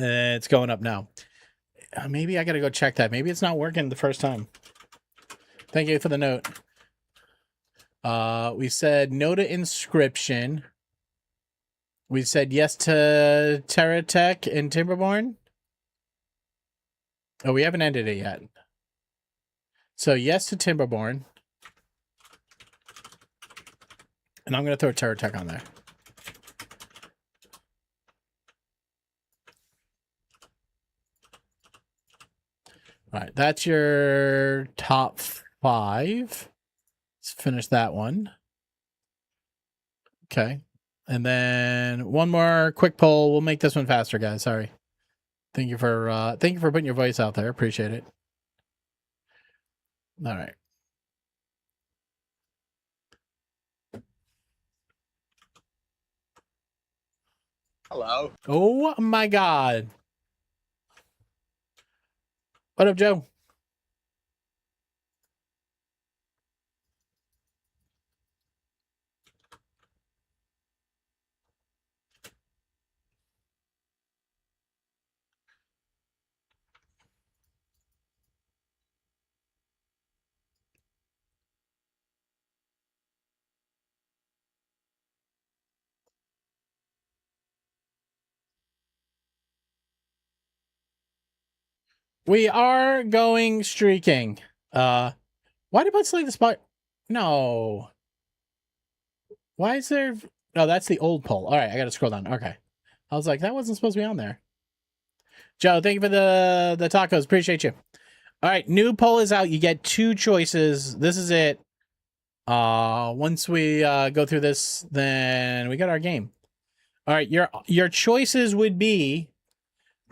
It's going up now. Maybe I gotta go check that. Maybe it's not working the first time. Thank you for the note. We said no to inscription. We said yes to Terratech and Timberborn. Oh, we haven't ended it yet. So yes to Timberborn. And I'm going to throw Terratech on there. All right, that's your top 5. Let's finish that one. Okay. And then one more quick poll. We'll make this one faster, guys. Sorry. Thank you for putting your voice out there. Appreciate it. All right. Hello. Oh my God. What up, Joe? We are going streaking. Why did I select the spot? No. Why is there? Oh, that's the old poll. All right, I got to scroll down. Okay. I was like, that wasn't supposed to be on there. Joe, thank you for the tacos. Appreciate you. All right, new poll is out. You get 2 choices. This is it. Once we go through this, then we got our game. All right, your choices would be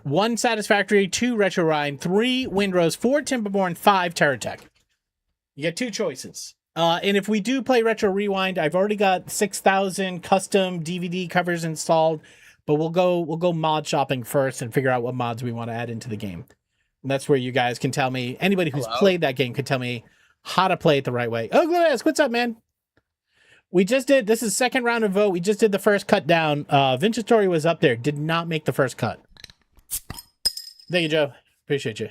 1 Satisfactory, 2 Retro Rhine, 3 Windrose, 4 Timberborn, 5 Terratech. You get 2 choices. And if we do play Retro Rewind, I've already got 6,000 custom DVD covers installed, but we'll go mod shopping first and figure out what mods we want to add into the game. And that's where you guys can tell me, anybody who's played that game can tell me how to play it the right way. Oh, Glass, what's up, man? We just did, this is second round of vote. We just did the first cut down. Vintage Story was up there, did not make the first cut. Thank you, Joe. Appreciate you.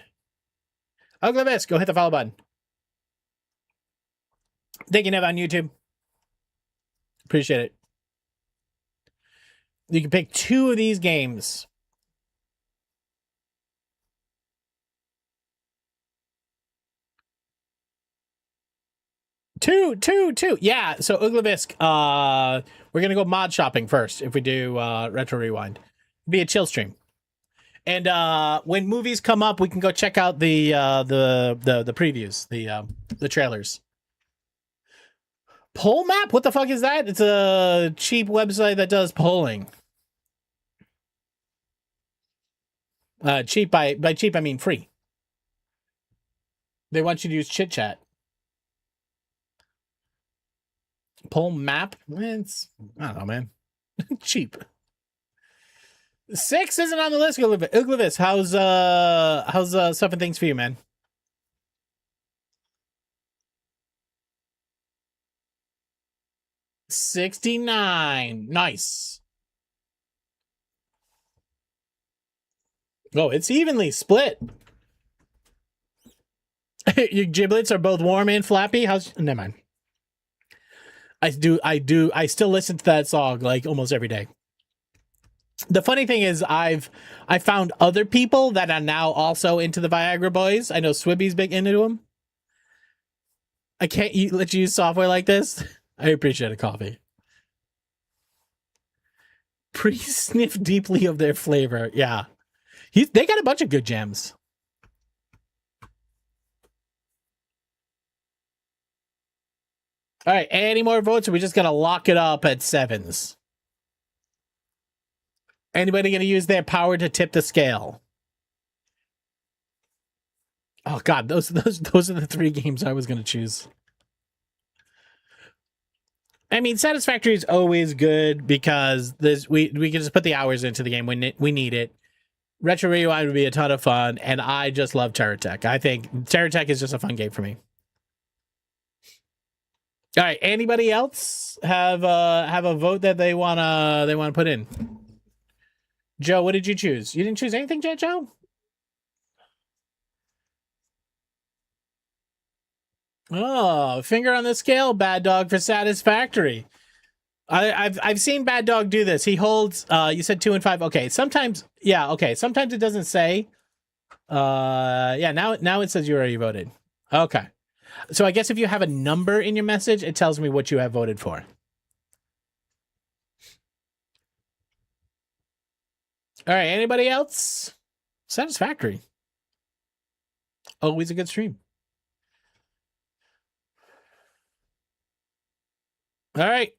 Oh, Glass, go hit the follow button. Thank you, Nev, on YouTube. Appreciate it. You can pick 2 of these games. Two. Yeah, so Uglavisk, we're going to go mod shopping first if we do Retro Rewind. It'll be a chill stream. And when movies come up, we can go check out the previews, the trailers. Poll map? What the fuck is that? It's a cheap website that does polling. Cheap by cheap I mean free. They want you to use chit chat. Poll map? It's, I don't know, man. Cheap. 6 isn't on the list. Uglavis, how's stuff and things for you, man? 69. Nice. Oh, it's evenly split. Your giblets are both warm and flappy. Never mind. I still listen to that song like almost every day. The funny thing is I found other people that are now also into the Viagra Boys. I know Swibby's big into them. I can't let you use software like this. I appreciate a coffee. Pre-sniff deeply of their flavor. Yeah. They got a bunch of good gems. All right, any more votes? Or we just gonna lock it up at 7s? Anybody gonna use their power to tip the scale? Oh God, those are the 3 games I was gonna choose. I mean, Satisfactory is always good because we can just put the hours into the game when we need it. Retro Rewind would be a ton of fun, and I just love Terratech. I think Terratech is just a fun game for me. All right, anybody else have a vote that they wanna put in? Joe, what did you choose? You didn't choose anything, Joe? Oh, finger on the scale, Bad Dog, for satisfactory. I've seen Bad Dog do this. He holds. You said 2 and 5. Okay, sometimes. Yeah. Okay, sometimes it doesn't say. Yeah. Now it says you already voted. Okay. So I guess if you have a number in your message, it tells me what you have voted for. All right. Anybody else? Satisfactory. Always a good stream. All right.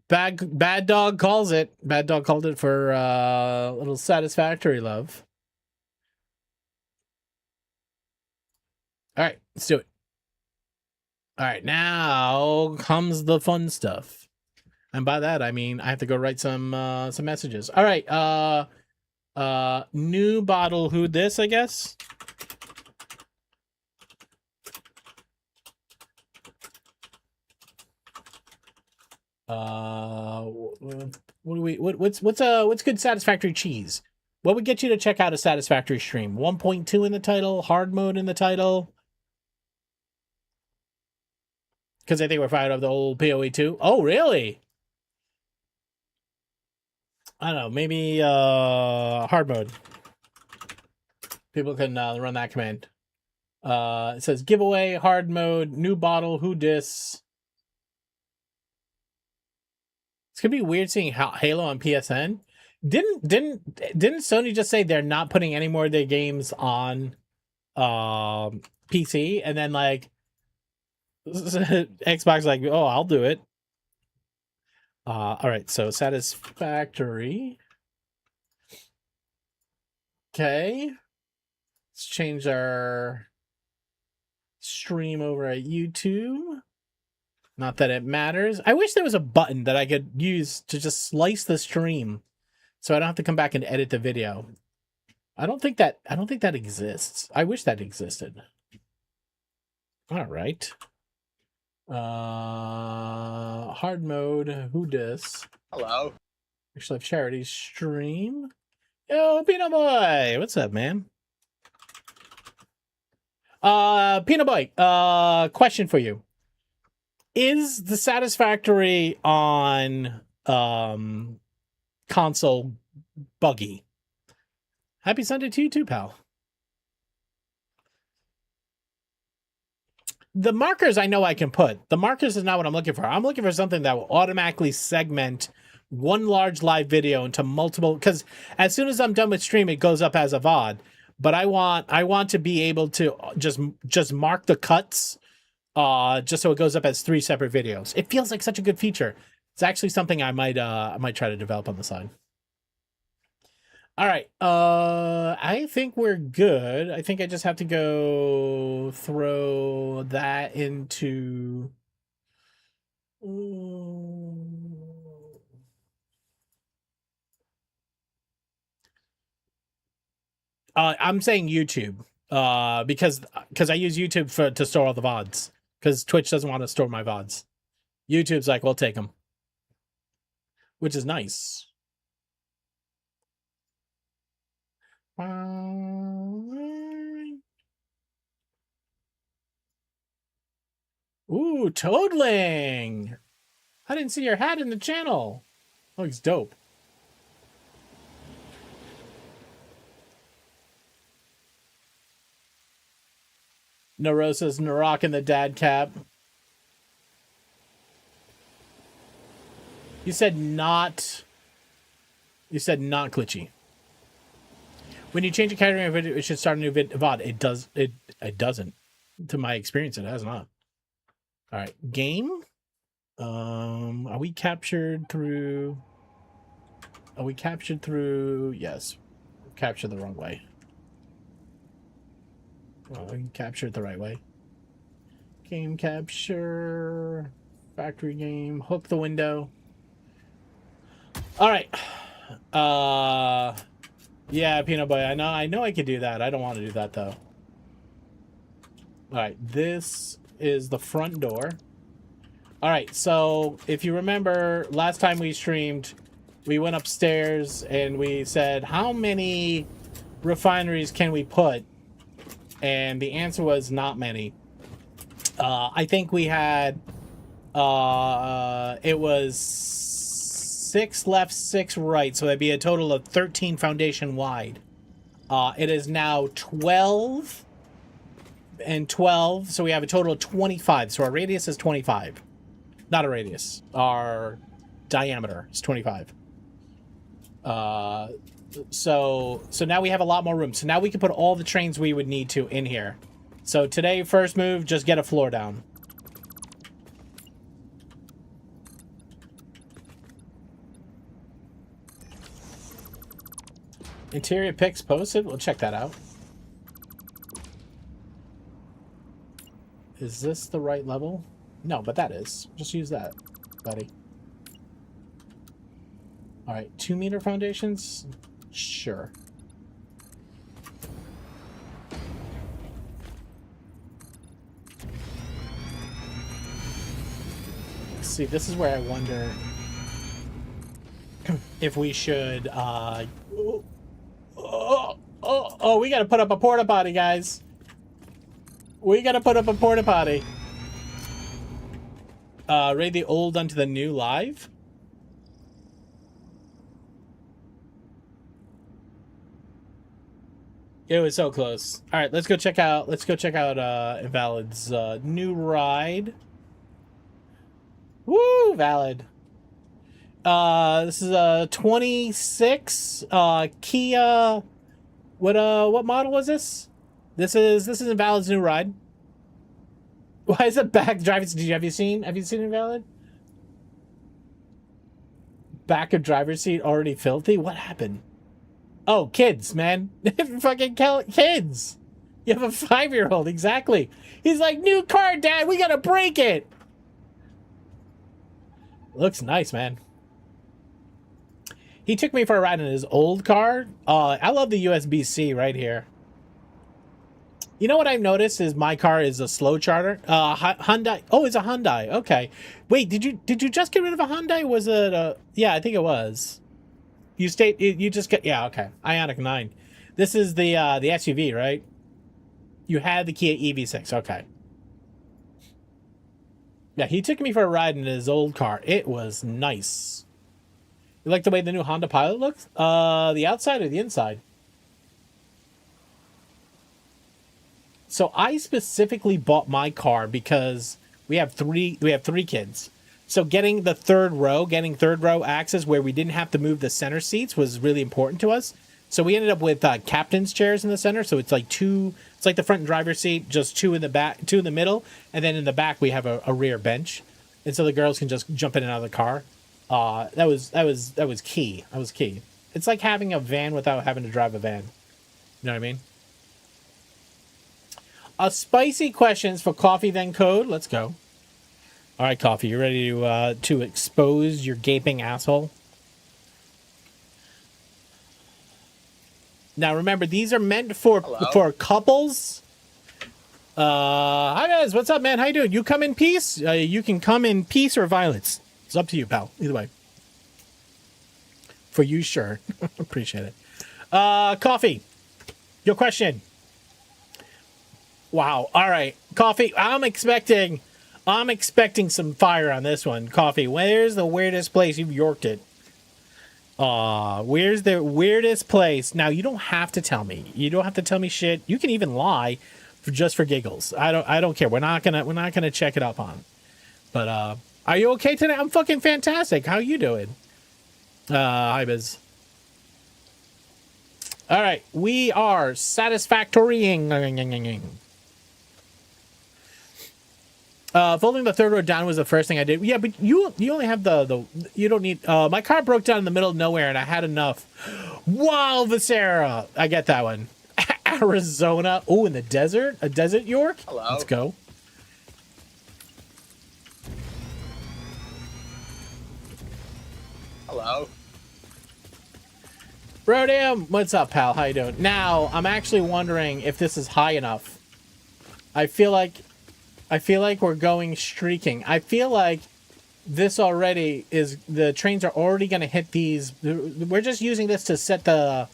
Bad Dog calls it. Bad Dog called it for a little satisfactory love. All right, let's do it. All right, now comes the fun stuff. And by that I mean I have to go write some messages. All right, new bottle who this, I guess. What's good satisfactory cheese? What would get you to check out a satisfactory stream? 1.2 in the title, hard mode in the title. Because I think we're fired up the old PoE 2. Oh, really? I don't know, maybe hard mode. People can run that command. It says giveaway, hard mode, new bottle, who dis. It's gonna be weird seeing Halo on PSN. Didn't Sony just say they're not putting any more of their games on PC, and then like Xbox like, oh, I'll do it. All right, so satisfactory. Okay, let's change our stream over at YouTube. Not that it matters. I wish there was a button that I could use to just slice the stream so I don't have to come back and edit the video. I don't think that exists. I wish that existed. All right. Hard mode, who dis? Hello. Actually have charity stream. Yo, Peanut Boy, what's up, man? Peanut Boy, question for you. Is the satisfactory on console buggy? Happy Sunday to you too, pal. The markers I know I can put. The markers is not what I'm looking for. I'm looking for something that will automatically segment one large live video into multiple, because as soon as I'm done with stream, it goes up as a VOD. But I want to be able to just mark the cuts, just so it goes up as 3 separate videos. It feels like such a good feature. It's actually something I might try to develop on the side. All right, I think we're good. I think I just have to go throw that into. I'm saying YouTube, because I use YouTube to store all the VODs, because Twitch doesn't want to store my VODs. YouTube's like, we'll take them, which is nice. Ooh, Toadling! I didn't see your hat in the channel. Looks dope. Narosa's rocking the dad cap. You said not glitchy. When you change a category of video, it should start a new VOD. It doesn't. To my experience, it has not. All right, game. Are we captured through? Yes. Captured the wrong way. Well, we captured the right way. Game capture. Factory game. Hook the window. All right. Yeah, Peanut Boy. I know I could do that. I don't want to do that though. All right, this is the front door. All right, so if you remember last time we streamed, we went upstairs and we said, how many refineries can we put? And the answer was not many. I think we had, it was 6 left, 6 right. So that'd be a total of 13 foundation wide. It is now 12 and 12. So we have a total of 25. So our radius is 25. Not a radius. Our diameter is 25. So now we have a lot more room. So now we can put all the trains we would need to in here. So today, first move, just get a floor down. Interior pics posted. We'll check that out. Is this the right level? No, but that is. Just use that, buddy. All right, 2-meter foundations? Sure. See, this is where I wonder if we should, we gotta put up a porta potty, guys. We gotta put up a porta potty. Raid the old onto the new live? It was so close. All right, let's go check out Invalid's new ride. Woo, Valid. This is a 26 Kia. What model was this? This is Invalid's new ride. Why is it back driving? Have you seen Invalid? Back of driver's seat already filthy? What happened? Oh, kids, man. Fucking kids. You have a 5-year-old, exactly. He's like, new car, Dad, we gotta break it. Looks nice, man. He took me for a ride in his old car. I love the USB-C right here. You know what I've noticed is my car is a slow charger. Hyundai. Oh, it's a Hyundai. Okay. Wait, did you just get rid of a Hyundai? Was it a... Yeah, I think it was. You just get... Yeah, okay. Ioniq 9. This is the SUV, right? You had the Kia EV6. Okay. Yeah, he took me for a ride in his old car. It was nice. You like the way the new Honda Pilot looks? The outside or the inside? So I specifically bought my car because we have three kids. So getting third row access where we didn't have to move the center seats was really important to us. So we ended up with captain's chairs in the center. So it's like it's like the front driver's seat, just 2 in the back, 2 in the middle, and then in the back we have a rear bench, and so the girls can just jump in and out of the car. That was key. That was key. It's like having a van without having to drive a van. You know what I mean? Spicy questions for Coffee then Code. Let's go. All right, Coffee, you ready to expose your gaping asshole? Now remember, these are meant for couples. Hi guys, what's up, man? How you doing? You come in peace? You can come in peace or violence. It's up to you, pal. Either way. For you, sure. Appreciate it. Coffee, your question. Wow. All right, Coffee. I'm expecting some fire on this one. Coffee, where's the weirdest place you've yorked it? Where's the weirdest place? Now, you don't have to tell me. You don't have to tell me shit. You can even lie just for giggles. I don't care. We're not gonna check it up on. But are you okay today? I'm fucking fantastic. How you doing? Hi, Biz. All right, we are satisfactorying. Folding the third row down was the first thing I did. Yeah, but you only have the you don't need. My car broke down in the middle of nowhere, and I had enough. Wow, Visera, I get that one. Arizona. Oh, in the desert, a desert York. Hello. Let's go. Hello. Rodam, what's up, pal? How you doing? Now, I'm actually wondering if this is high enough. I feel like we're going streaking. I feel like this already is, the trains are already going to hit these. We're just using this to set the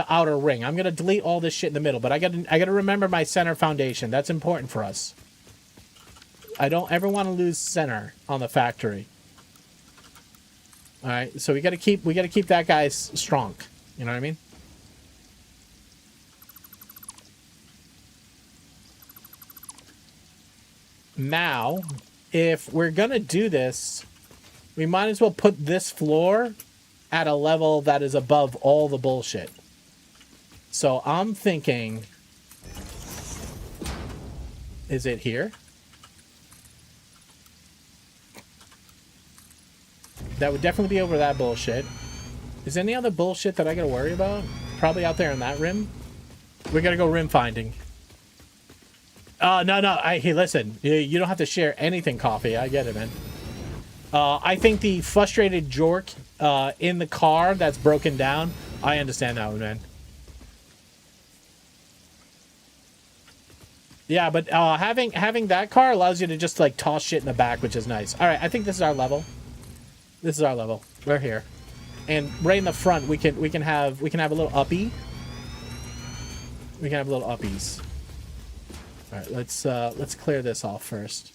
outer ring. I'm going to delete all this shit in the middle, but I got to remember my center foundation. That's important for us. I don't ever want to lose center on the factory. All right, so we got to keep that guy strong. You know what I mean? Now, if we're gonna do this, we might as well put this floor at a level that is above all the bullshit. So I'm thinking, is it here? That would definitely be over that bullshit. Is there any other bullshit that I gotta worry about? Probably out there in that rim. We gotta go rim finding. No. Hey, listen. You don't have to share anything, Coffee. I get it, man. I think the frustrated jork in the car that's broken down. I understand that one, man. Yeah, but having that car allows you to just like toss shit in the back, which is nice. All right, I think this is our level. This is our level. We're here, and right in the front we can have a little uppie. We can have little uppies. All right, let's clear this off first.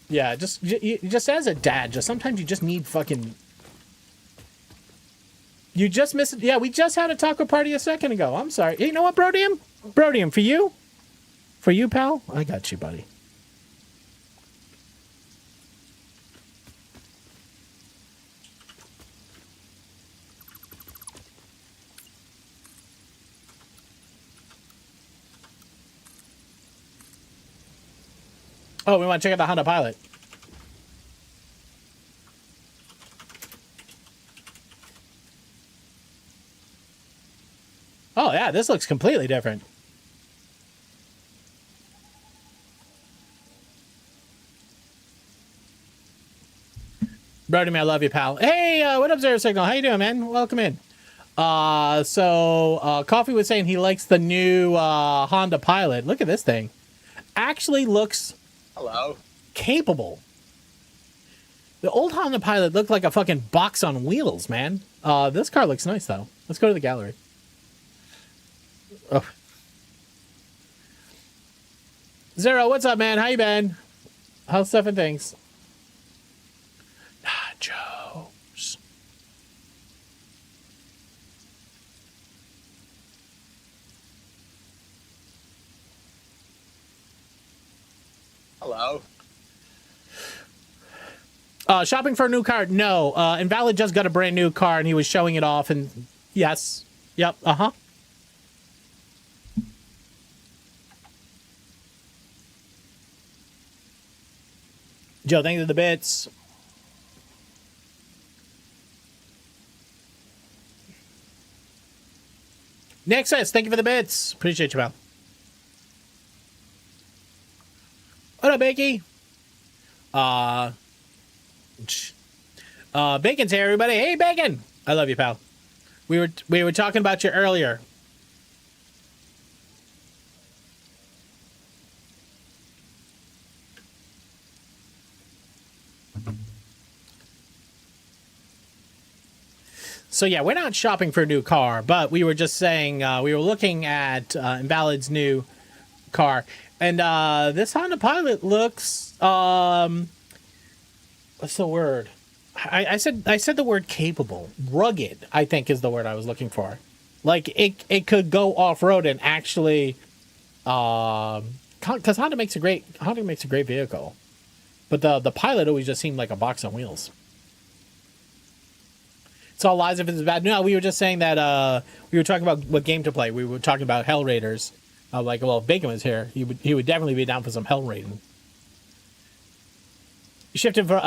Yeah, just as a dad, sometimes you just need fucking. You just missed it. Yeah, we just had a taco party a second ago. I'm sorry. You know what, Brodium? Brodium, for you? For you, pal? I got you, buddy. Oh, we want to check out the Honda Pilot. Oh, yeah, this looks completely different. Brody, I love you, pal. Hey, what up, Zero Signal? How you doing, man? Welcome in. Coffee was saying he likes the new Honda Pilot. Look at this thing. Actually looks... Hello. Capable. The old Honda Pilot looked like a fucking box on wheels, man. This car looks nice, though. Let's go to the gallery. Oh. Zero, what's up, man? How you been? How's stuff and things? Nachos. Hello. Shopping for a new car? No. Invalid just got a brand new car and he was showing it off and... Yes. Yep. Uh-huh. Joe, thank you for the bits. Nexus, thank you for the bits. Appreciate you, pal. What up, Bakey? Bacon's here, everybody. Hey, Bacon! I love you, pal. We were talking about you earlier. So yeah, we're not shopping for a new car, but we were just saying we were looking at Invalid's new car, and this Honda Pilot looks what's the word? I said the word capable, rugged. I think is the word I was looking for. Like it could go off road and actually, because Honda makes a great vehicle, but the Pilot always just seemed like a box on wheels. It's all lies if it's bad. No, we were just saying that we were talking about what game to play. We were talking about Hell Raiders. Like, well, if Bacon was here, he would definitely be down for some Hell Raiding. You shifted for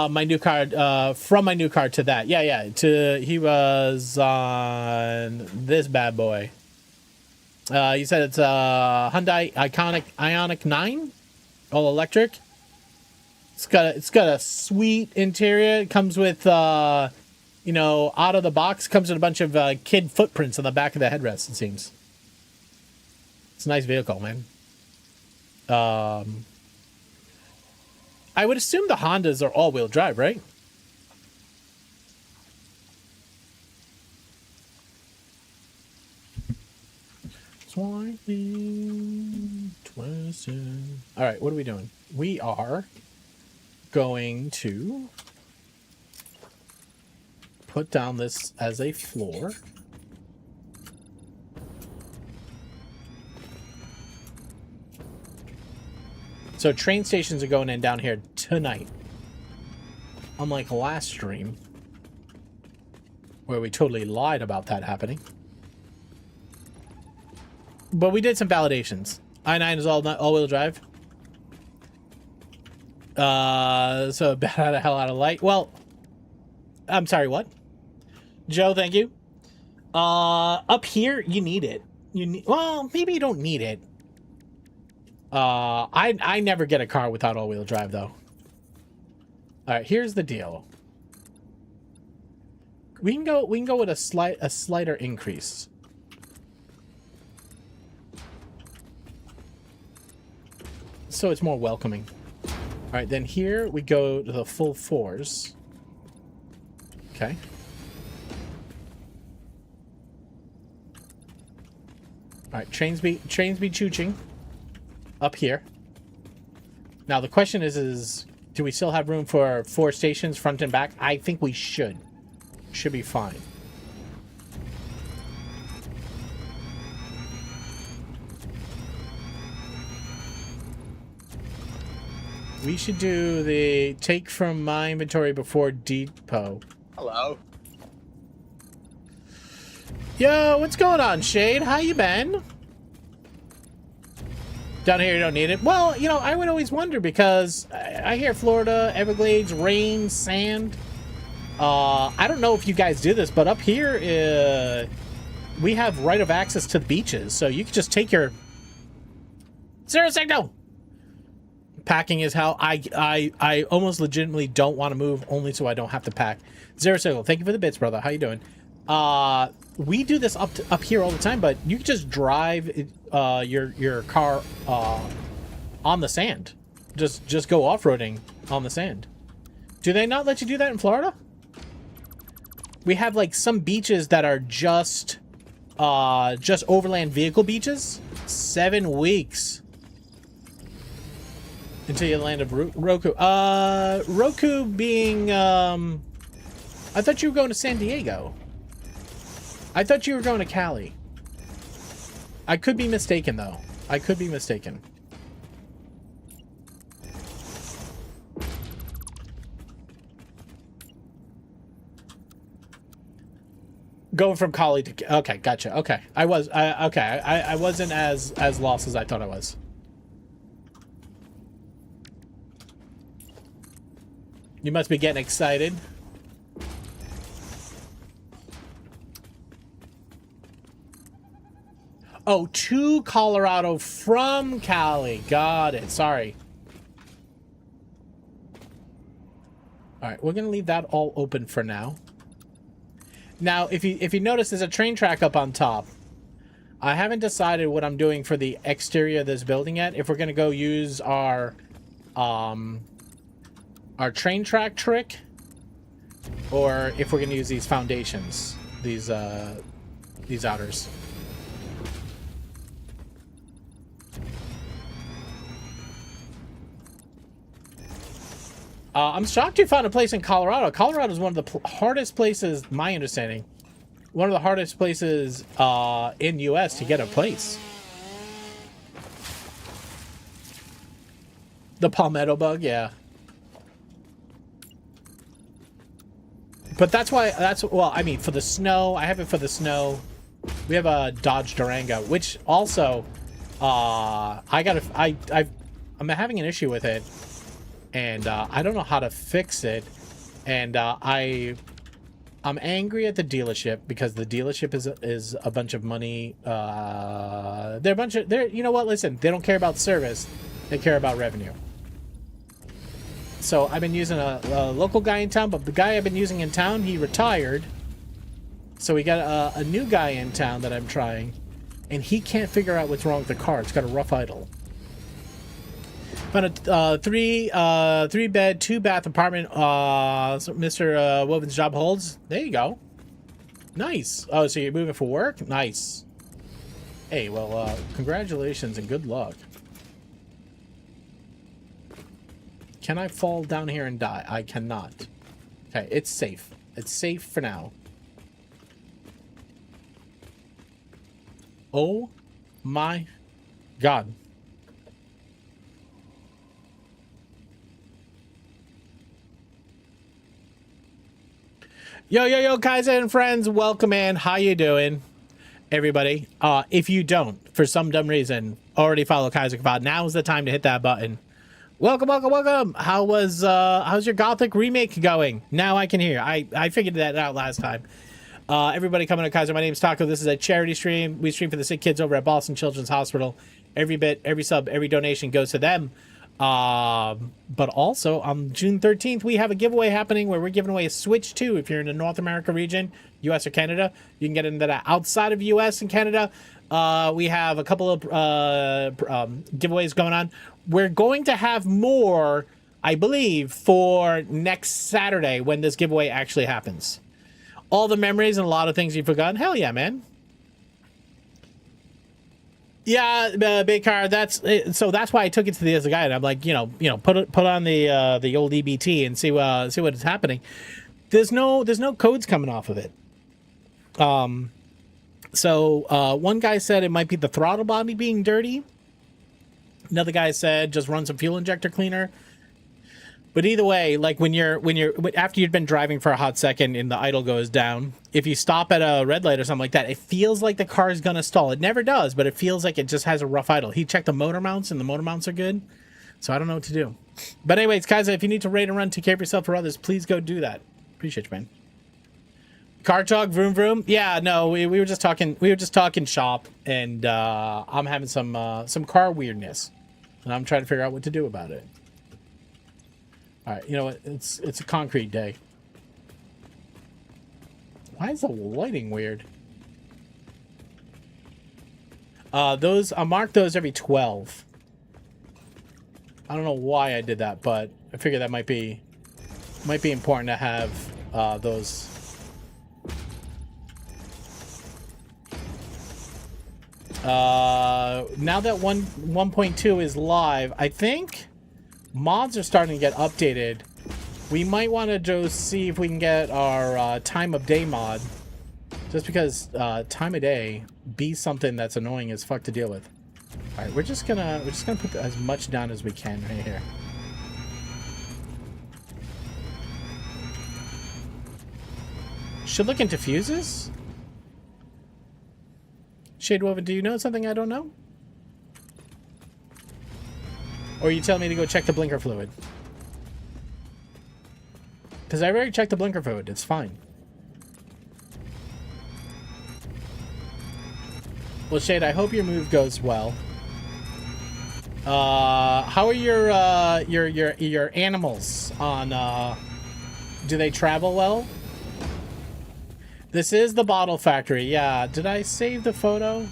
my new card from my new card to that. Yeah. He was on this bad boy. You said it's a Hyundai Ioniq 9, all electric. It's got a sweet interior. It comes with you know, out of the box comes with a bunch of kid footprints on the back of the headrest. It seems it's a nice vehicle, man. I would assume the Hondas are all-wheel drive, right? Slightly twisted. All right, what are we doing? We are going to put down this as a floor. So train stations are going in down here tonight. Unlike last stream, where we totally lied about that happening. But we did some validations. I9 is all-wheel drive. So bat the hell out of light. Well, I'm sorry, what? Joe, thank you. Up here, you need it. Well, maybe you don't need it. I never get a car without all-wheel drive, though. All right, here's the deal. We can go with a slighter increase. So it's more welcoming. All right, then here we go to the full fours. Okay. All right, trains be chooching up here. Now the question is do we still have room for 4 stations front and back? I think we should. Should be fine. We should do the take from my inventory before depot. Hello. Yo, what's going on, Shade? How you been? Down here you don't need it. Well, you know, I would always wonder because I hear Florida, Everglades, rain, sand. I don't know if you guys do this, but up here, we have right of access to the beaches. So you can just take your... Zero signal! Packing is how I almost legitimately don't want to move, only so I don't have to pack. Zero signal, thank you for the bits, brother. How you doing? We do this up here all the time, but you can just drive your car on the sand. Just go off-roading on the sand. Do they not let you do that in Florida? We have like some beaches that are just overland vehicle beaches. 7 weeks until you land of Roku. Roku being I thought you were going to San Diego. I thought you were going to Cali. I could be mistaken, though. I could be mistaken. Going from Cali to... Okay, gotcha. Okay. I wasn't as lost as I thought I was. You must be getting excited. Oh, to Colorado from Cali. Got it. Sorry. All right, we're going to leave that all open for now. Now, if you notice, there's a train track up on top. I haven't decided what I'm doing for the exterior of this building yet. If we're going to go use our train track trick, or if we're going to use these foundations, these outers. I'm shocked you found a place in Colorado. Colorado is one of the hardest places, my understanding, one of the hardest places in U.S. to get a place. The palmetto bug, yeah. But that's why, well, I mean, for the snow, I have it for the snow. We have a Dodge Durango, which also, I'm having an issue with it. And I don't know how to fix it, and I I'm angry at the dealership because the dealership is a bunch of money. They're you know what? Listen, they don't care about service. They care about revenue. So I've been using a local guy in town, but the guy I've been using in town, he retired. So we got a new guy in town that I'm trying, and he can't figure out what's wrong with the car. It's got a rough idle. Found a three bed, 2-bath apartment. So Mr. Woven's job holds. There you go. Nice. Oh, so you're moving for work? Nice. Hey, well, congratulations and good luck. Can I fall down here and die? I cannot. Okay, it's safe. It's safe for now. Oh my God. Yo, guys and friends, welcome in. How you doing, everybody? If you don't, for some dumb reason, already follow Kaiser Kavad, now is the time to hit that button. Welcome. How's your Gothic remake going? Now I can hear. I figured that out last time. Everybody coming to Kaiser, my name is Taco. This is a charity stream. We stream for the sick kids over at Boston Children's Hospital. Every bit, every sub, every donation goes to them. But also on June 13th, we have a giveaway happening where we're giving away a Switch 2. If you're in the North America region, US or Canada, you can get into that. Outside of US and Canada, we have a couple of giveaways going on. We're going to have more, I believe, for next Saturday when this giveaway actually happens. All the memories and a lot of things you've forgotten. Hell yeah, man. Yeah, big car. That's why I took it to the other guy, and I'm like, put on the old EBT and see what is happening. There's no codes coming off of it. So one guy said it might be the throttle body being dirty. Another guy said just run some fuel injector cleaner. But either way, like when you're after you've been driving for a hot second and the idle goes down, if you stop at a red light or something like that, it feels like the car is gonna stall. It never does, but it feels like it just has a rough idle. He checked the motor mounts and the motor mounts are good, so I don't know what to do. But anyways, guys, if you need to raid and run, take care of yourself or others, please go do that. Appreciate you, man. Car talk, vroom vroom. Yeah, no, we were just talking. We were just talking shop, and I'm having some car weirdness, and I'm trying to figure out what to do about it. All right, you know what? It's a concrete day. Why is the lighting weird? I mark those every 12. I don't know why I did that, but I figured that might be important to have those. Now that 1.2 is live, I think mods are starting to get updated. We might want to just see if we can get our time of day mod, just because time of day be something that's annoying as fuck to deal with. All right, we're just gonna put as much down as we can right here. Should look into fuses. Shadewoven, do you know something I don't know? Or you tell me to go check the blinker fluid? Because I already checked the blinker fluid. It's fine. Well, Shade, I hope your move goes well. How are your animals on? Do they travel well? This is the bottle factory. Yeah. Did I save the photo?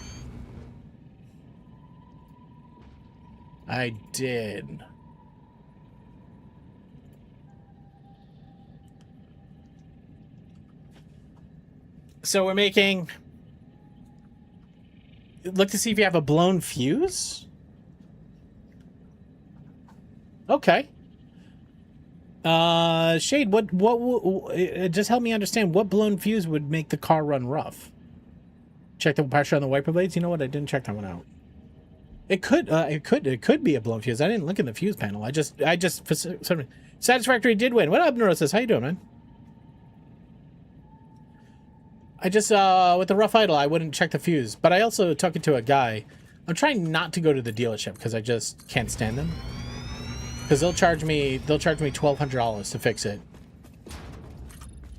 I did. So we're making... Look to see if you have a blown fuse? Okay. Shade, what just help me understand what blown fuse would make the car run rough. Check the pressure on the wiper blades. You know what? I didn't check that one out. It could be a blown fuse. I didn't look in the fuse panel. I just Satisfactory did win. What up, Neurosis? How you doing, man? I just with the rough idle, I wouldn't check the fuse, but I also took it to a guy. I'm trying not to go to the dealership because I just can't stand them. Because they'll charge me $1,200 to fix it,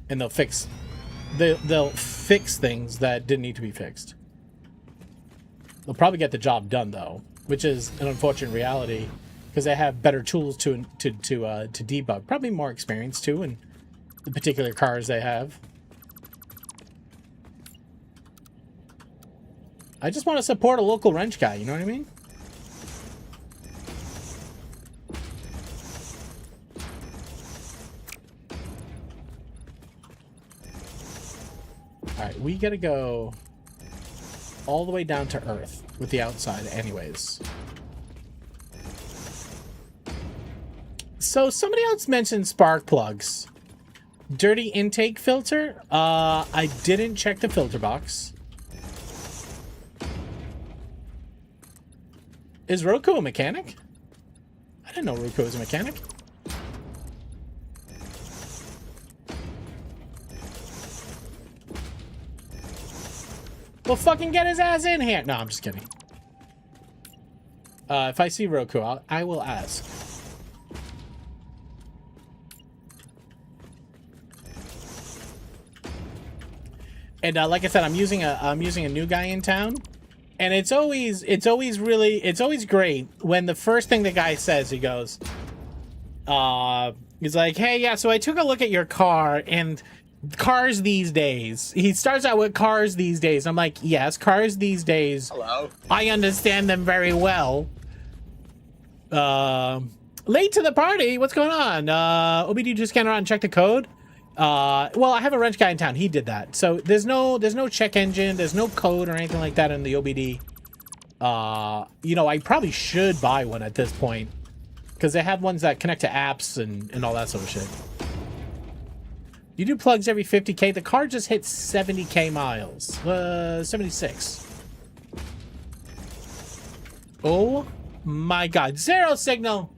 and they'll fix they'll fix things that didn't need to be fixed. They'll probably get the job done though, which is an unfortunate reality because they have better tools to debug. Probably more experience too in the particular cars they have. I just want to support a local wrench guy, you know what I mean? Alright, we gotta go all the way down to Earth with the outside anyways. So somebody else mentioned spark plugs. Dirty intake filter? I didn't check the filter box. Is Roku a mechanic? I didn't know Roku was a mechanic. Well, fucking get his ass in here. No, I'm just kidding. If I see Roku, I will ask. And like I said, I'm using a new guy in town, and it's always great when the first thing the guy says, he goes, he's like, hey, yeah, so I took a look at your car and cars these days. He starts out with cars these days. I'm like, yes, cars these days. Hello. I understand them very well. Late to the party. What's going on? OBD just scan around and check the code. Well, I have a wrench guy in town. He did that. So there's no check engine. There's no code or anything like that in the OBD. You know, I probably should buy one at this point because they have ones that connect to apps and all that sort of shit. You do plugs every 50K. The car just hit 70K miles. 76. Oh my God. Zero signal.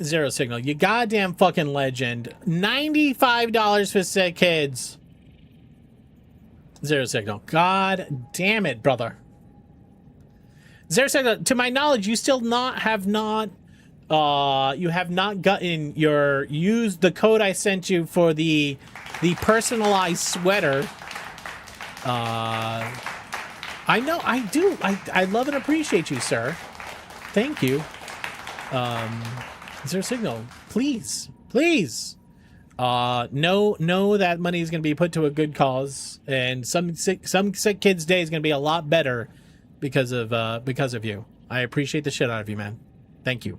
Zero signal. You goddamn fucking legend. $95 for sick kids. Zero signal. God damn it, brother. Zero signal. To my knowledge, you still have not gotten used the code I sent you for the personalized sweater. I know, I do. I love and appreciate you, sir. Thank you. Is there a signal? Please. Know that money is going to be put to a good cause, and some sick kid's day is going to be a lot better because of you. I appreciate the shit out of you, man. Thank you.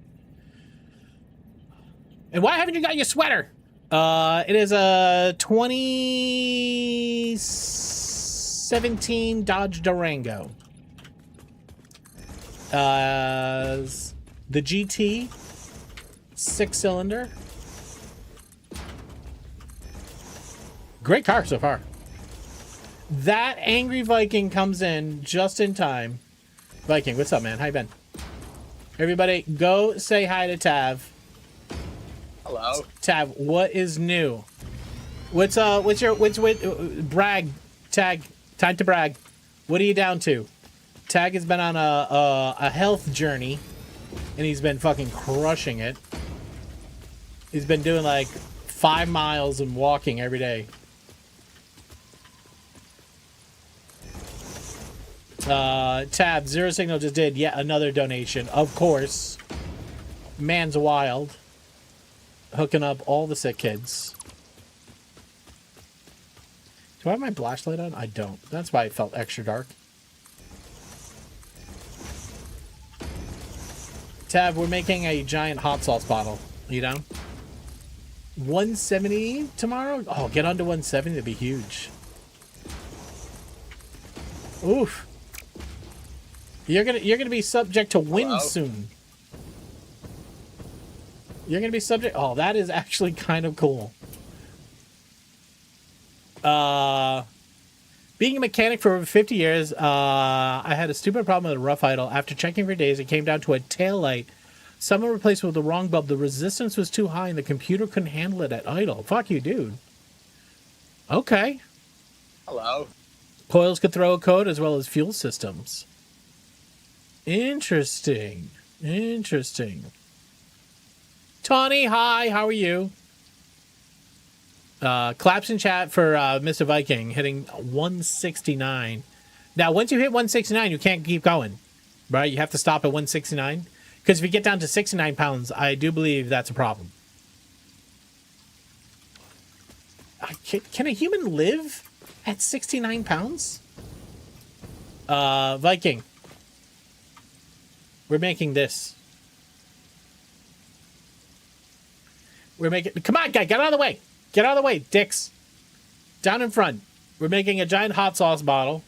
And why haven't you got your sweater? It is a 2017 Dodge Durango. The GT 6-cylinder. Great car so far. That angry Viking comes in just in time. Viking, what's up, man? How you been? Everybody, go say hi to Tav. Hello. Tav, what is new? What's brag? Tag, time to brag. What are you down to? Tag has been on a health journey, and he's been fucking crushing it. He's been doing like 5 miles and walking every day. Tab, Zero Signal just did yet another donation. Of course. Man's wild. Hooking up all the sick kids. Do I have my flashlight on? I don't. That's why it felt extra dark. Tab, we're making a giant hot sauce bottle. You down? 170 tomorrow? Oh, get on to 170. That'd be huge. Oof. You're gonna be subject to wind soon. You're gonna be subject. Oh, that is actually kind of cool. Being a mechanic for over 50 years, I had a stupid problem with a rough idle. After checking for days, it came down to a tail light. Someone replaced it with the wrong bulb. The resistance was too high, and the computer couldn't handle it at idle. Fuck you, dude. Okay. Hello. Coils could throw a code as well as fuel systems. Interesting. Tawny, hi, how are you? Claps in chat for Mr. Viking hitting 169. Now, once you hit 169, you can't keep going, right? You have to stop at 169. Because if you get down to 69 pounds, I do believe that's a problem. Can a human live at 69 pounds? Viking. We're making this. We're making... Come on, guy, get out of the way. Get out of the way, dicks. Down in front. We're making a giant hot sauce bottle.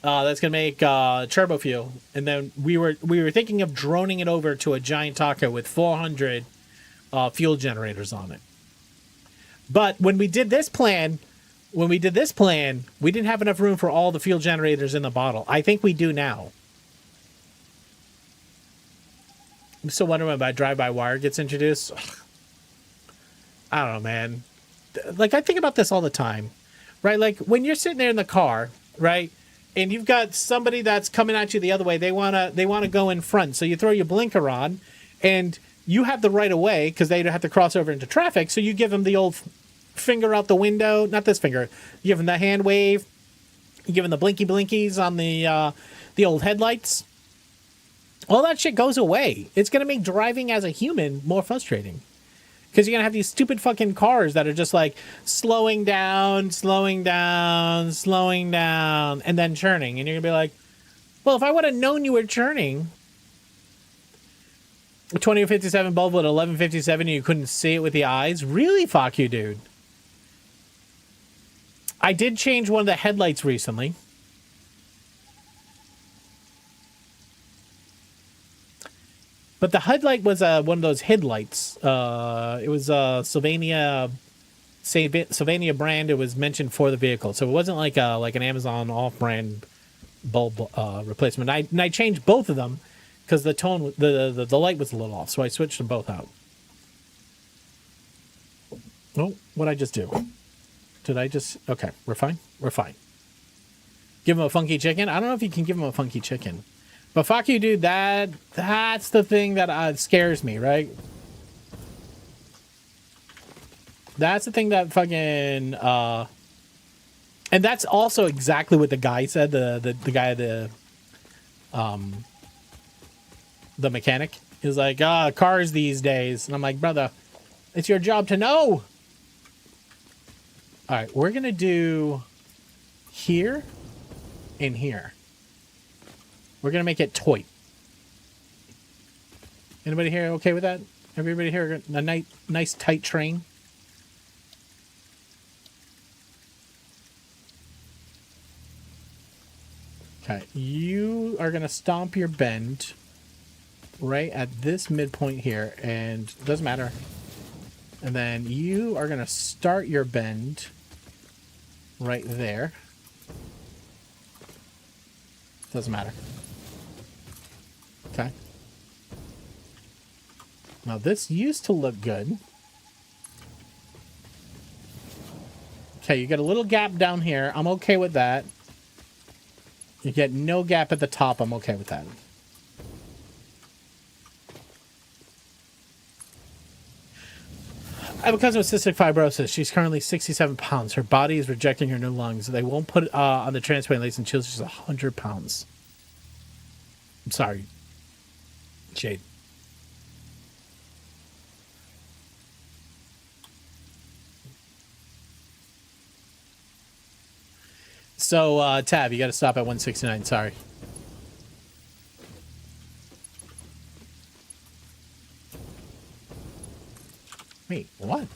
That's gonna make turbo fuel, and then we were thinking of droning it over to a giant taco with 400 fuel generators on it. But when we did this plan, we didn't have enough room for all the fuel generators in the bottle. I think we do now. I'm still wondering when my drive-by-wire gets introduced. I don't know, man. Like, I think about this all the time, right? Like, when you're sitting there in the car, right? And you've got somebody that's coming at you the other way. They wanna go in front. So you throw your blinker on, and you have the right of way because they have to cross over into traffic. So you give them the old finger out the window. Not this finger. You give them the hand wave. You give them the blinky blinkies on the old headlights. All that shit goes away. It's gonna make driving as a human more frustrating. Because you're going to have these stupid fucking cars that are just like slowing down, and then churning. And you're going to be like, well, if I would have known you were churning, a 2057 bulb with 1157 and you couldn't see it with the eyes, really fuck you, dude. I did change one of the headlights recently. But the headlight was one of those headlights. It was a Sylvania brand. It was mentioned for the vehicle, so it wasn't like an Amazon off-brand bulb replacement. I changed both of them because the tone, the light was a little off, so I switched them both out. Oh, what'd I just do? Did I just? Okay, we're fine. We're fine. Give him a funky chicken. I don't know if you can give him a funky chicken. But fuck you, dude, that's the thing that scares me, right? That's the thing that fucking... and that's also exactly what the guy said, the guy, the mechanic. He was like, cars these days. And I'm like, brother, it's your job to know. All right, we're going to do here and here. We're going to make it toy. Anybody here okay with that? Everybody here a nice tight train? Okay, you are going to stomp your bend right at this midpoint here, and it doesn't matter. And then you are going to start your bend right there. Doesn't matter. Okay. Now this used to look good. Okay, you get a little gap down here. I'm okay with that. You get no gap at the top. I'm okay with that. I have a cousin with cystic fibrosis. She's currently 67 pounds. Her body is rejecting her new lungs. They won't put it on the transplant list until she's 100 pounds. I'm sorry, Jade. So, Tab, you got to stop at 169. Sorry. Wait, what?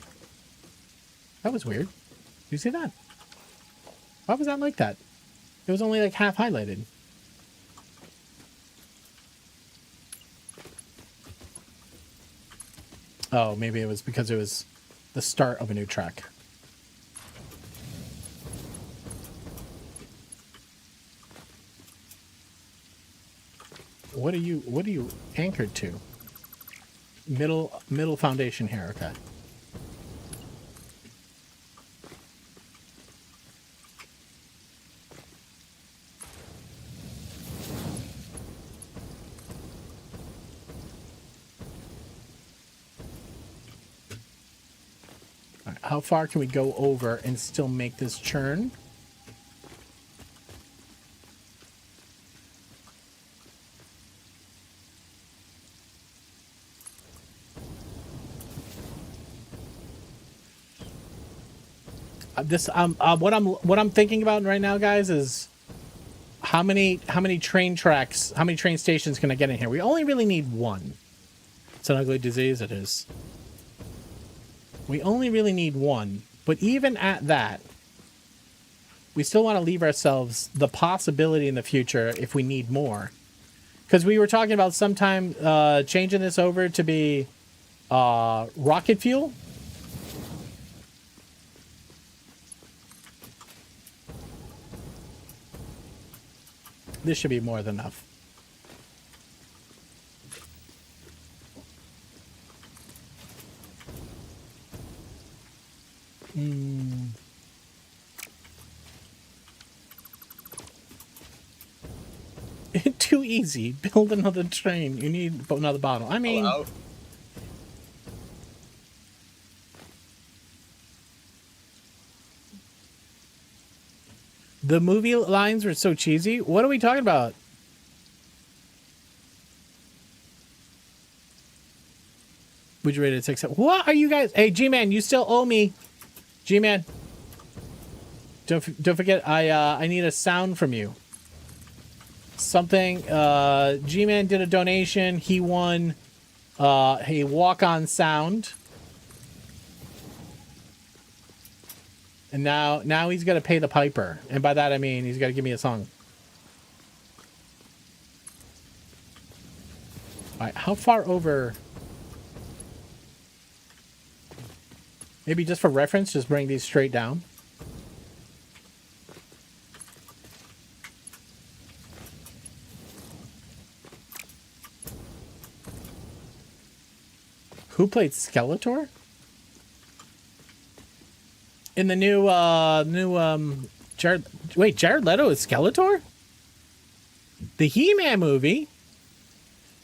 That was weird. Did you see that? Why was that like that? It was only like half highlighted. Oh, maybe it was because it was the start of a new track. What are you anchored to? Middle foundation here, okay. All right, how far can we go over and still make this churn? What I'm thinking about right now, guys, is how many train tracks, how many train stations can I get in here? We only really need one. It's an ugly disease. It is. We only really need one, but even at that, we still want to leave ourselves the possibility in the future if we need more. Because we were talking about sometime changing this over to be rocket fuel. This should be more than enough. Too easy. Build another train. You need another bottle. I mean... Hello? The movie lines were so cheesy. What are we talking about? Would you rate it 6? What are you guys? Hey, G-Man, you still owe me. G-Man. Don't forget, I need a sound from you. Something. G-Man did a donation. He won a walk-on sound. And now he's got to pay the piper. And by that I mean he's got to give me a song. All right, how far over? Maybe just for reference, just bring these straight down. Who played Skeletor? In the new Jared Leto is Skeletor? The He-Man movie?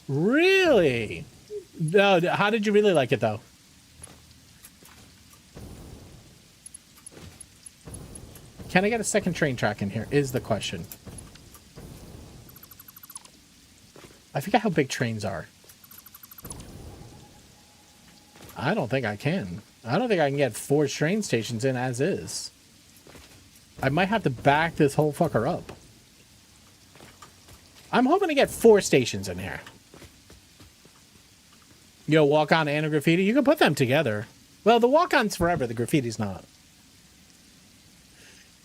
Really? No, how did you really like it though? Can I get a second train track in here is the question. I forget how big trains are. I don't think I can. I don't think I can get 4 train stations in as is. I might have to back this whole fucker up. I'm hoping to get 4 stations in here. Yo, walk-on and a graffiti. You can put them together. Well, the walk-on's forever. The graffiti's not.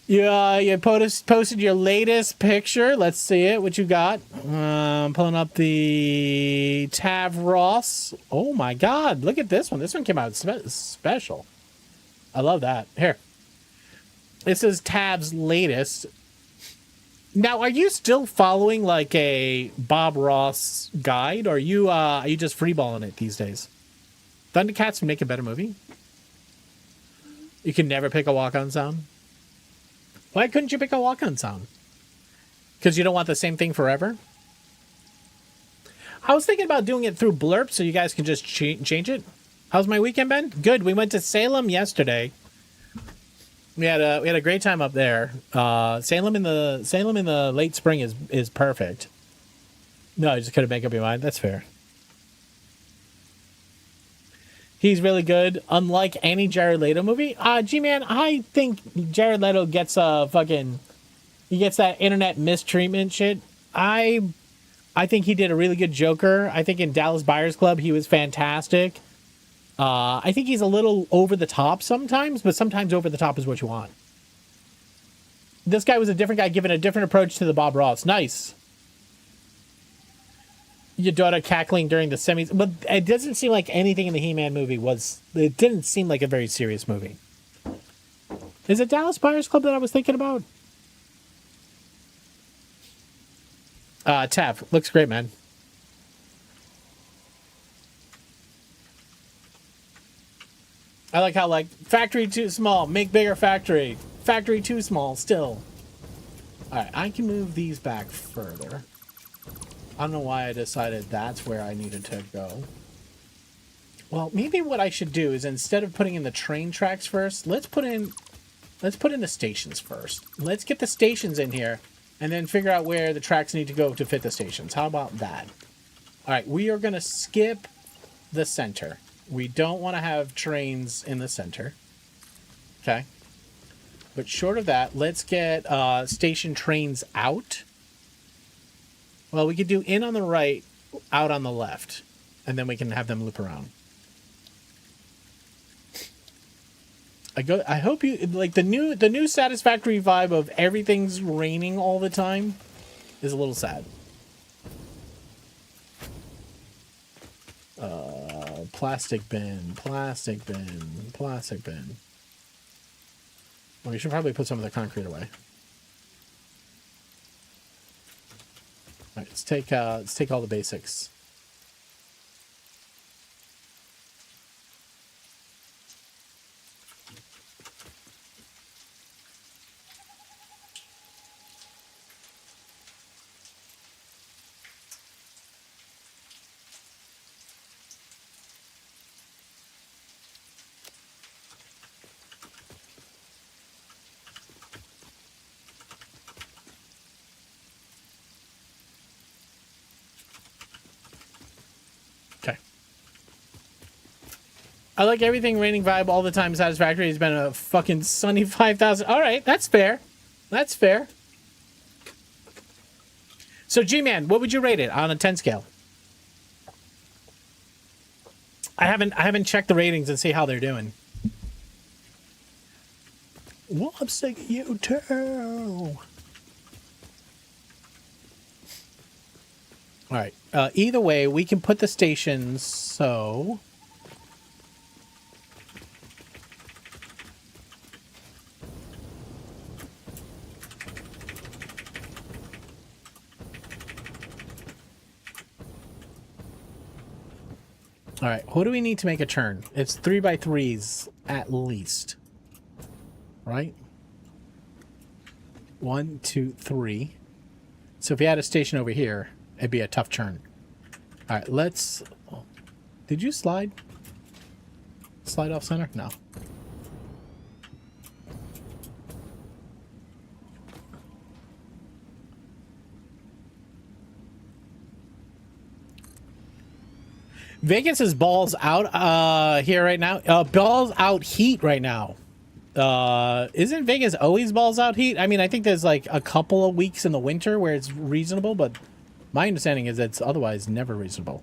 You posted your latest picture. Let's see it. What you got? Pulling up the Tav Ross. Oh my God! Look at this one. This one came out special. I love that. Here. This is Tav's latest. Now, are you still following like a Bob Ross guide, or are you just freeballing it these days? Thundercats would make a better movie. You can never pick a walk-on sound. Why couldn't you pick a walk-on sound? Because you don't want the same thing forever? I was thinking about doing it through Blurp so you guys can just change it. How's my weekend been? Good. We went to Salem yesterday. We had a great time up there. Salem in the late spring is perfect. No, I just couldn't make up your mind. That's fair. He's really good. Unlike any Jared Leto movie. G-Man, I think Jared Leto gets he gets that internet mistreatment shit. I think he did a really good Joker. I think in Dallas Buyers Club he was fantastic. I think he's a little over the top sometimes, but sometimes over the top is what you want. This guy was a different guy, given a different approach to the Bob Ross. Nice. Your daughter cackling during the semis, but it doesn't seem like anything in the He-Man movie was. It didn't seem like a very serious movie. Is it Dallas Buyers Club that I was thinking about? Tav looks great, man. I like how factory too small, make bigger factory. Factory too small, still. All right, I can move these back further. I don't know why I decided that's where I needed to go. Well, maybe what I should do is instead of putting in the train tracks first, let's put in the stations first. Let's get the stations in here and then figure out where the tracks need to go to fit the stations. How about that? All right, we are going to skip the center. We don't want to have trains in the center. Okay. But short of that, let's get station trains out. Well, we could do in on the right, out on the left, and then we can have them loop around. I hope you like the new satisfactory vibe of everything's raining all the time is a little sad. Plastic bin, plastic bin, plastic bin. Well, we should probably put some of the concrete away. All right, let's take all the basics. I like everything raining vibe all the time satisfactory. It's been a fucking sunny 5,000. All right, that's fair. That's fair. So, G-Man, what would you rate it on a 10 scale? I haven't checked the ratings and see how they're doing. Well, I'm sick of you too. All right. Either way, we can put the stations so... All right, what do we need to make a turn? It's 3x3s at least, right? 1, 2, 3. So if you had a station over here, it'd be a tough turn. All right, let's... Did you slide? Slide off center? No. Vegas is balls out here right now. Balls out heat right now. Isn't Vegas always balls out heat? I mean, I think there's like a couple of weeks in the winter where it's reasonable, but my understanding is it's otherwise never reasonable.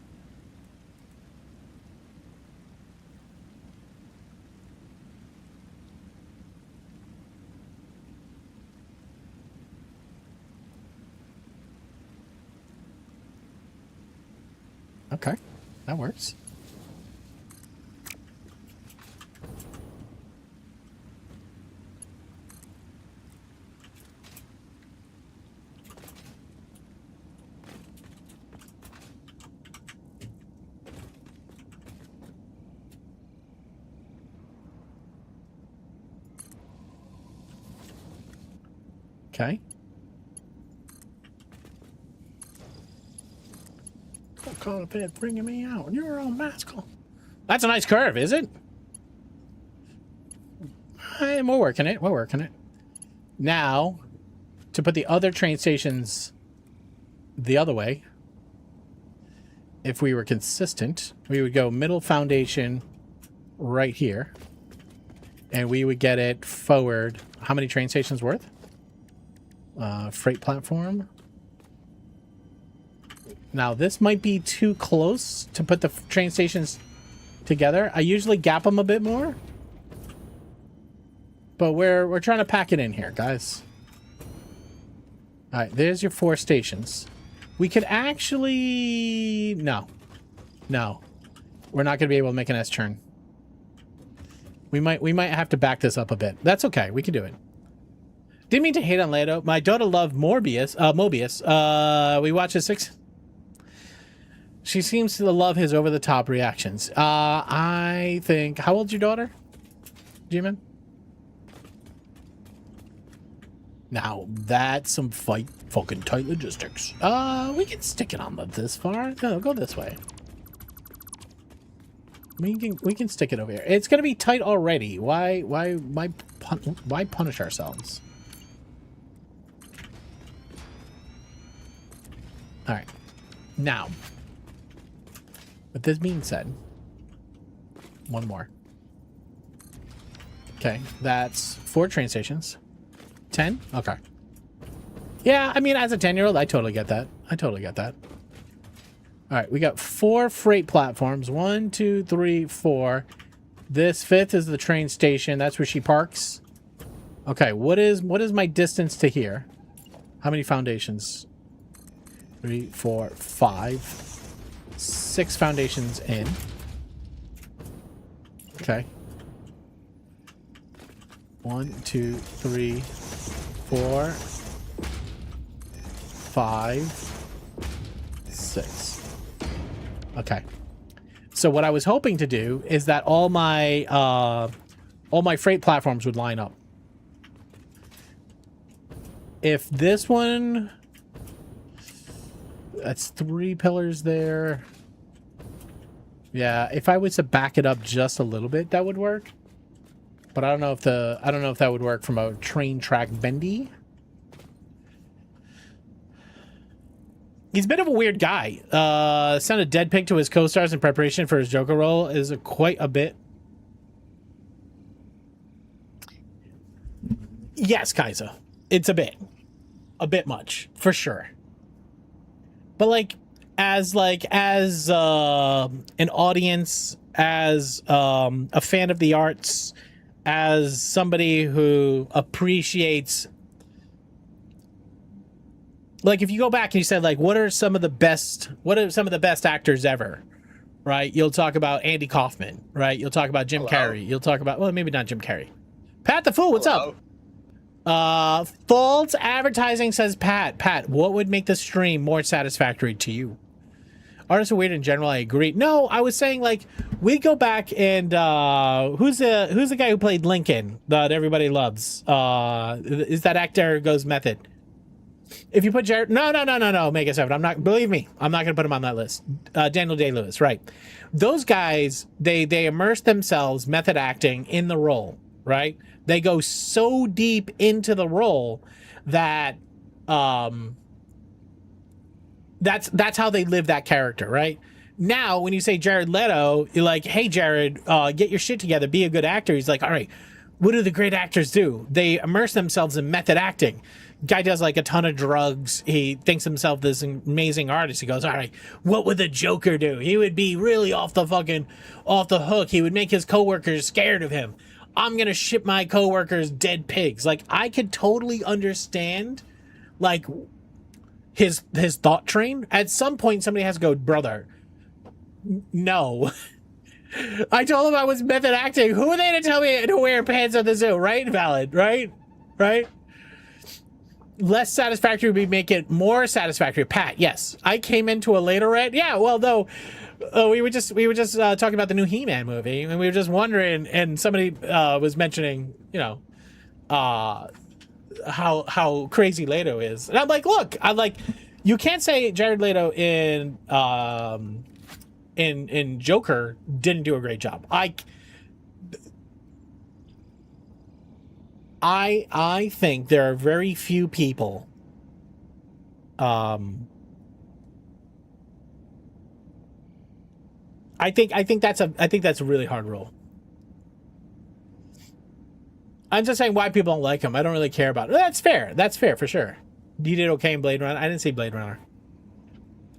Okay, that works. Okay. Don't call it bad bringing me out. You're all magical. That's a nice curve, is it? Hey, we're working it. We're working it. Now, to put the other train stations the other way, if we were consistent, we would go middle foundation right here. And we would get it forward. How many train stations worth? Freight platform. Now, this might be too close to put the train stations together. I usually gap them a bit more. But we're trying to pack it in here, guys. All right, there's your 4 stations. We could actually... No. No. We're not going to be able to make an S-turn. We might have to back this up a bit. That's okay. We can do it. Didn't mean to hate on Leto. My daughter loved Mobius. We watched his 6... She seems to love his over-the-top reactions. I think... How old's your daughter, G-Man? Now, that's some fucking tight logistics. We can stick it on this far. No, go this way. We can stick it over here. It's gonna be tight already. Why punish ourselves? All right. Now, with this being said, one more. Okay, that's 4 train stations. 10? Okay. Yeah, I mean, as a 10-year-old, I totally get that. I totally get that. All right, we got 4 freight platforms. 1, 2, 3, 4. This 5th is the train station. That's where she parks. Okay, what is my distance to here? How many foundations? 3, 4, 5. 6 foundations in. Okay. 1, 2, 3, 4, 5, 6. Okay. So what I was hoping to do is that all my freight platforms would line up. If this one, that's 3 pillars there. Yeah, if I was to back it up just a little bit, that would work. But I don't know if that would work from a train track bendy. He's a bit of a weird guy. Sent a dead pig to his co-stars in preparation for his Joker role is quite a bit. Yes, Kaiser. It's a bit much for sure. But as an audience, as a fan of the arts, as somebody who appreciates, if you go back and you said what are some of the best actors ever, right? You'll talk about Andy Kaufman, right? You'll talk about Jim Carrey. You'll talk about, well, maybe not Jim Carrey. Pat the Fool, what's up? False advertising, says Pat, what would make the stream more satisfactory to you? Artists are weird in general, I agree. No, I was saying we go back and who's the guy who played Lincoln that everybody loves? Is that actor who goes method? If you put Jared, no, Mega 7. Believe me, I'm not gonna put him on that list. Daniel Day-Lewis, right? Those guys, they immerse themselves method acting in the role, right? They go so deep into the role that that's how they live that character, right? Now, when you say Jared Leto, you're like, hey, Jared, get your shit together, be a good actor. He's like, all right, what do the great actors do? They immerse themselves in method acting. Guy does a ton of drugs. He thinks himself this amazing artist. He goes, all right, what would the Joker do? He would be really off the hook. He would make his coworkers scared of him. I'm going to ship my coworkers dead pigs. I could totally understand, his thought train. At some point, somebody has to go, brother, no. I told him I was method acting. Who are they to tell me to wear pants at the zoo? Right? Valid. Right? Less satisfactory would be make it more satisfactory. Pat, yes. I came into a later rant. Yeah, well, though, we were just talking about the new He-Man movie, and we were just wondering, and somebody was mentioning, how crazy Leto is. And I'm like, look, you can't say Jared Leto in Joker didn't do a great job. I think there are very few people I think that's a really hard rule. I'm just saying why people don't like him. I don't really care about it. That's fair for sure. You did okay in Blade Runner. I didn't see Blade Runner.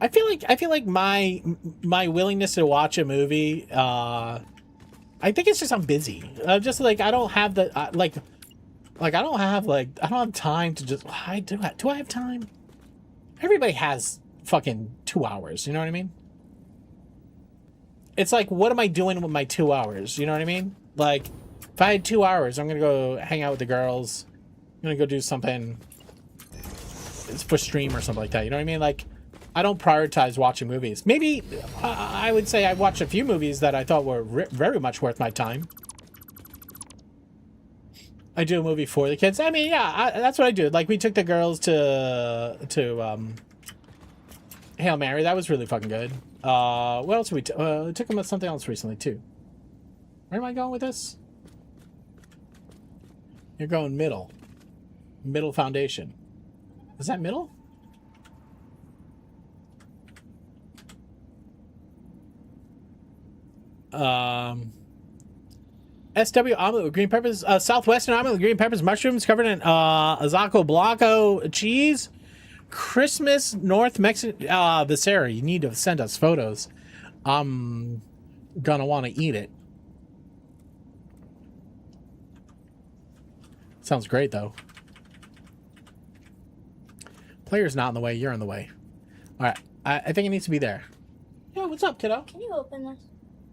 I feel like my willingness to watch a movie, I think it's just I'm busy. I'm just I don't have the I don't have time to just. Do I have time? Everybody has fucking 2 hours. You know what I mean? It's what am I doing with my 2 hours? You know what I mean? If I had 2 hours, I'm gonna go hang out with the girls. I'm gonna go do something for stream or something like that. You know what I mean? I don't prioritize watching movies. Maybe I would say I watched a few movies that I thought were very much worth my time. I do a movie for the kids. I mean, yeah, that's what I do. We took the girls to Hail Mary. That was really fucking good. What else did we took him with something else recently too. Where am I going with this? You're going middle. Middle foundation. Is that middle? SW omelet with green peppers. Southwestern omelet with green peppers, mushrooms covered in Azaco Blanco cheese. Christmas North Mexican. Sarah, you need to send us photos. I'm gonna want to eat it. Sounds great though. Player's not in the way. You're in the way. All right. I think it needs to be there. Yeah. What's up, kiddo? Can you open this,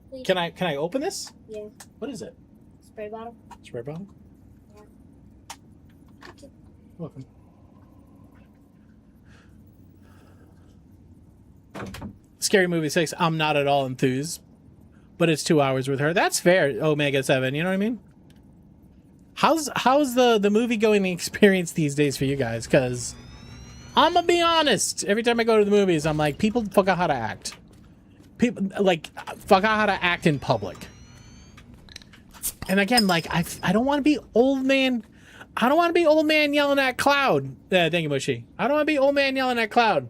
please? Can I open this? Yeah. What is it? Spray bottle? Spray bottle? Yeah. You're welcome. Scary Movie 6. I'm not at all enthused, but it's 2 hours with her. That's fair, Omega 7. You know what I mean? How's the movie going experience these days for you guys? Because I'm gonna be honest. Every time I go to the movies, I'm like, people forgot how to act. People like forgot how to act in public. And again, like I don't want to be old man. I don't want to be old man yelling at Cloud. Thank you, Mushy. I don't want to be old man yelling at Cloud.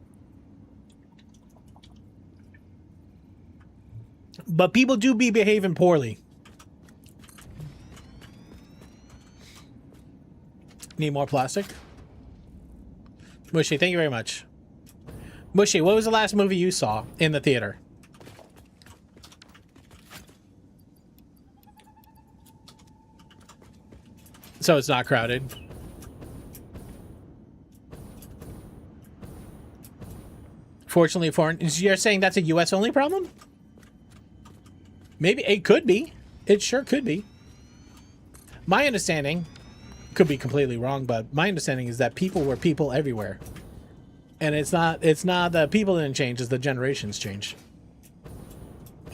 But people do be behaving poorly. Need more plastic? Mushy, thank you very much. Mushy, what was the last movie you saw in the theater? So it's not crowded. Fortunately, foreign. You're saying that's a US only problem? Maybe it could be. It sure could be. My understanding, could be completely wrong, but my understanding is that people were people everywhere. And it's not the people didn't change, it's the generations change.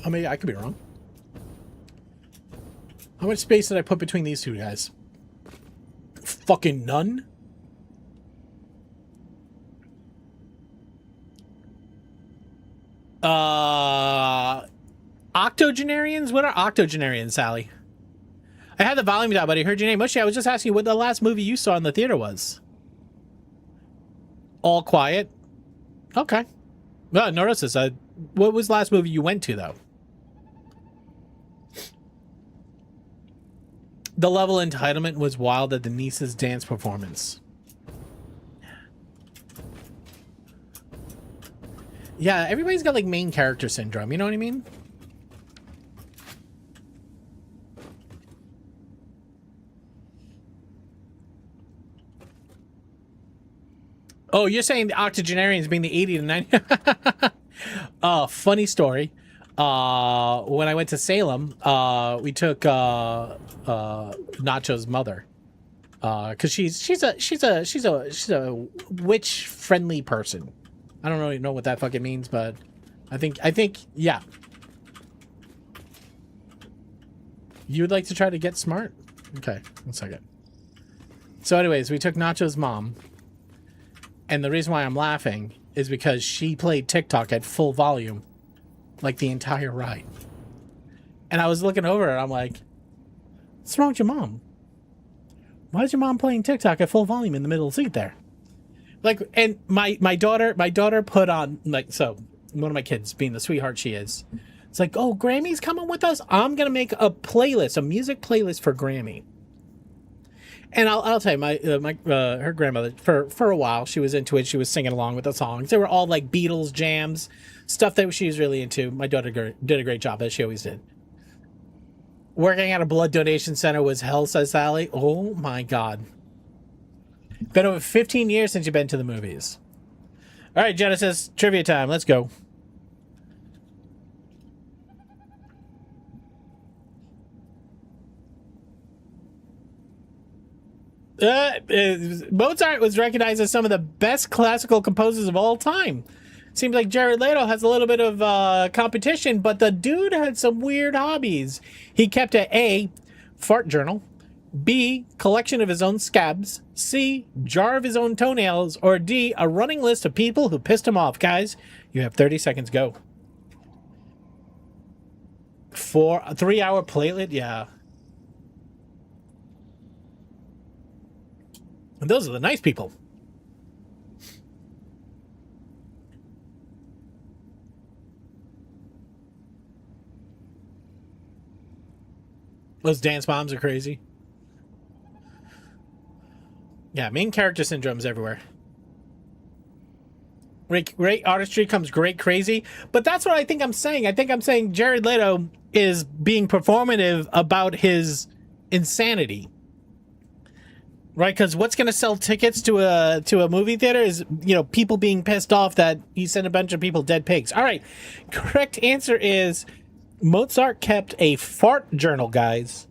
I mean, I could be wrong. How much space did I put between these two guys? Fucking none? Octogenarians? What are octogenarians, Sally? I had the volume down, but I heard your name. Mushy, I was just asking you what the last movie you saw in the theater was. All Quiet? Okay. Well, notice this. What was the last movie you went to, though? The level of entitlement was wild at the niece's dance performance. Yeah, everybody's got, like, main character syndrome. You know what I mean? Oh, you're saying the octogenarians being the 80 to 90? Funny story. When I went to Salem, we took Nacho's mother, because she's a witch friendly person. I don't really know what that fucking means, but I think yeah. You would like to try to get smart? Okay, 1 second. So, anyways, we took Nacho's mom. And the reason why I'm laughing is because she played TikTok at full volume, like the entire ride. And I was looking over her, I'm like, what's wrong with your mom? Why is your mom playing TikTok at full volume in the middle seat there? Like, and my daughter put on, like, so one of my kids, being the sweetheart she is, it's like, oh, Grammy's coming with us? I'm going to make a playlist, a music playlist for Grammy. And I'll tell you, her grandmother, for a while, she was into it. She was singing along with the songs. They were all like Beatles jams, stuff that she was really into. My daughter did a great job, as she always did. Working at a blood donation center was hell, says Sally. Oh my God. Been over 15 years since you've been to the movies. All right, Genesis, trivia time. Let's go. Mozart was recognized as some of the best classical composers of all time. Seems like Jared Leto has a little bit of competition, but the dude had some weird hobbies. He kept a fart journal, B, collection of his own scabs, C, jar of his own toenails, or D, a running list of people who pissed him off. Guys, you have 30 seconds. Go. A 3-hour platelet? Yeah. And those are the nice people. Those dance moms are crazy. Yeah, main character syndrome's everywhere. Great artistry comes great crazy. But that's what I think I'm saying. I think I'm saying Jared Leto is being performative about his insanity. Right? Because what's going to sell tickets to a movie theater is, you know, people being pissed off that he sent a bunch of people dead pigs. All right. Correct answer is Mozart kept a fart journal, guys.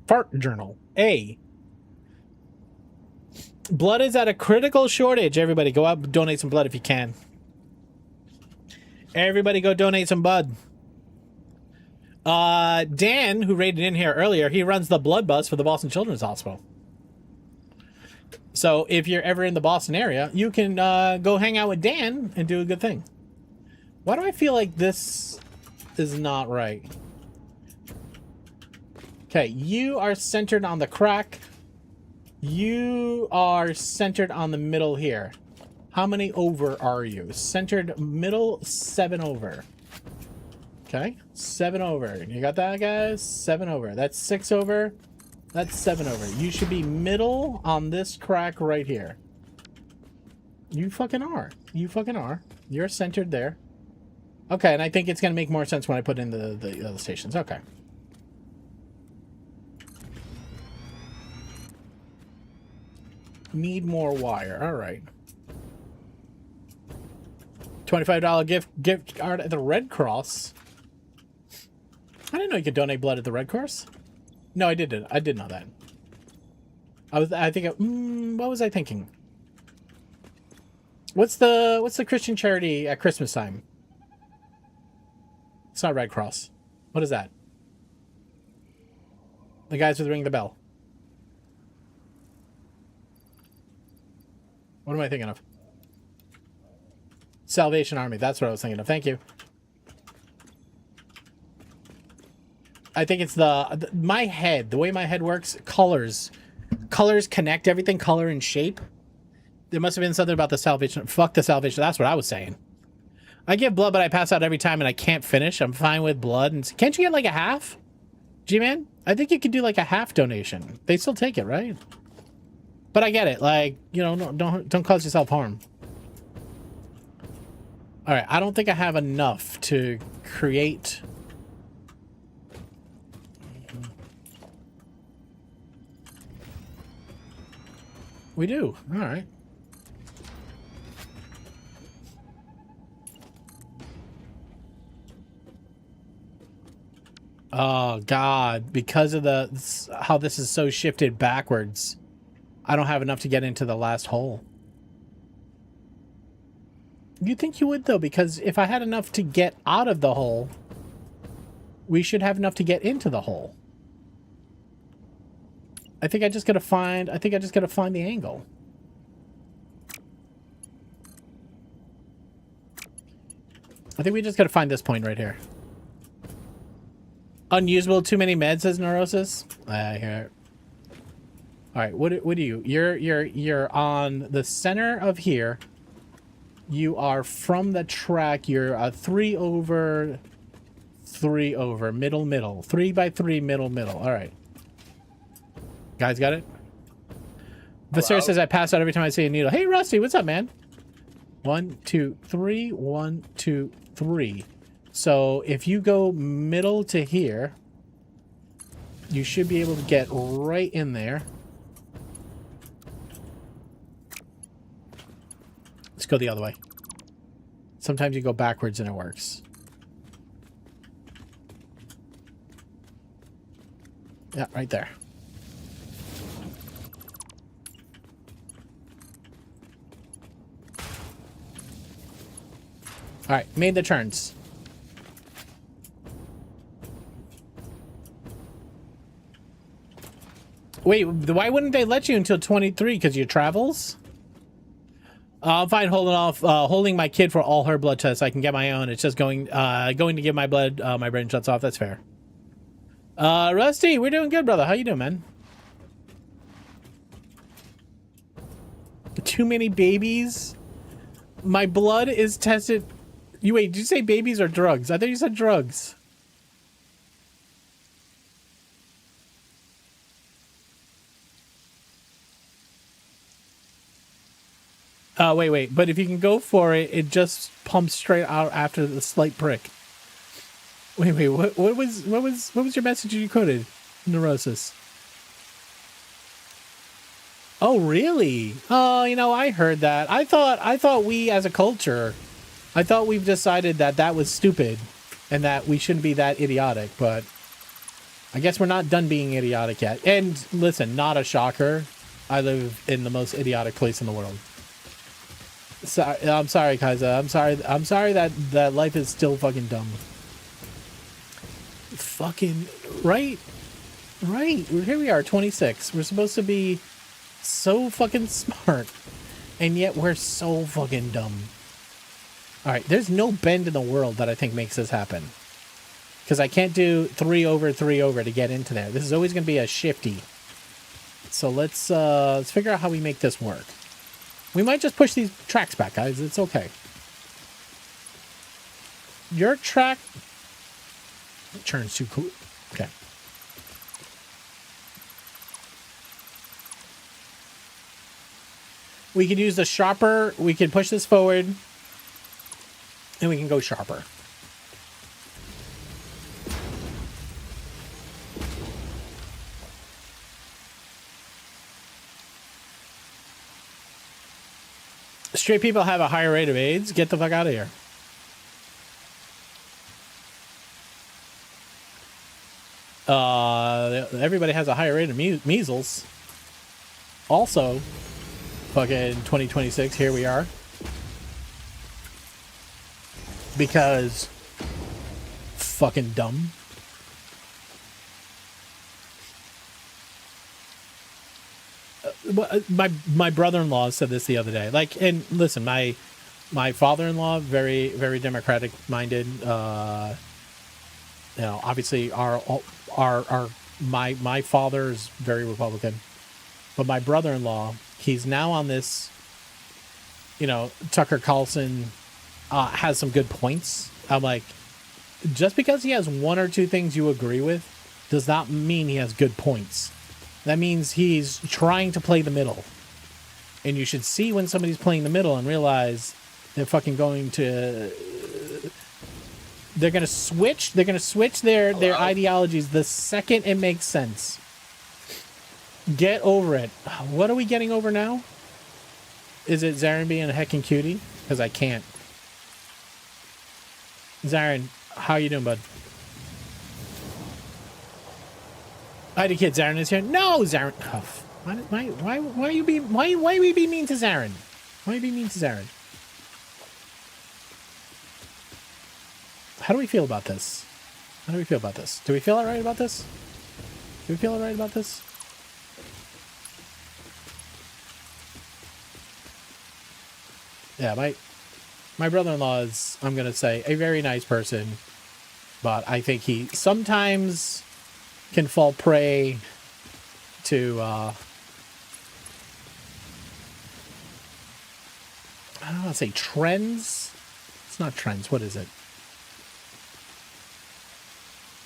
Fart journal. A. Blood is at a critical shortage. Everybody go out and donate some blood if you can. Everybody go donate some blood. Dan, who rated in here earlier, he runs the blood bus for the Boston Children's Hospital. So if you're ever in the Boston area, you can go hang out with Dan and do a good thing. Why do I feel like this is not right? Okay, you are centered on the crack. You are centered on the middle here. How many over are you? Centered middle, 7 over. Okay, 7 over. You got that, guys? 7 over. That's 6 over. That's 7 over. You should be middle on this crack right here. You fucking are. You fucking are. You're centered there. Okay, and I think it's going to make more sense when I put in the other stations. Okay. Need more wire. All right. $25 gift card at the Red Cross. I didn't know you could donate blood at the Red Cross. No, I did know that. What was I thinking? What's the Christian charity at Christmas time? It's not Red Cross. What is that? The guys with ring the bell. What am I thinking of? Salvation Army. That's what I was thinking of. Thank you. I think it's my head. The way my head works, colors. Colors connect everything, color and shape. There must have been something about the Salvation. Fuck the Salvation. That's what I was saying. I give blood, but I pass out every time and I can't finish. I'm fine with blood. And can't you get like a half? G-Man? I think you could do like a half donation. They still take it, right? But I get it. Like, you know, no, don't cause yourself harm. All right. I don't think I have enough to create. We do. All right. Oh, God. Because of how this is so shifted backwards, I don't have enough to get into the last hole. You'd think you would, though, because if I had enough to get out of the hole, we should have enough to get into the hole. I think I just gotta find the angle. I think we just gotta find this point right here. Unusable, too many meds, says Neurosis. I hear it. All right, what are you? You're on the center of here. You are from the track. You're a 3 over, middle, 3 by 3, middle. All right. Guys, got it? Visser says I pass out every time I see a needle. Hey, Rusty, what's up, man? 1, 2, 3. 1, 2, 3. So if you go middle to here, you should be able to get right in there. Let's go the other way. Sometimes you go backwards and it works. Yeah, right there. All right, made the turns. Wait, why wouldn't they let you until 23? Because your travels? I'm fine holding my kid for all her blood tests. I can get my own. It's just going to give my blood. My brain shuts off. That's fair. Rusty, we're doing good, brother. How you doing, man? Too many babies. My blood is tested. Wait, did you say babies or drugs? I thought you said drugs. Wait. But if you can go for it, it just pumps straight out after the slight prick. Wait. What was your message you coded? Neurosis. Oh, really? Oh, I heard that. I thought we as a culture, I thought we've decided that was stupid and that we shouldn't be that idiotic, but I guess we're not done being idiotic yet. And listen, not a shocker. I live in the most idiotic place in the world. I'm sorry, Kaiser. I'm sorry that life is still fucking dumb. Fucking right. Here we are, 26. We're supposed to be so fucking smart, and yet we're so fucking dumb. All right, there's no bend in the world that I think makes this happen, because I can't do 3 over to get into there. This is always going to be a shifty. So let's figure out how we make this work. We might just push these tracks back, guys. It's okay. Your track turns too cool. Okay. We can use the sharper. We can push this forward, and we can go sharper. Straight people have a higher rate of AIDS. Get the fuck out of here. Everybody has a higher rate of measles. Also, fucking 2026, here we are. Because fucking dumb. My brother-in-law said this the other day. Like, and listen, my father-in-law, very, very democratic minded. Obviously my father's very Republican, but my brother-in-law, he's now on this, Tucker Carlson has some good points. I'm like, just because he has 1 or 2 things you agree with does not mean he has good points. That means he's trying to play the middle. And you should see when somebody's playing the middle and realize they're fucking going to... They're going to switch. They're going to switch their ideologies the second it makes sense. Get over it. What are we getting over now? Is it Zarin being a heckin' cutie? Because I can't. Zarin, how you doing, bud? Hi, the kid. Zarin is here. No, Zarin. Oh, why are you being? Why are we being mean to Zarin? Why are you being mean to Zarin? How do we feel about this? How do we feel about this? Do we feel alright about this? Do we feel alright about this? Yeah, my brother-in-law is, I'm gonna say, a very nice person, but I think he sometimes can fall prey to I don't want to say trends. It's not trends. What is it?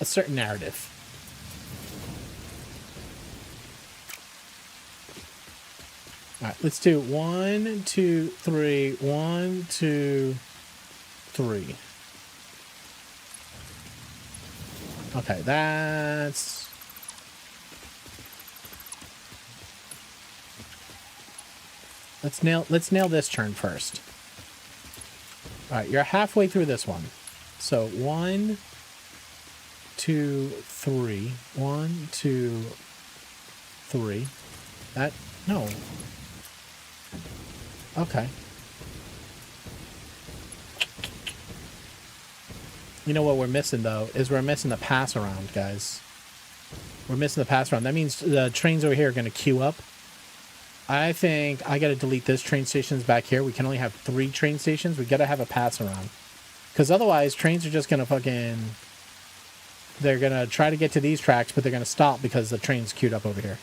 A certain narrative. All right, let's do 1, 2, 3. 1, 2, 3. Okay, that's... Let's nail this turn first. All right, you're halfway through this one. So 1, 2, 3. 1, 2, 3. That... No. Okay. You know what we're missing, though, is we're missing the pass around, guys. We're missing the pass around. That means the trains over here are going to queue up. I think I gotta delete this train stations back here. We can only have 3 train stations. We gotta have a pass around. Because otherwise, trains are just gonna fucking... They're gonna try to get to these tracks, but they're gonna stop because the train's queued up over here.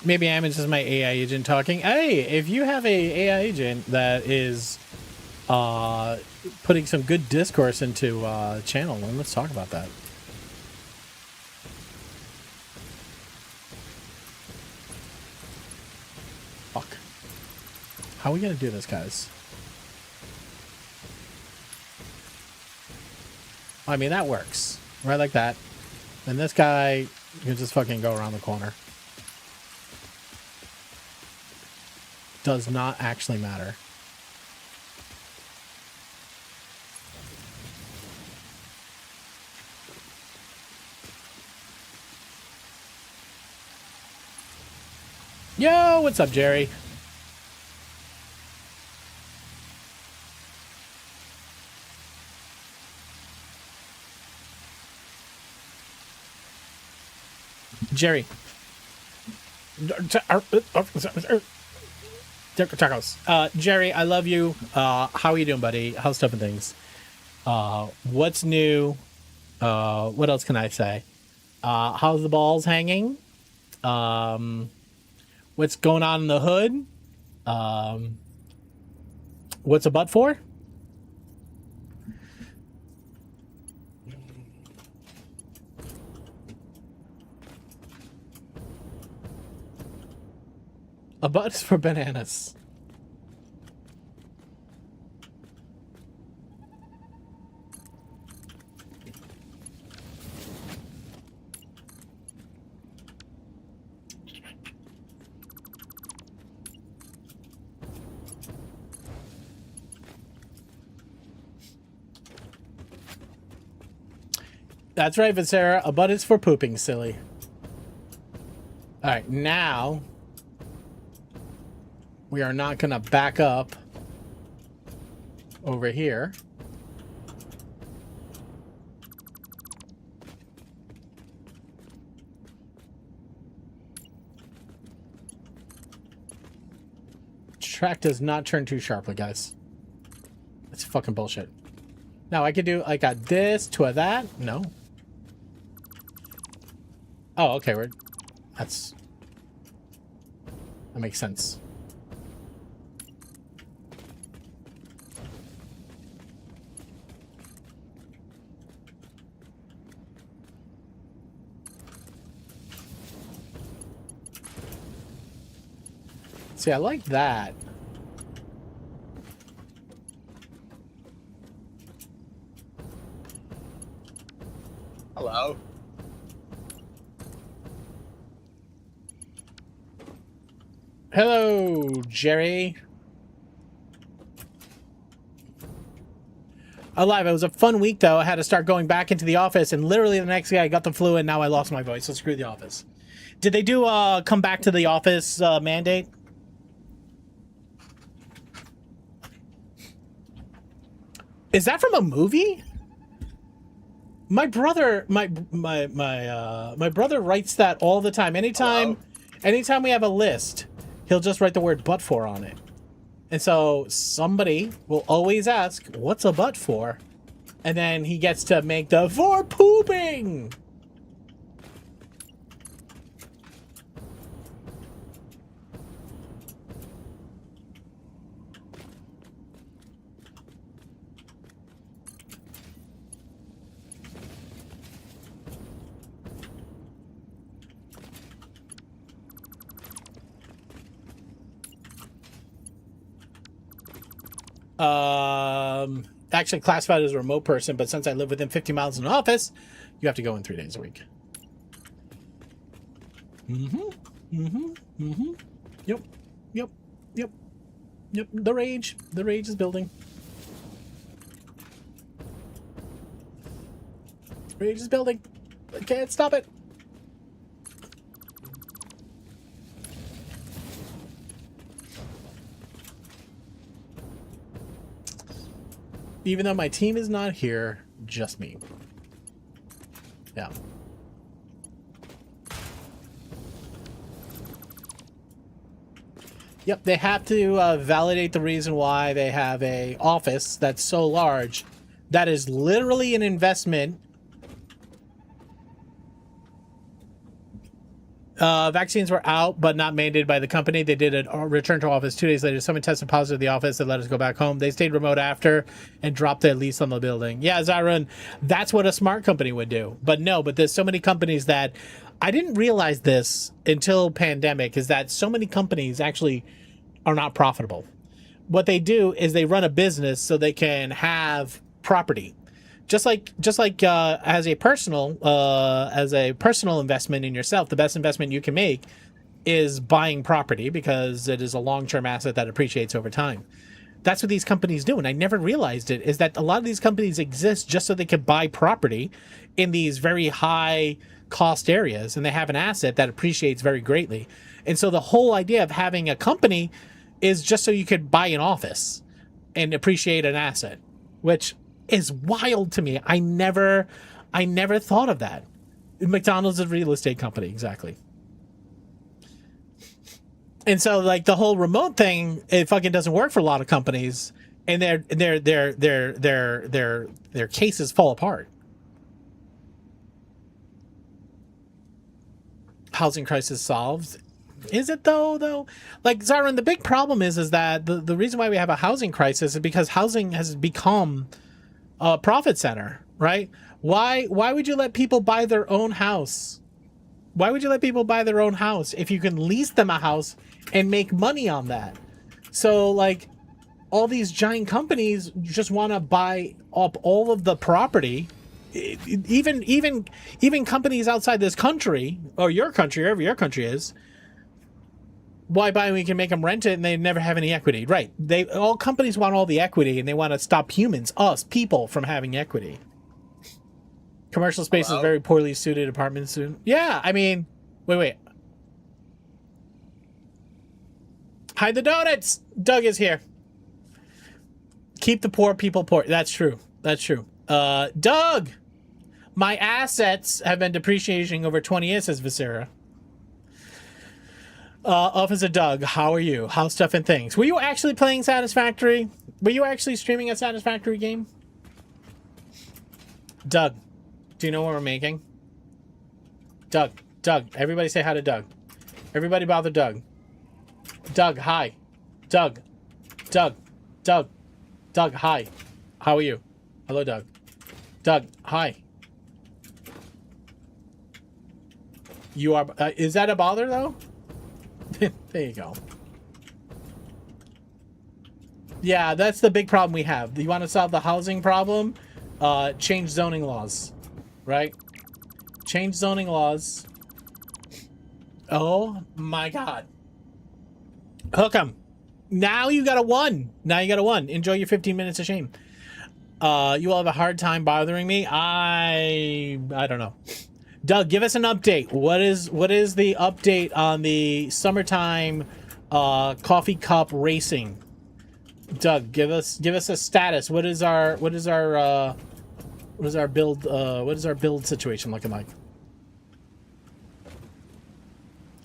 Maybe Ammons is my AI agent talking. Hey, if you have a AI agent that is putting some good discourse into channel, then let's talk about that. Fuck. How are we gonna do this, guys? I mean, that works. Right like that. And this guy can just fucking go around the corner. Does not actually matter. Yo, what's up, Jerry? Jerry. Tacos. Jerry, I love you. How are you doing, buddy? How's stuff and things? What's new? What else can I say? How's the balls hanging? What's going on in the hood? What's a butt for? A butt is for bananas. That's right, Vincera. A butt is for pooping, silly. All right, now we are not going to back up over here. Track does not turn too sharply, guys. That's fucking bullshit. Now I could do like a this to a that. No. Oh, okay. That makes sense. See, I like that. Hello. Hello, Jerry. Alive. It was a fun week, though. I had to start going back into the office, and literally the next day I got the flu, and now I lost my voice, so screw the office. Did they do come back to the office mandate? Is that from a movie? My brother, my brother writes that all the time. Anytime we have a list, he'll just write the word "but for" on it. And so somebody will always ask, "What's a butt for?" And then he gets to make the "for pooping." Actually classified as a remote person, but since I live within 50 miles of an office, you have to go in 3 days a week. Yep. The rage is building. Rage is building. I can't stop it. Even though my team is not here, just me. Yeah. Yep, they have to validate the reason why they have a office that's so large. That is literally an investment. Vaccines were out, but not mandated by the company. They did a return to office 2 days later. Someone tested positive at the office and let us go back home. They stayed remote after and dropped their lease on the building. Yeah, Zyron, that's what a smart company would do. But no, but there's so many companies that I didn't realize this until pandemic, is that so many companies actually are not profitable. What they do is they run a business so they can have property. Just like as a personal investment in yourself, the best investment you can make is buying property, because it is a long-term asset that appreciates over time. That's what these companies do, and I never realized it, is that a lot of these companies exist just so they could buy property in these very high cost areas, and they have an asset that appreciates very greatly. And so the whole idea of having a company is just so you could buy an office and appreciate an asset, which is wild to me. I never thought of that. McDonald's is a real estate company, exactly. And so, like, the whole remote thing, it fucking doesn't work for a lot of companies, and their cases fall apart. Housing crisis solved. Is it though? Like, Zyron, the big problem is that the reason why we have a housing crisis is because housing has become a profit center, right? Why would you let people buy their own house? Why would you let people buy their own house if you can lease them a house and make money on that? So, like, all these giant companies just want to buy up all of the property. Even companies outside this country, or your country, wherever your country is. Why buy when we can make them rent it and they never have any equity? Right. All companies want all the equity, and they want to stop humans, us, people, from having equity. Commercial space is very poorly suited apartment soon. Yeah, I mean, wait. Hide the donuts! Doug is here. Keep the poor people poor. That's true. Doug! My assets have been depreciating over 20 years, says Viscera. Officer Doug, how are you? How's stuff and things? Were you actually playing Satisfactory? Were you actually streaming a Satisfactory game? Doug, do you know what we're making? Doug, everybody say hi to Doug. Everybody bother Doug. Doug, hi. Doug, hi. How are you? Hello, Doug. Doug, hi. You are, is that a bother though? There you go. Yeah, that's the big problem we have. You want to solve the housing problem? Change zoning laws, right? Change zoning laws. Oh my God. Hook 'em. Now you got a 1. Enjoy your 15 minutes of shame. You will have a hard time bothering me. I don't know. Doug, give us an update. What is the update on the summertime coffee cup racing? Doug, give us a status. What is our build situation looking like?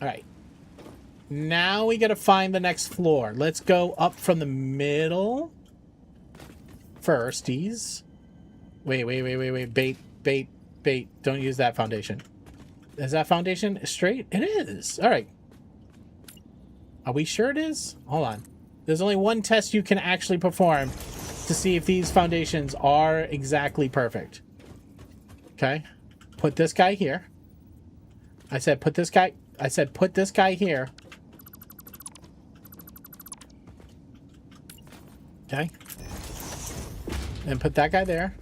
All right. Now we got to find the next floor. Let's go up from the middle. Firsties. Wait. Bait. Don't use that foundation. Is that foundation straight? It is. All right. Are we sure it is? Hold on. There's only one test you can actually perform to see if these foundations are exactly perfect. Okay. Put this guy here. I said put this guy here. Okay. And put that guy there.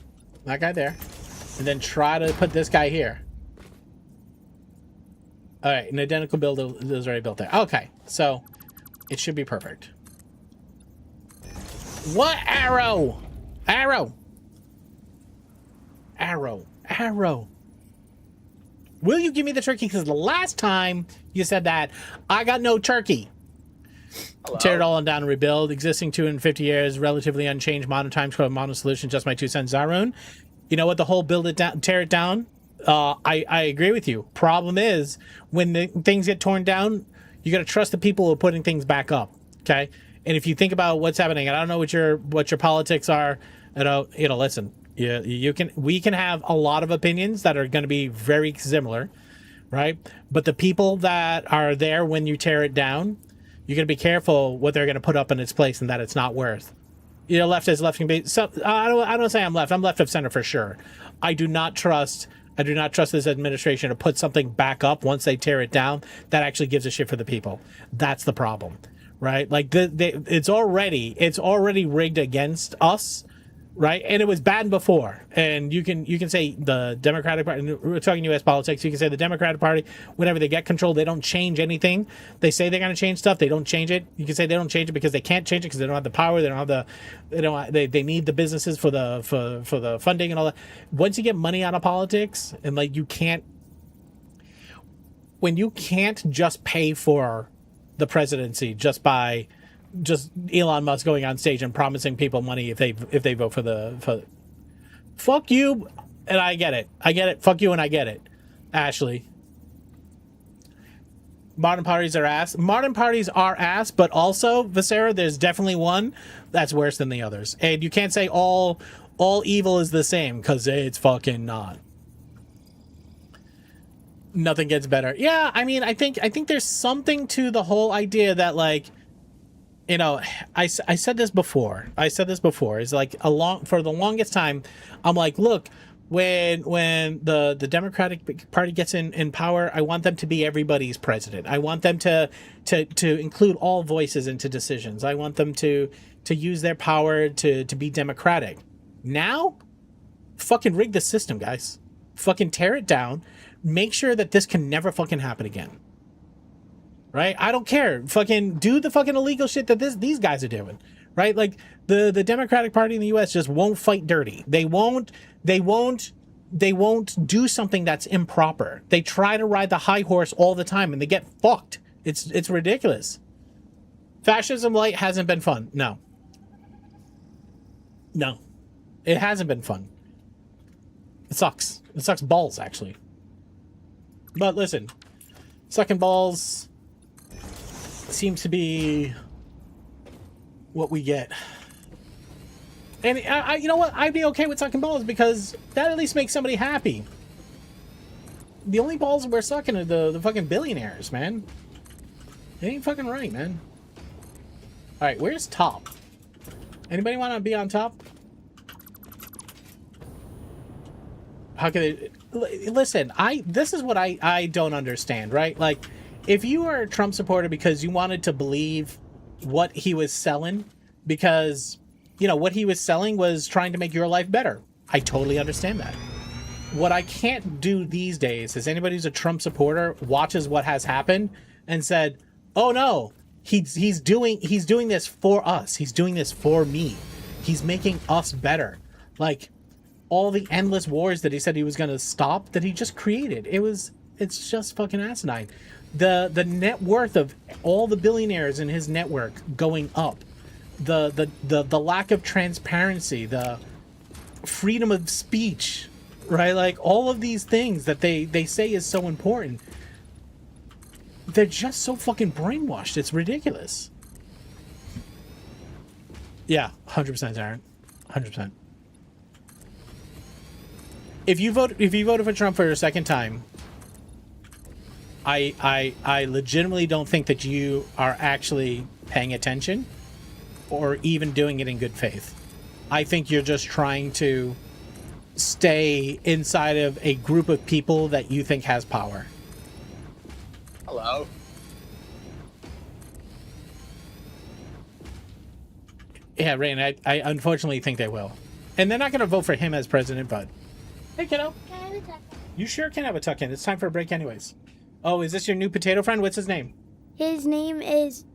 That guy there. And then try to put this guy here. All right, an identical build is already built there. Okay, so it should be perfect. What arrow? Arrow. Will you give me the turkey? Because the last time you said that, I got no turkey. Hello. Tear it all down and rebuild. Existing 250 years, relatively unchanged. Modern times, modern solution. Just my 2 cents. Zarun. You know what? The whole build it down, tear it down. I agree with you. Problem is, when the things get torn down, you got to trust the people who are putting things back up. Okay. And if you think about what's happening, and I don't know what your politics are. Listen. We can have a lot of opinions that are going to be very similar, right? But the people that are there when you tear it down, you're going to be careful what they're going to put up in its place, and that it's not worth. Left is left can be. So I don't say I'm left. I'm left of center for sure. I do not trust this administration to put something back up once they tear it down that actually gives a shit for the people. That's the problem, right? Like it's already rigged against us. Right, and it was bad before, and you can say the Democratic Party. We're talking U.S. politics. You can say the Democratic Party, whenever they get control, they don't change anything. They say they're going to change stuff, they don't change it. You can say they don't change it because they can't change it because they don't have the power. They don't have they need the businesses for the funding and all that. Once you get money out of politics, and like when you can't just pay for the presidency just by Elon Musk going on stage and promising people money if they vote for fuck you, and I get it. Fuck you, and I get it. Ashley, modern parties are ass. Modern parties are ass, but also, Visera, there's definitely one that's worse than the others, and you can't say all evil is the same because it's fucking not. Nothing gets better. Yeah, I mean, I think there's something to the whole idea that, like, I said this before. It's like for the longest time, I'm like, look, when the Democratic Party gets in power, I want them to be everybody's president. I want them to include all voices into decisions. I want them to use their power to be democratic. Now, fucking rig the system, guys. Fucking tear it down. Make sure that this can never fucking happen again. Right? I don't care. Fucking do the fucking illegal shit that these guys are doing. Right? Like the Democratic Party in the US just won't fight dirty. They won't do something that's improper. They try to ride the high horse all the time and they get fucked. It's ridiculous. Fascism light hasn't been fun. No. It hasn't been fun. It sucks. It sucks balls, actually. But listen, sucking balls seems to be what we get. And you know what? I'd be okay with sucking balls because that at least makes somebody happy. The only balls we're sucking are the fucking billionaires, man. It ain't fucking right, man. Alright, where's top? Anybody want to be on top? How can they... Listen, this is what I don't understand, right? Like, if you are a Trump supporter because you wanted to believe what he was selling, because, what he was selling was trying to make your life better. I totally understand that. What I can't do these days is anybody who's a Trump supporter watches what has happened and said, oh no, he's doing this for us. He's doing this for me. He's making us better. Like, all the endless wars that he said he was going to stop that he just created. It's just fucking asinine. The net worth of all the billionaires in his network going up, the lack of transparency, the freedom of speech, right? Like all of these things that they say is so important. They're just so fucking brainwashed. It's ridiculous. Yeah, 100%, Aaron. 100%. If you voted for Trump for a second time, I legitimately don't think that you are actually paying attention or even doing it in good faith. I think you're just trying to stay inside of a group of people that you think has power. Hello. Yeah, Rain, I unfortunately think they will. And they're not going to vote for him as president, but... Hey, kiddo. Can I have a tuck? You sure can have a tuck-in. It's time for a break anyways. Oh, is this your new potato friend? What's his name? His name is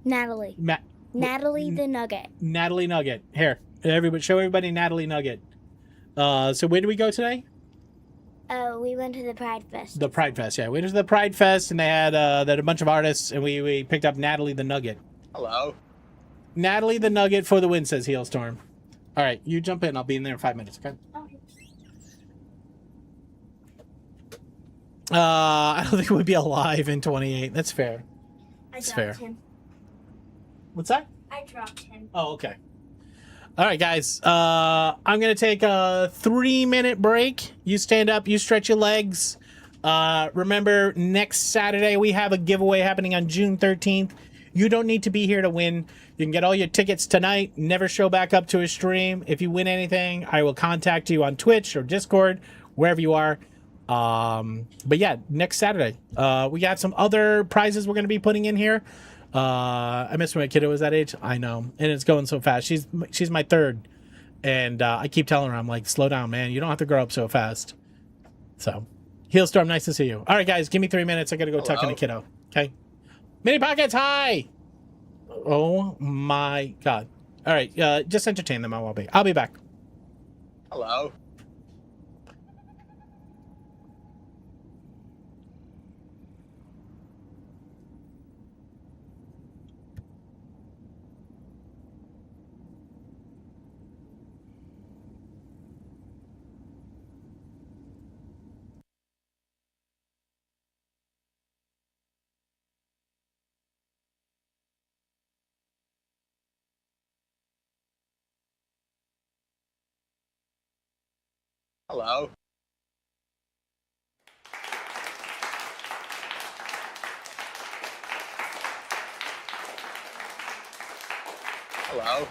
Natalie. Natalie the Nugget. Natalie Nugget. Here, everybody, show everybody Natalie Nugget. So where did we go today? We went to the Pride Fest. The Pride Fest, yeah. We went to the Pride Fest, and they had a bunch of artists, and we picked up Natalie the Nugget. Hello. Natalie the Nugget for the win, says Heelstorm. All right, you jump in. I'll be in there in 5 minutes, okay? Okay. I don't think we'd be alive in 28. That's fair. That's fair. Him. What's that? I dropped him. Oh, okay. All right, guys. I'm going to take a 3-minute break. You stand up, you stretch your legs. Remember, next Saturday we have a giveaway happening on June 13th. You don't need to be here to win. You can get all your tickets tonight. Never show back up to a stream. If you win anything, I will contact you on Twitch or Discord, wherever you are. But yeah, next Saturday. We got some other prizes we're going to be putting in here. I miss when my kiddo was that age. I know, and it's going so fast. She's my third, and I keep telling her, I'm like, slow down, man. You don't have to grow up so fast. So, Heelstorm, nice to see you. All right, guys, give me 3 minutes. I gotta go tuck in a kiddo. Okay. Mini Pockets, hi. Oh my God. All right, just entertain them. I'll be back. Hello. Hello. Hello.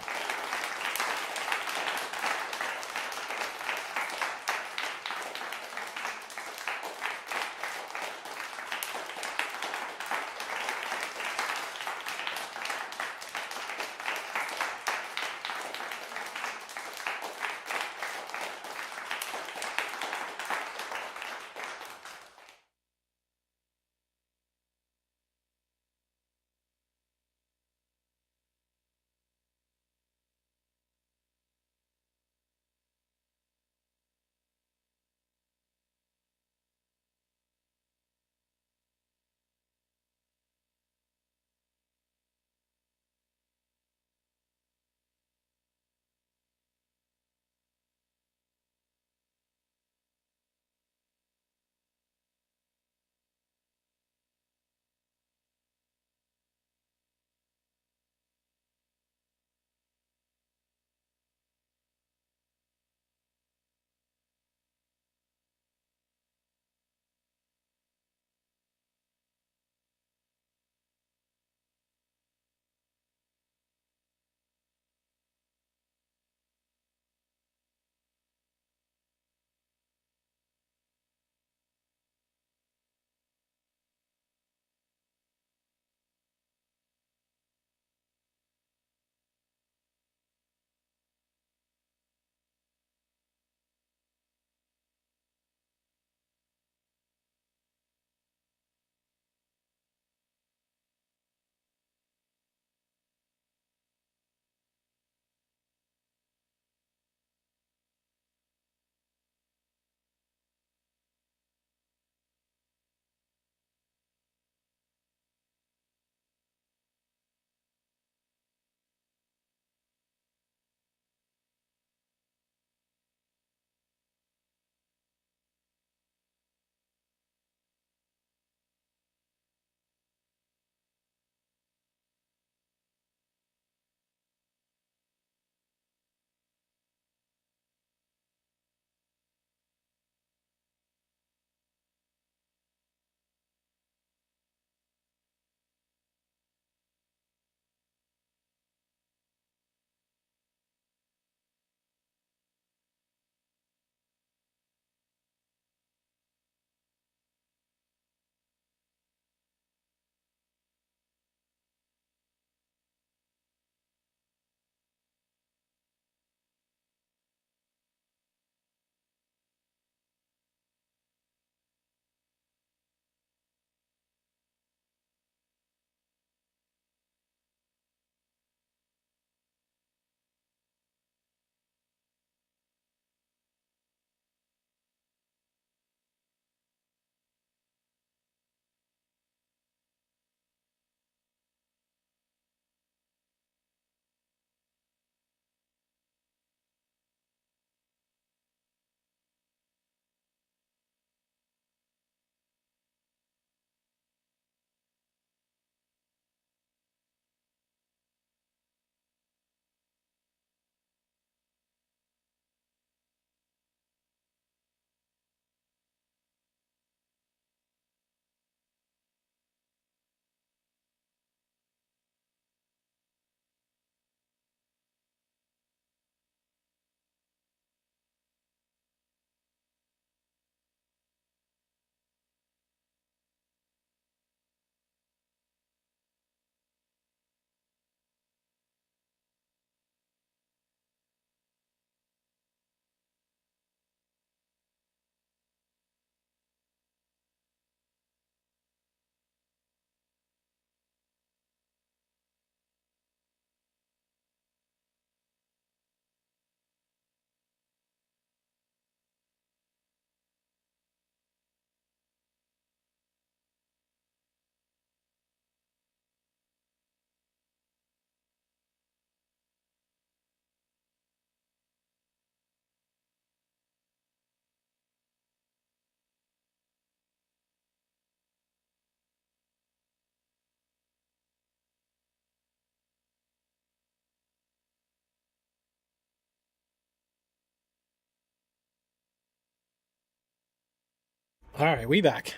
All right, we back.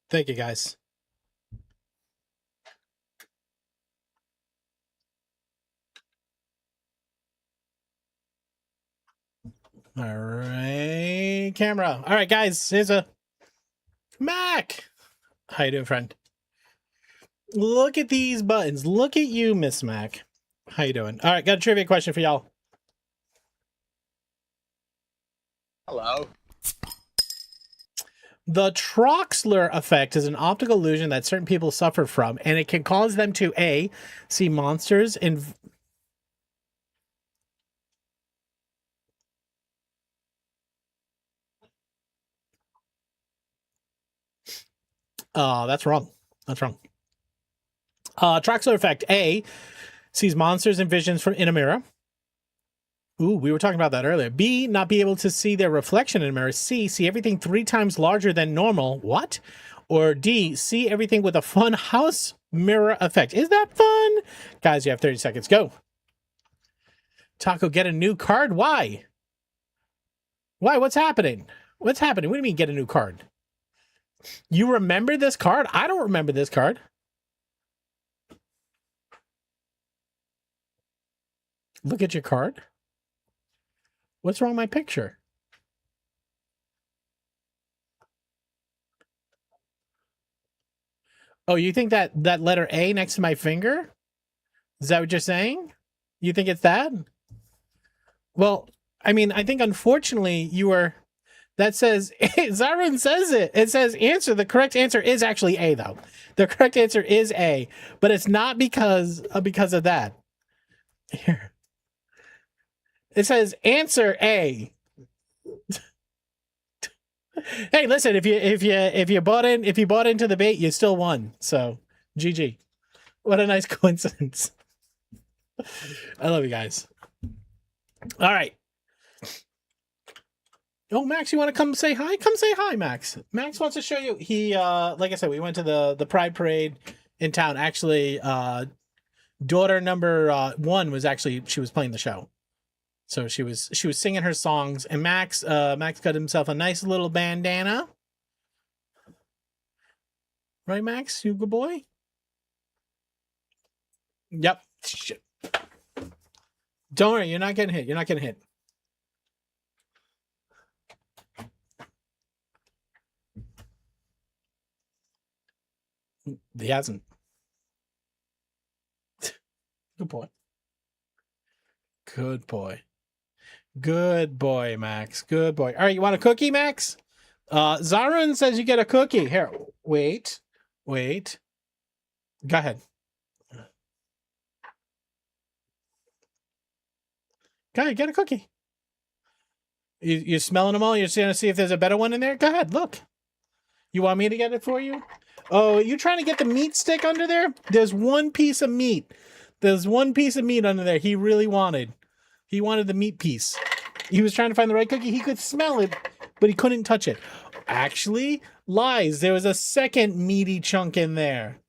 Thank you, guys. All right, camera. All right, guys, here's a Mac. How you doing, friend? Look at these buttons. Look at you, Miss Mac. How you doing? All right, got a trivia question for y'all. Hello. The Troxler effect is an optical illusion that certain people suffer from, and it can cause them to A, see monsters in... That's wrong. That's wrong. Troxler effect. A, sees monsters and visions from in a mirror. Ooh, we were talking about that earlier. B, not be able to see their reflection in a mirror. C, see everything 3 times larger than normal. What? Or D, see everything with a fun house mirror effect. Is that fun? Guys, you have 30 seconds. Go. Taco, get a new card? Why? Why? What's happening? What's happening? What do you mean get a new card? You remember this card? I don't remember this card. Look at your card. What's wrong with my picture? Oh, you think that letter A next to my finger? Is that what you're saying? You think it's that? Well, I mean, I think unfortunately you were... That says... Zarun says it. It says answer. The correct answer is actually A, though. The correct answer is A. But it's not because of that. Here. It says answer A. Hey, listen, if you bought into the bait, you still won. So, GG. What a nice coincidence. I love you guys. All right. Oh, Max, you want to come say hi? Come say hi, Max. Max wants to show you. He like I said, we went to the Pride Parade in town. Actually, daughter number 1 was actually, she was playing the show. So she was singing her songs, and Max got himself a nice little bandana. Right, Max? You good boy? Yep. Shit. Don't worry, you're not getting hit. You're not getting hit. He hasn't. Good boy. Good boy. Good boy, Max. Good boy. All right, you want a cookie, Max? Zarun says you get a cookie. Here, wait. Go ahead. Go ahead, get a cookie. You're smelling them all? You're trying to see if there's a better one in there? Go ahead, look. You want me to get it for you? Oh, you trying to get the meat stick under there? There's one piece of meat. There's one piece of meat under there he really wanted. He wanted the meat piece. He was trying to find the right cookie. He could smell it, but he couldn't touch it. Actually, lies. There was a second meaty chunk in there.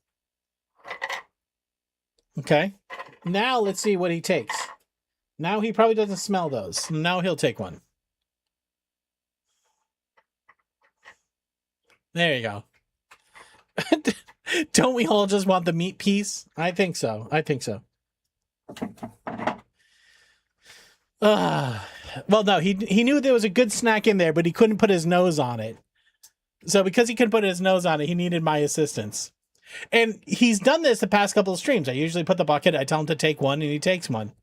Okay. Now let's see what he takes. Now he probably doesn't smell those. Now he'll take one. There you go. Don't we all just want the meat piece? I think so. Well, no, he knew there was a good snack in there, but he couldn't put his nose on it. So because he couldn't put his nose on it, he needed my assistance. And he's done this the past couple of streams. I usually put the bucket, I tell him to take one, and he takes one.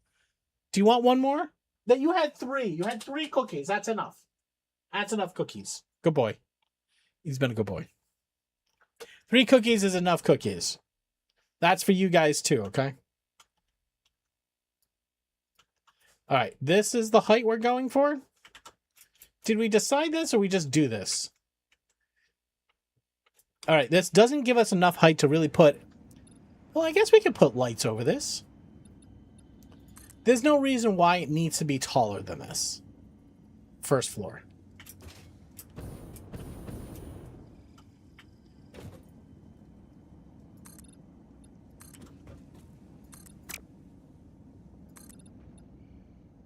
Do you want one more? That you had 3. You had 3 cookies. That's enough. That's enough cookies. Good boy. He's been a good boy. 3 cookies is enough cookies. That's for you guys too, okay? All right, this is the height we're going for. Did we decide this or we just do this? All right, this doesn't give us enough height to really put... Well, I guess we could put lights over this. There's no reason why it needs to be taller than this. First floor.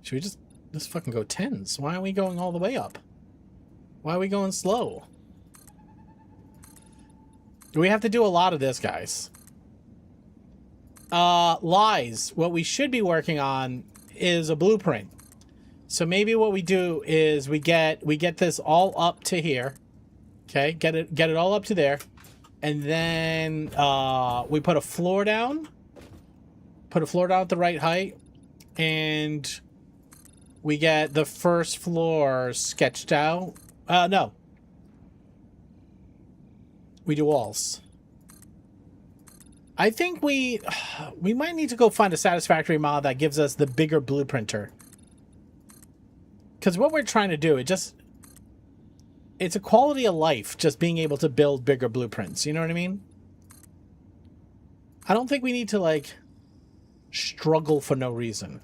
Should we just fucking go 10s? Why are we going all the way up? Why are we going slow? We have to do a lot of this, guys. Lies. What we should be working on is a blueprint. So maybe what we do is we get this all up to here. Okay, get it all up to there. And then we put a floor down. Put a floor down at the right height. And we get the first floor sketched out. No. We do walls. I think we might need to go find a satisfactory mod that gives us the bigger blueprinter. Because what we're trying to do, it's a quality of life just being able to build bigger blueprints. You know what I mean? I don't think we need to, like, struggle for no reason.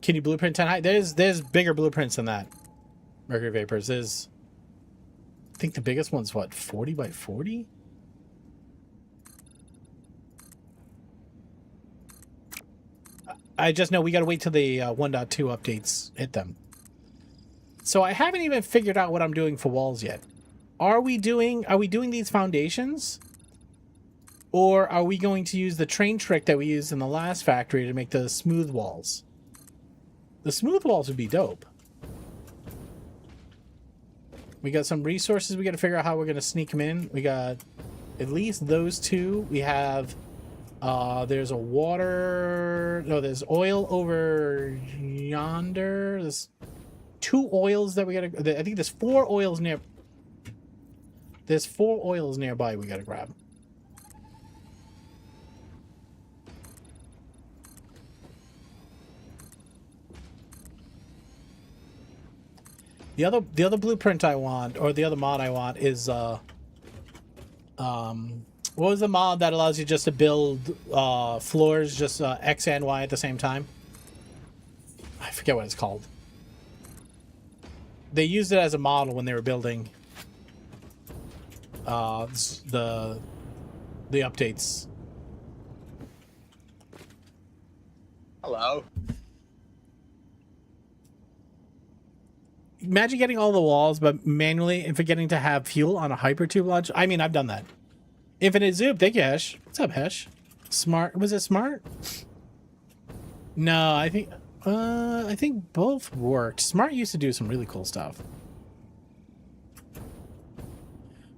Can you blueprint 10 high? There's bigger blueprints than that. Mercury Vapors is... I think the biggest one's, what, 40 by 40? I just know we gotta wait till the 1.2 updates hit them. So I haven't even figured out what I'm doing for walls yet. Are we doing these foundations? Or are we going to use the train trick that we used in the last factory to make the smooth walls? The smooth walls would be dope. We got some resources. We got to figure out how we're going to sneak them in. We got at least those two. We have, there's a water, no, there's oil over yonder. There's 2 oils that we got to, I think there's 4 oils near, there's 4 oils nearby we got to grab. The other blueprint I want, or the other mod I want, is what was the mod that allows you just to build floors, just X and Y at the same time? I forget what it's called. They used it as a model when they were building the updates. Hello. Imagine getting all the walls, but manually and forgetting to have fuel on a hypertube launch. I mean, I've done that. Infinite Zoop, thank you, Hesh. What's up, Hesh? Smart, was it smart? No, I think both worked. Smart used to do some really cool stuff.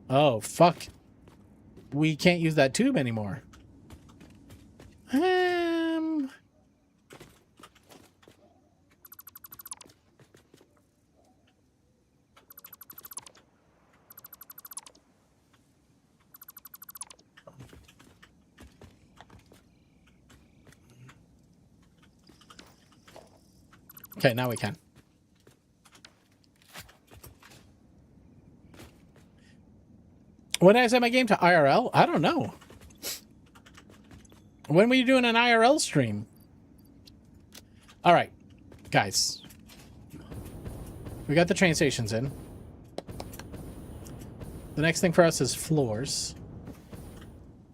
Oh, fuck. We can't use that tube anymore. Okay, now we can. When did I send my game to IRL? I don't know. When were you doing an IRL stream? All right, guys. We got the train stations in. The next thing for us is floors.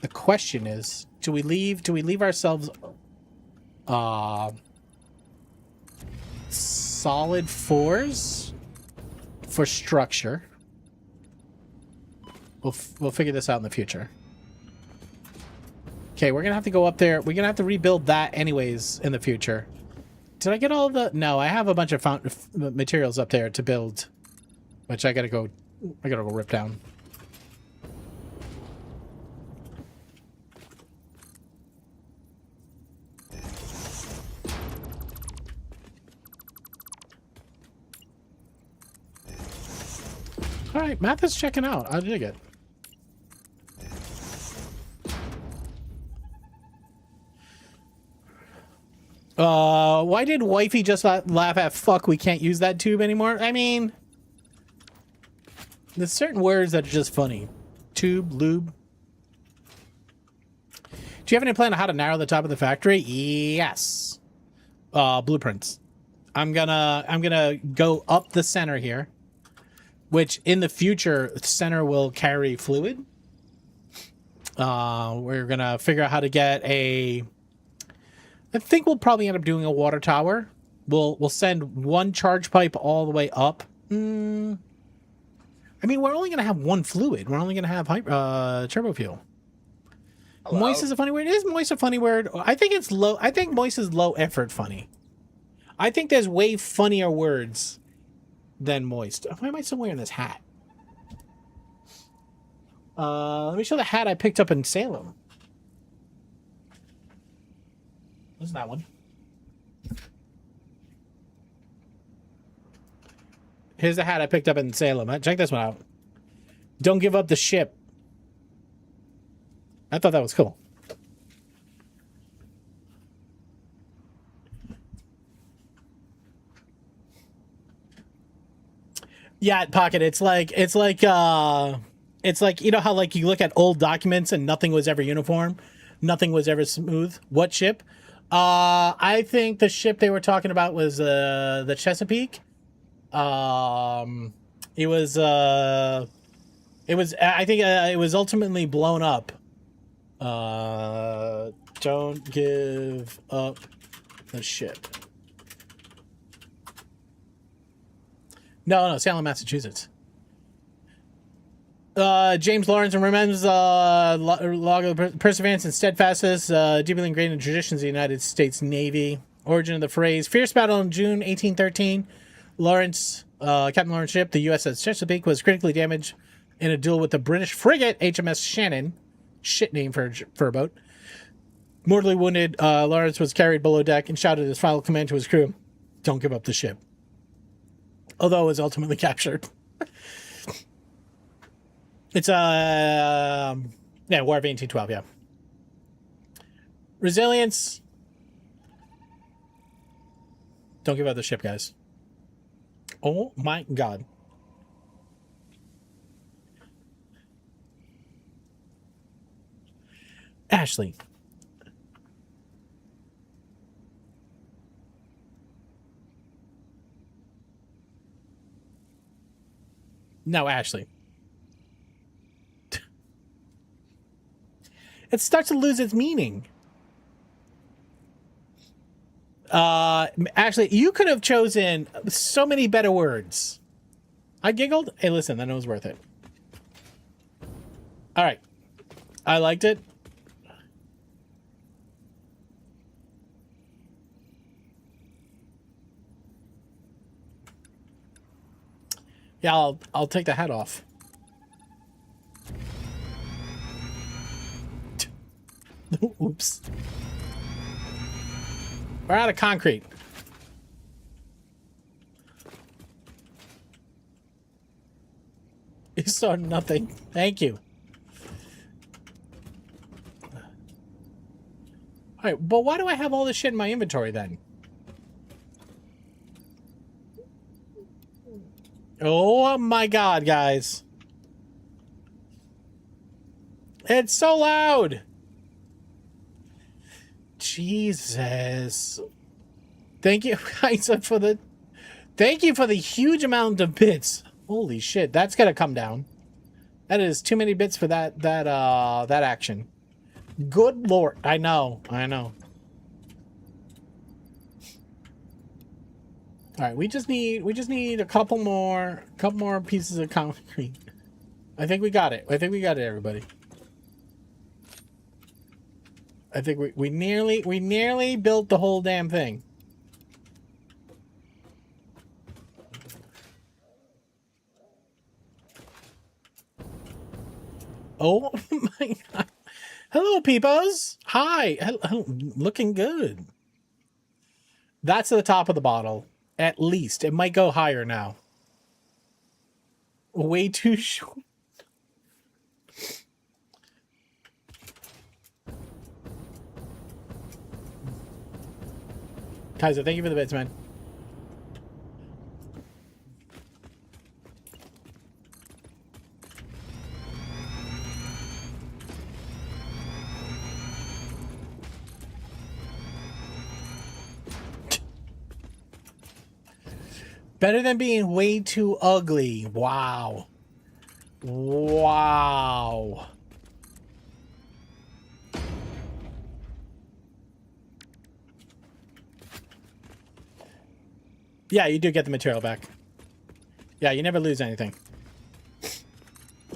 The question is, do we leave ourselves solid 4s for structure? We'll figure this out in the future. Okay, we're gonna have to go up there. We're gonna have to rebuild that anyways in the future. Did I get all the... No, I have a bunch of materials up there to build, which I gotta go rip down. All right, math is checking out. I dig it. Why did wifey just laugh at fuck we can't use that tube anymore? I mean, there's certain words that are just funny. Tube, lube. Do you have any plan on how to narrow the top of the factory? Yes. Blueprints. I'm gonna go up the center here, which in the future center will carry fluid. We're gonna figure out how to get a... I think we'll probably end up doing a water tower. We'll send one charge pipe all the way up. I mean, we're only going to have one fluid. We're only going to have turbo fuel. Hello. Moist is a funny word. Is moist a funny word? I think it's low. I think moist is low effort funny. I think there's way funnier words than moist. Why am I still wearing this hat? Let me show the hat I picked up in Salem. What's that one? Here's the hat I picked up in Salem. Check this one out. Don't give up the ship. I thought that was cool. Yeah, Pocket. It's like you know how like you look at old documents and nothing was ever uniform, nothing was ever smooth. What ship? I think the ship they were talking about was the Chesapeake. It was I think it was ultimately blown up. Don't give up the ship. No, Salem, Massachusetts. James Lawrence remembers log of perseverance and steadfastness, deeply ingrained in traditions of the United States Navy. Origin of the phrase: fierce battle in June 1813. Captain Lawrence ship, the USS Chesapeake, was critically damaged in a duel with the British frigate HMS Shannon. Shit name for a boat. Mortally wounded, Lawrence was carried below deck and shouted his final command to his crew: "Don't give up the ship." Although it was ultimately captured. It's War of 1812, yeah. Resilience. Don't give up the ship, guys. Oh my god. Ashley. No, Ashley. It starts to lose its meaning. Actually, you could have chosen so many better words. I giggled. Hey, listen, then it was worth it. All right. I liked it. Yeah, I'll take the hat off. Oops. We're out of concrete. You saw nothing. Thank you. All right, but why do I have all this shit in my inventory then? Oh my god, guys. It's so loud. Jesus. Thank you guys for the huge amount of bits. Holy shit, that's gonna come down. That is too many bits for that action. Good lord. I know. All right, we just need a couple more pieces of concrete. I think we got it. Everybody. I think we nearly built the whole damn thing. Oh my god. Hello, peepos. Hi. Hello. Looking good. That's the top of the bottle. At least. It might go higher now. Way too short. Kaiser, thank you for the bits, man. Better than being way too ugly. Wow. Wow. Yeah, you do get the material back. Yeah, you never lose anything.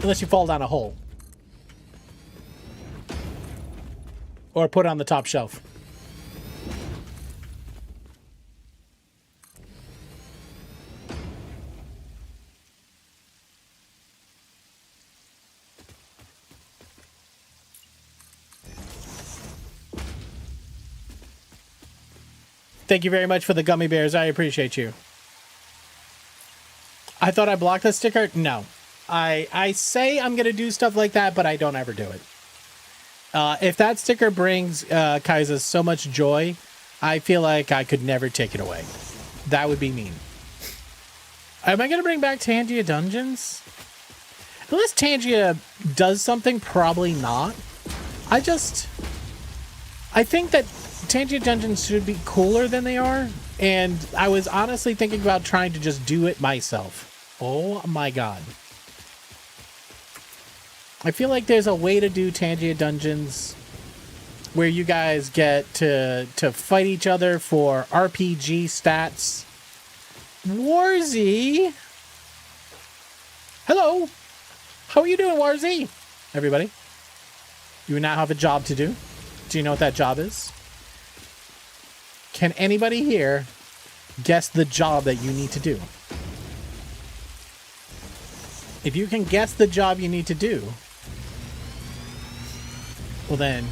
Unless you fall down a hole. Or put it on the top shelf. Thank you very much for the gummy bears. I appreciate you. I thought I blocked the sticker. No. I say I'm going to do stuff like that, but I don't ever do it. If that sticker brings Kaiser so much joy, I feel like I could never take it away. That would be mean. Am I going to bring back Tangia Dungeons? Unless Tangia does something, probably not. I think that Tangia Dungeons should be cooler than they are, and I was honestly thinking about trying to just do it myself. Oh my god. I feel like there's a way to do Tangia Dungeons where you guys get to fight each other for RPG stats. Warzy! Hello! How are you doing, Warzy? Everybody? You now have a job to do. Do you know what that job is? Can anybody here guess the job that you need to do? If you can guess the job you need to do, well then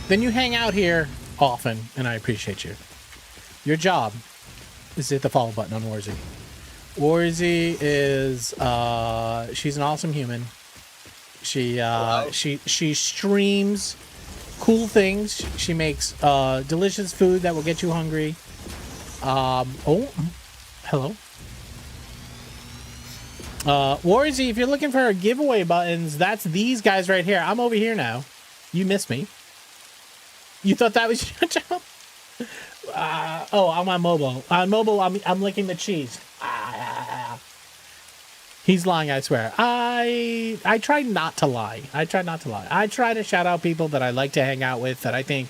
you hang out here often, and I appreciate you. Your job is to hit the follow button on Warzy. Warzy is, she's an awesome human. She streams cool things. She makes delicious food that will get you hungry. Oh, hello. Warzy, if you're looking for our giveaway buttons, that's these guys right here. I'm over here now. You missed me. You thought that was your job? Oh, I'm on mobile. On mobile, I'm licking the cheese. He's lying, I swear. I try not to lie. I try to shout out people that I like to hang out with that I think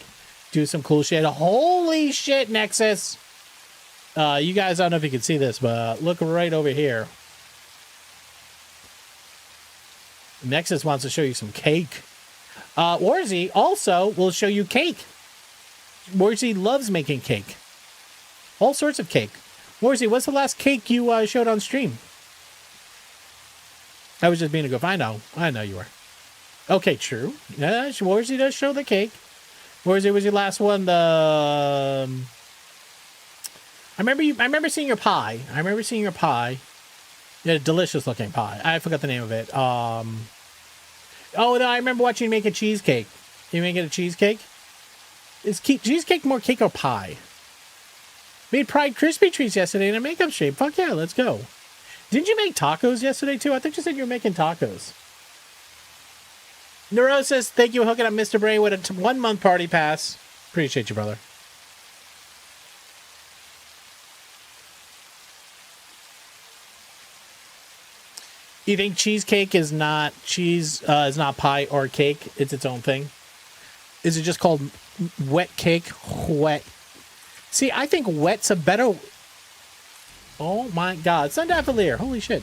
do some cool shit. Holy shit, Nexus! You guys, I don't know if you can see this, but look right over here. Nexus wants to show you some cake. Warzy also will show you cake. Warzy loves making cake. All sorts of cake. Warzy, what's the last cake you showed on stream? I was just being a good find out. I know you were. Okay, true. Yeah, Warzy does show the cake. Warzy, was your last one the... I remember seeing your pie. You had a delicious looking pie. I forgot the name of it. Oh, no, I remember watching you make a cheesecake. You making a cheesecake? Is cheesecake more cake or pie? Made Pride Krispy Treats yesterday in a makeup stream. Fuck yeah, let's go. Didn't you make tacos yesterday, too? I think you said you were making tacos. Neurosis, thank you for hooking up Mr. Brain with a 1-month party pass. Appreciate you, brother. You think cheesecake is not pie or cake? It's its own thing. Is it just called wet cake? Wet. See, I think wet's a better. Oh my God, Sundafilier! Holy shit!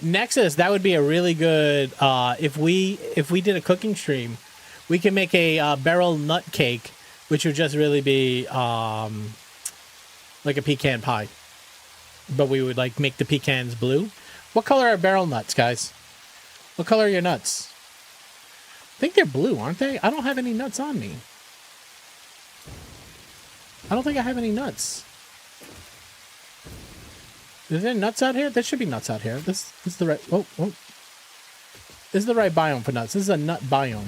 Nexus, that would be a really good. If we did a cooking stream, we can make a barrel nut cake, which would just really be like a pecan pie, but we would like make the pecans blue. What color are barrel nuts, guys? What color are your nuts? I think they're blue, aren't they? I don't have any nuts on me. I don't think I have any nuts. Is there nuts out here? There should be nuts out here. This is the right. Oh. This is the right biome for nuts. This is a nut biome.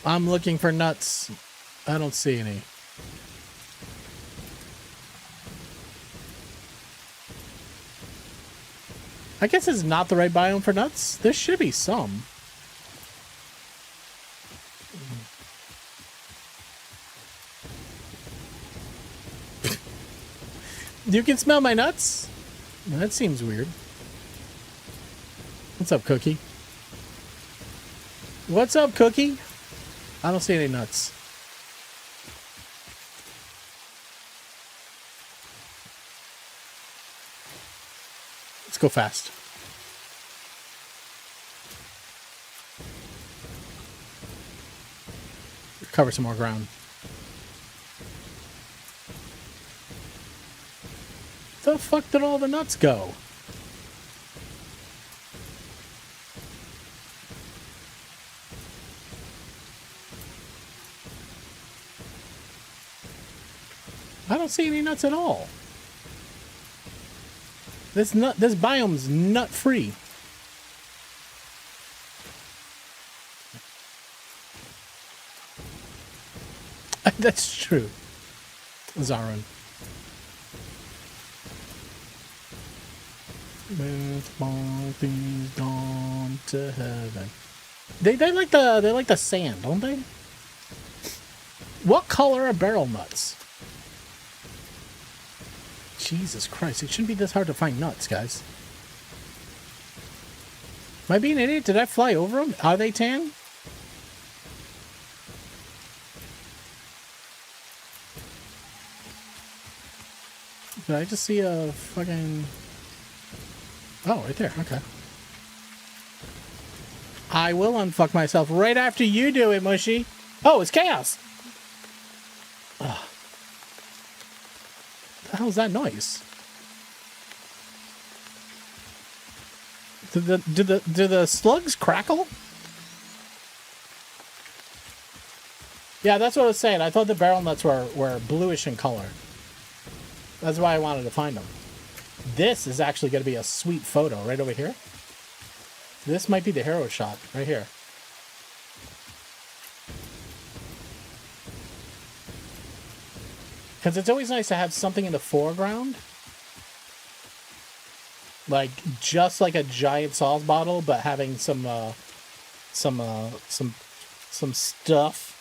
I'm looking for nuts. I don't see any. I guess it's not the right biome for nuts. There should be some. You can smell my nuts? That seems weird. What's up, Cookie? What's up, Cookie? I don't see any nuts. Let's go fast. Cover some more ground. The fuck did all the nuts go? I don't see any nuts at all. This biome's nut free. That's true. Zaron. Things gone to heaven. They like the sand, don't they? What color are barrel nuts? Jesus Christ, it shouldn't be this hard to find nuts, guys. Am I being an idiot? Did I fly over them? Are they tan? Did I just see a fucking... Oh, right there. Okay. I will unfuck myself right after you do it, Mushy. Oh, it's chaos. Ugh. The hell is that noise? Do the slugs crackle? Yeah, that's what I was saying. I thought the barrel nuts were bluish in color. That's why I wanted to find them. This is actually going to be a sweet photo right over here. This might be the hero shot right here. Because it's always nice to have something in the foreground. Like, just like a giant sauce bottle, but having some stuff.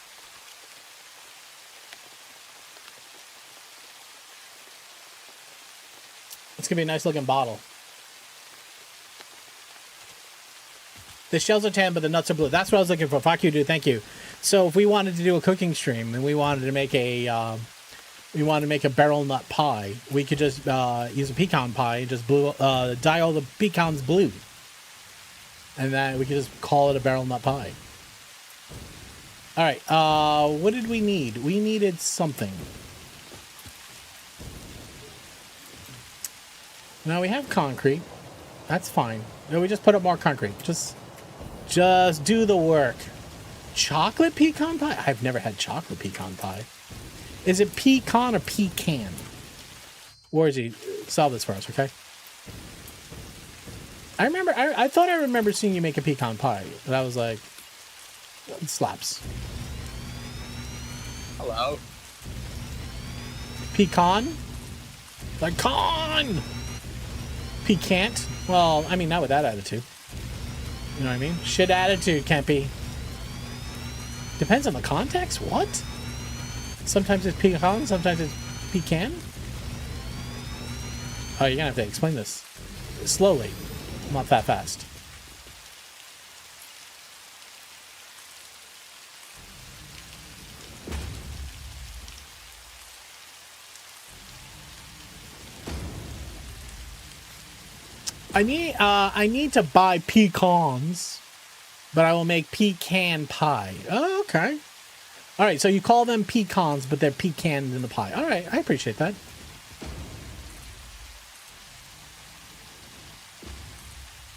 It's going to be a nice looking bottle. The shells are tan, but the nuts are blue. That's what I was looking for. Fuck you, dude. Thank you. So if we wanted to do a cooking stream and we wanted to make a barrel nut pie, we could just use a pecan pie and just dye all the pecans blue. And then we could just call it a barrel nut pie. All right. What did we need? We needed something. Now we have concrete. That's fine. No, we just put up more concrete. Just do the work. Chocolate pecan pie? I've never had chocolate pecan pie. Is it pecan or pecan? Where is he? Solve this for us, okay? I remember, I thought I remember seeing you make a pecan pie. And I was like, it slaps. Hello. Pecan? Like, con! Piquant? Well, I mean, not with that attitude. You know what I mean? Shit attitude, Kempy. Depends on the context? What? Sometimes it's pecan, sometimes it's pecan? Oh, you're gonna have to explain this. Slowly. Not that fast. I need to buy pecans, but I will make pecan pie. Oh, okay. All right, so you call them pecans, but they're pecan in the pie. All right, I appreciate that.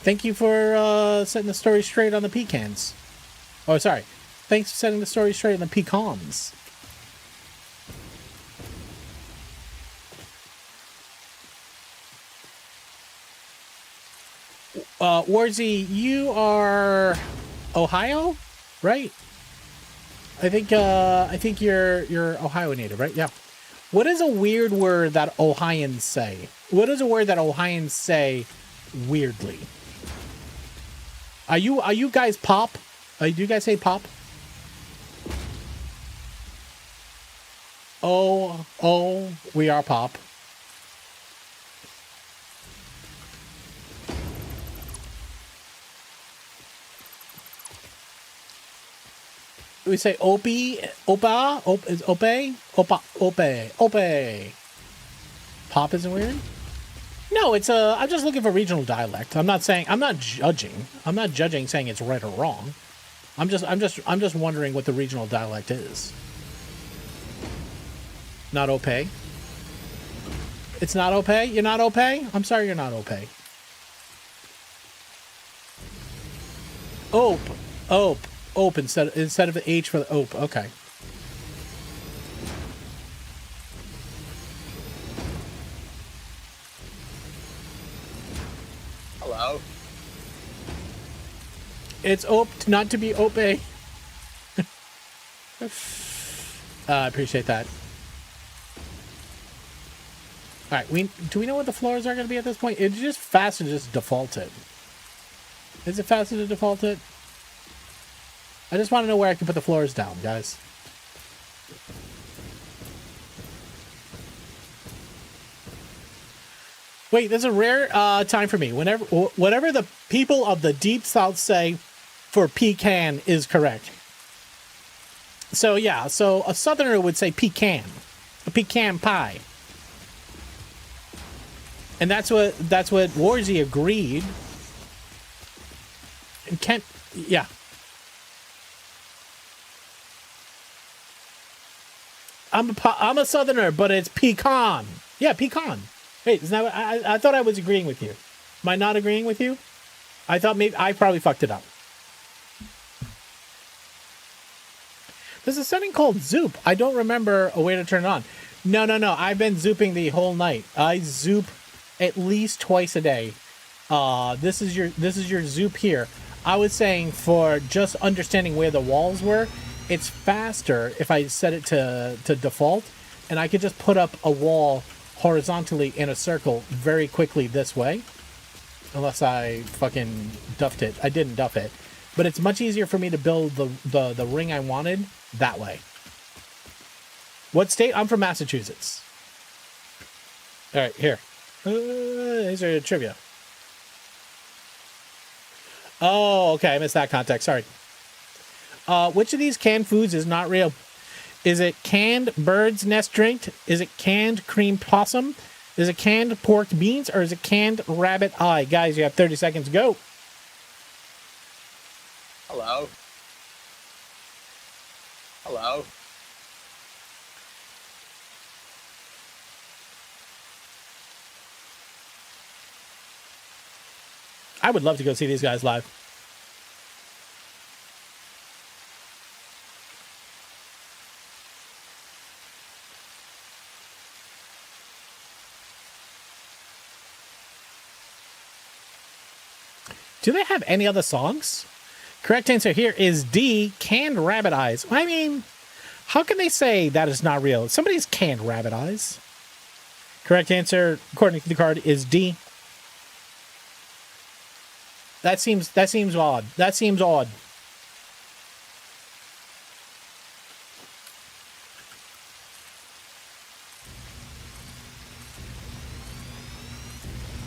Thank you for setting the story straight on the pecans. Oh, sorry. Thanks for setting the story straight on the pecans. Warzy, you are Ohio, right? I think you're Ohio native, right? Yeah. What is a weird word that Ohioans say? What is a word that Ohioans say weirdly? Are you guys pop? Do you guys say pop? Oh, we are pop. we say opie, opa, is ope, opa, ope. Pop isn't weird. No, it's I'm just looking for regional dialect. I'm not judging. I'm not judging saying it's right or wrong. I'm just wondering what the regional dialect is. Not ope. It's not ope. You're not ope. I'm sorry, you're not ope. Ope instead of the H for the ope. Okay. Hello. It's ope, not to be ope. I appreciate that. All right, do we know what the floors are going to be at this point? It's just fast to just default it. Is it faster to default it? I just want to know where I can put the floors down, guys. Wait, there's a rare time for me. Whatever the people of the Deep South say for pecan is correct. So yeah, so a Southerner would say pecan, a pecan pie, and that's what Warzy agreed. And Kent, yeah. I'm a Southerner, but it's pecan. Yeah, pecan. Wait, isn't that I thought I was agreeing with you. Am I not agreeing with you? I thought maybe I probably fucked it up. There's a setting called Zoop. I don't remember a way to turn it on. No. I've been zooping the whole night. I zoop at least twice a day. This is your zoop here. I was saying for just understanding where the walls were, it's faster if I set it to default, and I could just put up a wall horizontally in a circle very quickly this way. Unless I fucking duffed it. I didn't duff it. But it's much easier for me to build the ring I wanted that way. What state? I'm from Massachusetts. All right, here. These are trivia. Oh, okay. I missed that context. Sorry. Which of these canned foods is not real? Is it canned bird's nest drink? Is it canned cream possum? Is it canned pork beans? Or is it canned rabbit eye? Guys, you have 30 seconds. Go. Hello. Hello. I would love to go see these guys live. Do they have any other songs? Correct answer here is D, canned rabbit eyes. I mean, how can they say that is not real? Somebody's canned rabbit eyes. Correct answer, according to the card, is D. That seems odd. That seems odd.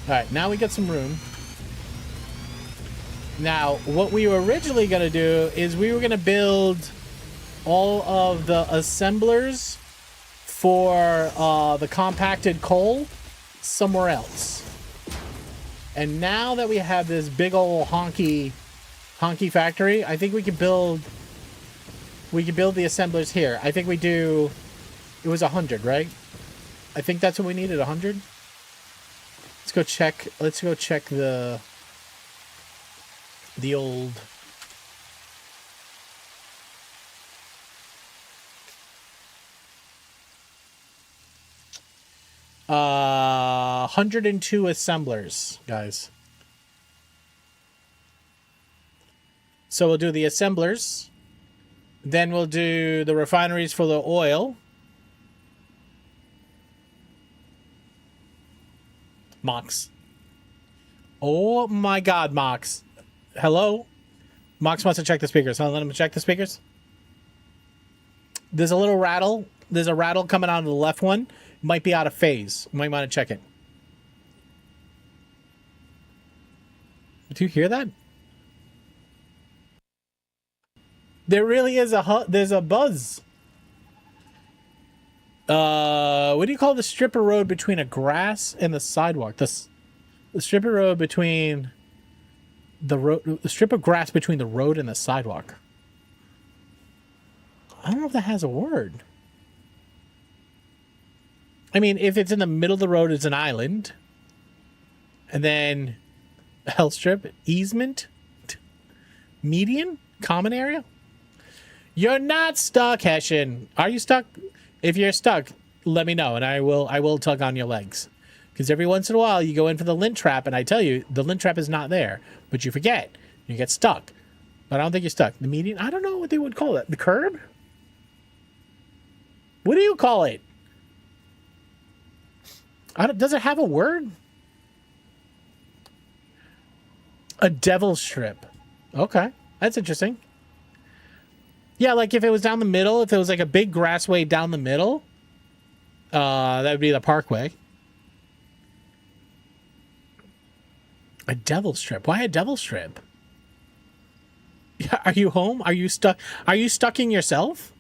All right, now we got some room. Now, what we were originally going to do is we were going to build all of the assemblers for the compacted coal somewhere else. And now that we have this big old honky factory, I think we can build the assemblers here. I think we do, it was 100, right? I think that's what we needed, 100. Let's go check the old uh 102 assemblers, guys. So we'll do the assemblers, then we'll do the refineries for the oil. Mox. Oh my god, Mox. Hello? Mox wants to check the speakers. Huh? Let him check the speakers. There's a little rattle. There's a rattle coming out of the left one. Might be out of phase. You might want to check it. Do you hear that? There really is there's a buzz. What do you call the strip of road between a grass and the sidewalk? The strip of road between the strip of grass between the road and the sidewalk. I don't know if that has a word. I mean, if it's in the middle of the road, it's an island. And then health strip, easement, median, common area. You're not stuck, Hessian. Are you stuck? If you're stuck, let me know, and I will tug on your legs. Because every once in a while, you go in for the lint trap, and I tell you, the lint trap is not there. But you forget. You get stuck. But I don't think you're stuck. The median, I don't know what they would call it. The curb? What do you call it? Does it have a word? A devil strip. Okay, that's interesting. Yeah, like if it was down the middle, if it was like a big grassway down the middle, that would be the parkway. A devil strip. Why a devil strip? Are you home? Are you stuck? Are you stucking yourself?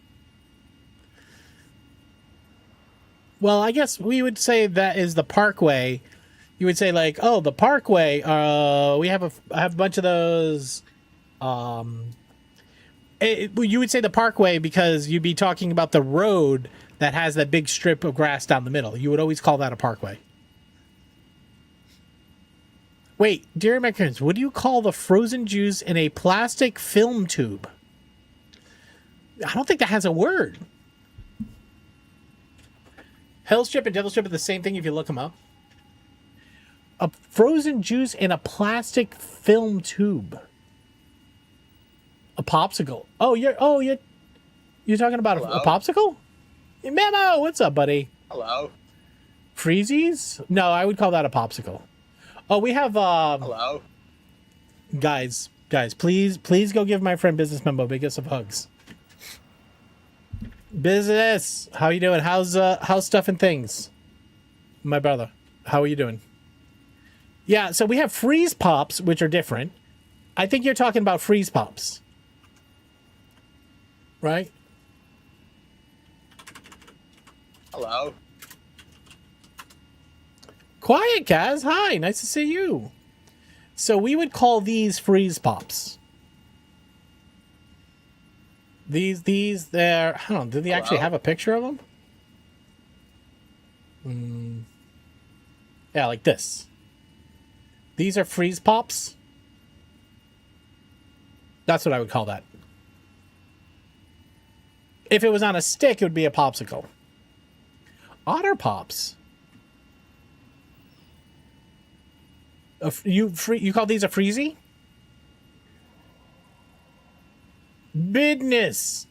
Well, I guess we would say that is the parkway. You would say like, oh, the parkway. We have a bunch of those. You would say the parkway because you'd be talking about the road that has that big strip of grass down the middle. You would always call that a parkway. Wait, dear Americans, what do you call the frozen juice in a plastic film tube? I don't think that has a word. Hell strip and devil strip are the same thing if you look them up. A frozen juice in a plastic film tube. A popsicle. You're talking about a popsicle? Hey, Memo, what's up, buddy? Hello. Freezies? No, I would call that a popsicle. Oh, we have Hello. Guys, please go give my friend Business Memo biggest of hugs. Business, how you doing? How's stuff and things? My brother, how are you doing? Yeah, so we have freeze pops, which are different. I think you're talking about freeze pops. Right? Hello. Quiet, Kaz. Hi, nice to see you. So we would call these freeze pops. These, they're, I don't know, do they actually have a picture of them? Yeah, like this. These are freeze pops. That's what I would call that. If it was on a stick, it would be a popsicle. Otter Pops. You call these a freezy? Business.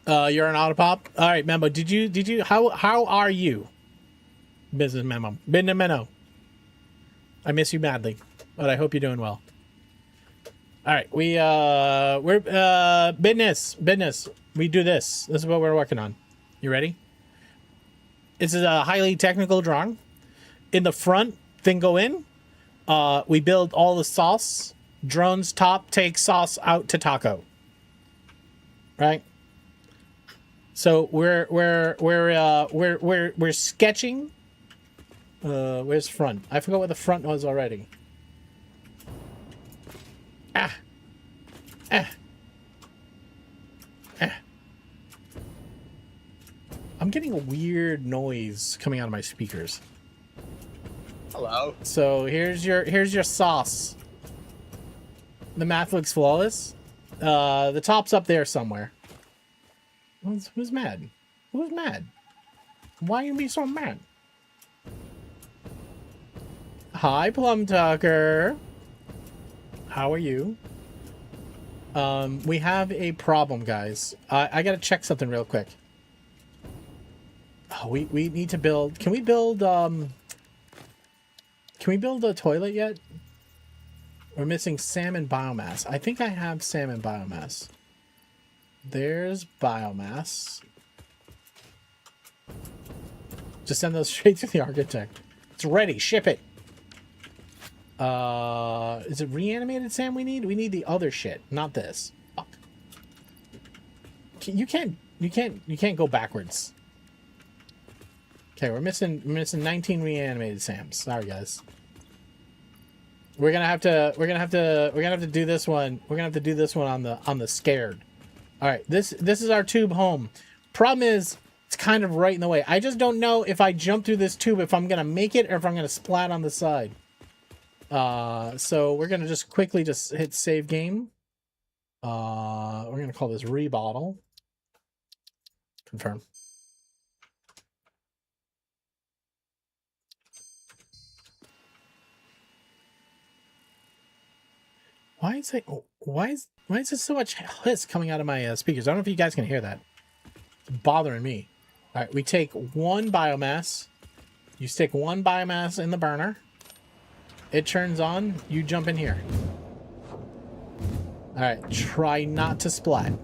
You're an Otter Pop? All right, Memo. Did you how are you? Business Memo. Business Memo. I miss you madly, but I hope you're doing well. All right, we're business. We do this. This is what we're working on. You ready? This is a highly technical drawing. In the front, thing go in. We build all the sauce. Drone's top takes sauce out to taco. Right? So we're sketching. Where's front? I forgot what the front was already. I'm getting a weird noise coming out of my speakers. Hello. So here's your sauce. The math looks flawless. The top's up there somewhere. Who's mad? Who's mad? Why you be so mad? Hi, Plum Tucker. How are you? We have a problem, guys. I gotta check something real quick. Oh, we need to build. Can we build a toilet yet? We're missing salmon biomass. I think I have salmon biomass. There's biomass. Just send those straight to the architect. It's ready. Ship it. Is it reanimated Sam we need? We need the other shit, not this. Fuck. You can't go backwards. Okay, we're missing 19 reanimated Sams. Sorry guys. We're gonna have to do this one. We're gonna have to do this one on the scared. All right, this is our tube home. Problem is, it's kind of right in the way. I just don't know if I jump through this tube if I'm gonna make it or if I'm gonna splat on the side. So we're gonna just quickly just hit save game. We're gonna call this rebottle. Confirm. Why is there so much hiss coming out of my speakers? I don't know if you guys can hear that. It's bothering me. All right, we take one biomass. You stick one biomass in the burner. It turns on. You jump in here. All right, try not to splat.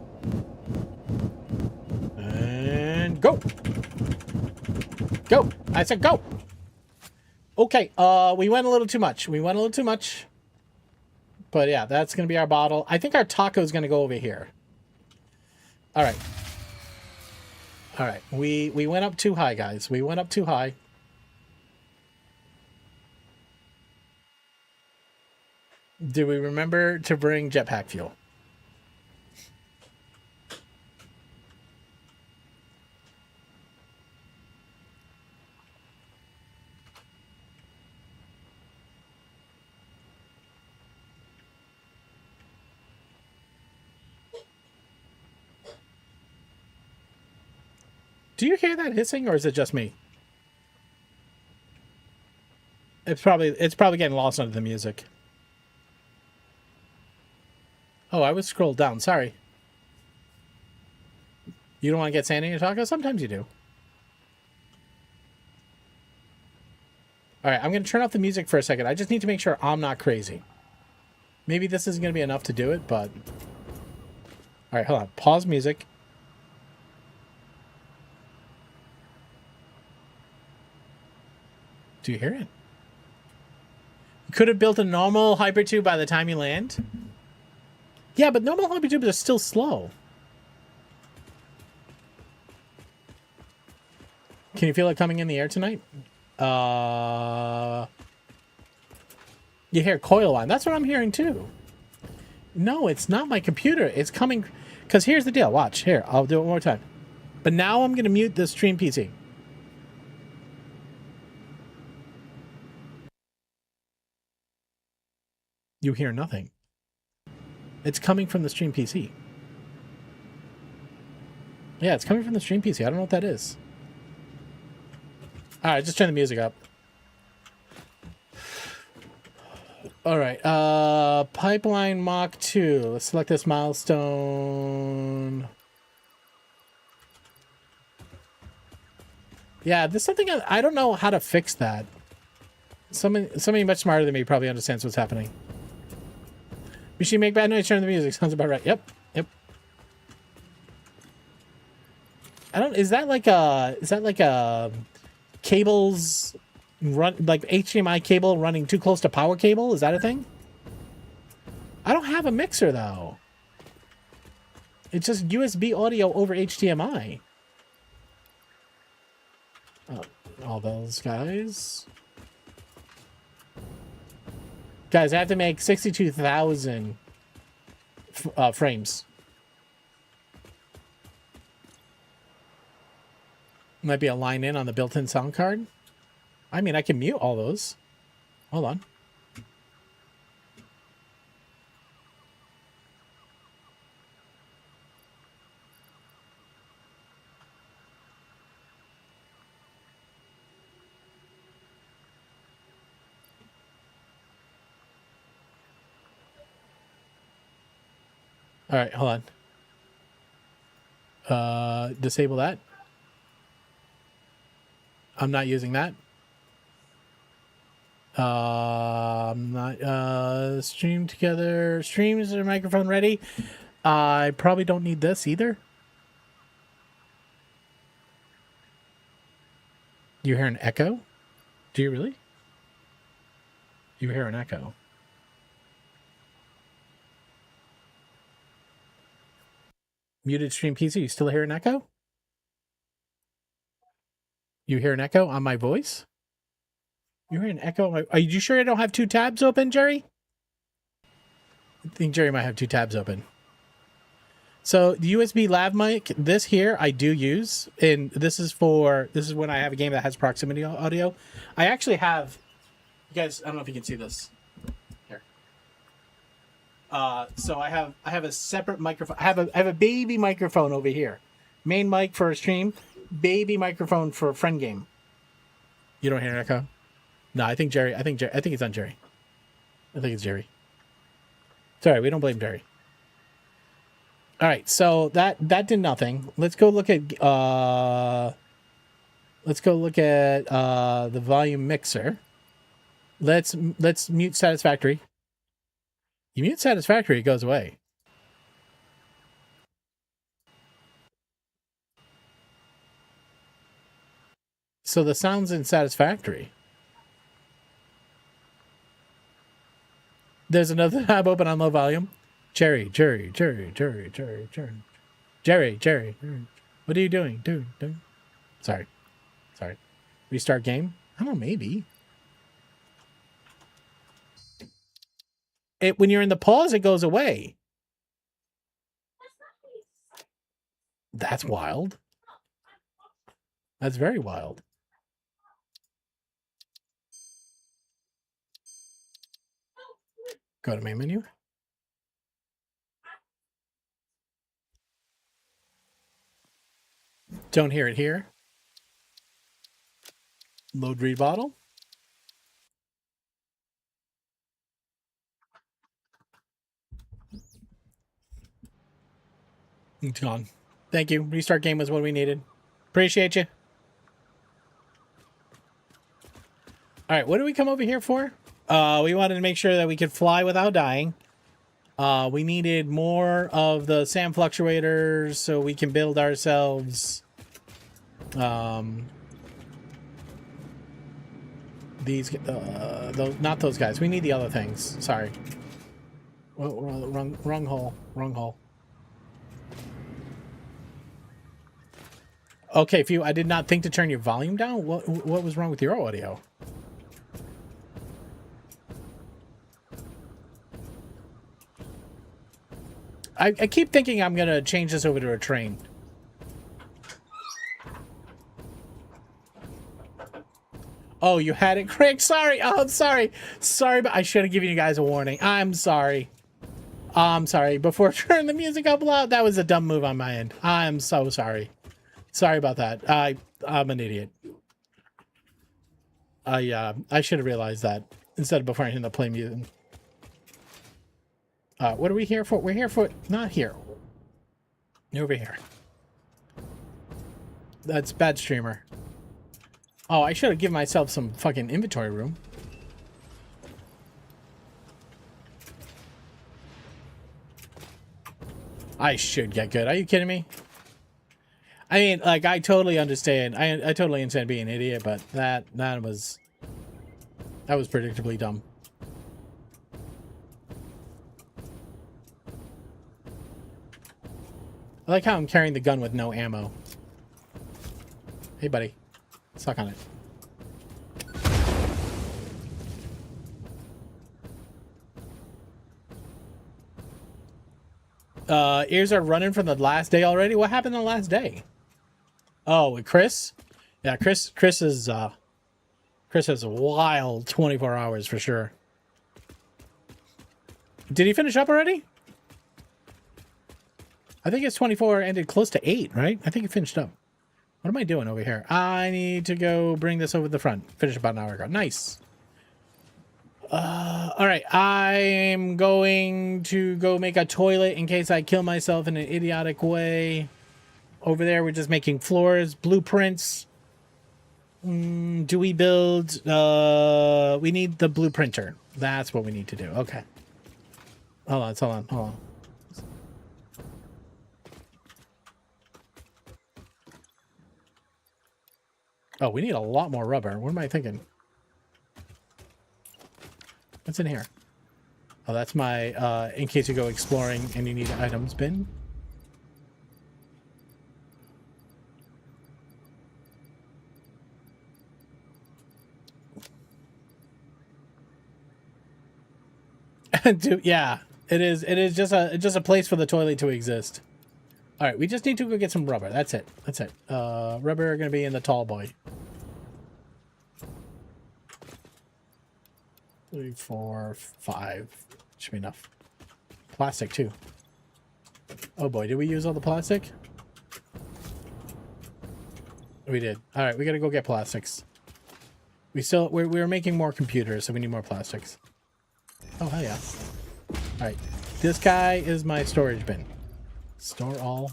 And go. Go. I said go. Okay, we went a little too much. But yeah, that's going to be our bottle. I think our taco is going to go over here. All right. All right. We went up too high, guys. We went up too high. Do we remember to bring jetpack fuel? Do you hear that hissing, or is it just me? It's probably getting lost under the music. Oh, I was scrolled down. Sorry. You don't want to get sand in your taco? Sometimes you do. All right, I'm going to turn off the music for a second. I just need to make sure I'm not crazy. Maybe this isn't going to be enough to do it, but... All right, hold on. Pause music. Do you hear it? You could have built a normal hypertube by the time you land. Yeah, but normal hypertubes are still slow. Can you feel it coming in the air tonight? You hear coil line. That's what I'm hearing too. No, it's not my computer. It's coming... Because here's the deal. Watch. Here, I'll do it one more time. But now I'm going to mute the stream PC. You hear nothing. It's coming from the stream PC. Yeah, it's coming from the stream PC. I don't know what that is. All right, just turn the music up. All right, pipeline Mach 2. Let's select this milestone. Yeah, there's something I don't know how to fix that. Somebody much smarter than me probably understands what's happening. Machine make bad noise, turn the music. Sounds about right. Yep. Is that like a cables run, like HDMI cable running too close to power cable? Is that a thing? I don't have a mixer though. It's just USB audio over HDMI. Oh, all those guys. Guys, I have to make 62,000 frames. Might be a line in on the built-in sound card. I mean, I can mute all those. Hold on. All right, hold on. Disable that. I'm not using that. I'm not, stream together. Stream, is their microphone ready? I probably don't need this either. Do you hear an echo? Do you really? You hear an echo. Muted stream PC. You still hear an echo? You hear an echo on my voice? You hear an echo on my... Are you sure I don't have two tabs open, Jerry? I think Jerry might have two tabs open. So the USB lav mic, this here I do use, and this is when I have a game that has proximity audio. I actually have, you guys, I don't know if you can see this here. So I have a separate microphone. I have a baby microphone over here, main mic for a stream, baby microphone for a friend game. You don't hear an echo? No, I think it's on Jerry. I think it's Jerry. Sorry, we don't blame Jerry. All right, so that did nothing. Let's go look at the volume mixer. Let's mute satisfactory. You mute satisfactory, it goes away. So the sound's in satisfactory. There's another tab open on low volume. Jerry. What are you doing? Dude. Sorry. Restart game? I don't know, maybe. When you're in the pause, it goes away. That's wild. That's very wild. Go to main menu. Don't hear it here. Load read bottle. It's gone. Thank you. Restart game was what we needed. Appreciate you. All right, what did we come over here for? We wanted to make sure that we could fly without dying. We needed more of the sand fluctuators so we can build ourselves these not those guys. We need the other things. Sorry. Wrong hole. Okay, I did not think to turn your volume down. What was wrong with your audio? I keep thinking I'm gonna change this over to a train. Oh, you had it, Craig. Sorry. Oh, I'm sorry. Sorry, but I should have given you guys a warning. I'm sorry. I'm sorry. Before turning the music up loud, that was a dumb move on my end. I'm so sorry. Sorry about that. I'm an idiot. I should have realized that instead of before I hit the play music. What are we here for? We're here for... Not here. Over here. That's bad streamer. Oh, I should have given myself some fucking inventory room. I should get good. Are you kidding me? I mean, like, I totally understand. I totally understand being an idiot, but that was predictably dumb. I like how I'm carrying the gun with no ammo. Hey, buddy. Suck on it. Ears are running from the last day already? What happened on the last day? Oh, with Chris? Yeah, Chris has a wild 24 hours for sure. Did he finish up already? I think it's 24 ended close to 8, right? I think it finished up. What am I doing over here? I need to go bring this over the front. Finished about an hour ago. Nice. All right. I'm going to go make a toilet in case I kill myself in an idiotic way. Over there, we're just making floors, blueprints. Do we build... we need the blueprinter. That's what we need to do. Okay. Hold on. Oh, we need a lot more rubber. What am I thinking? What's in here? Oh, that's my, in case you go exploring and you need items bin. Dude, yeah, it is. It is just a place for the toilet to exist. All right, we just need to go get some rubber. That's it. That's it. Rubber are gonna be in the tall boy. 3, 4, 5. Should be enough. Plastic too. Oh boy, did we use all the plastic? We did. All right, we gotta go get plastics. We're making more computers, so we need more plastics. Oh hell yeah! All right, this guy is my storage bin. Store all.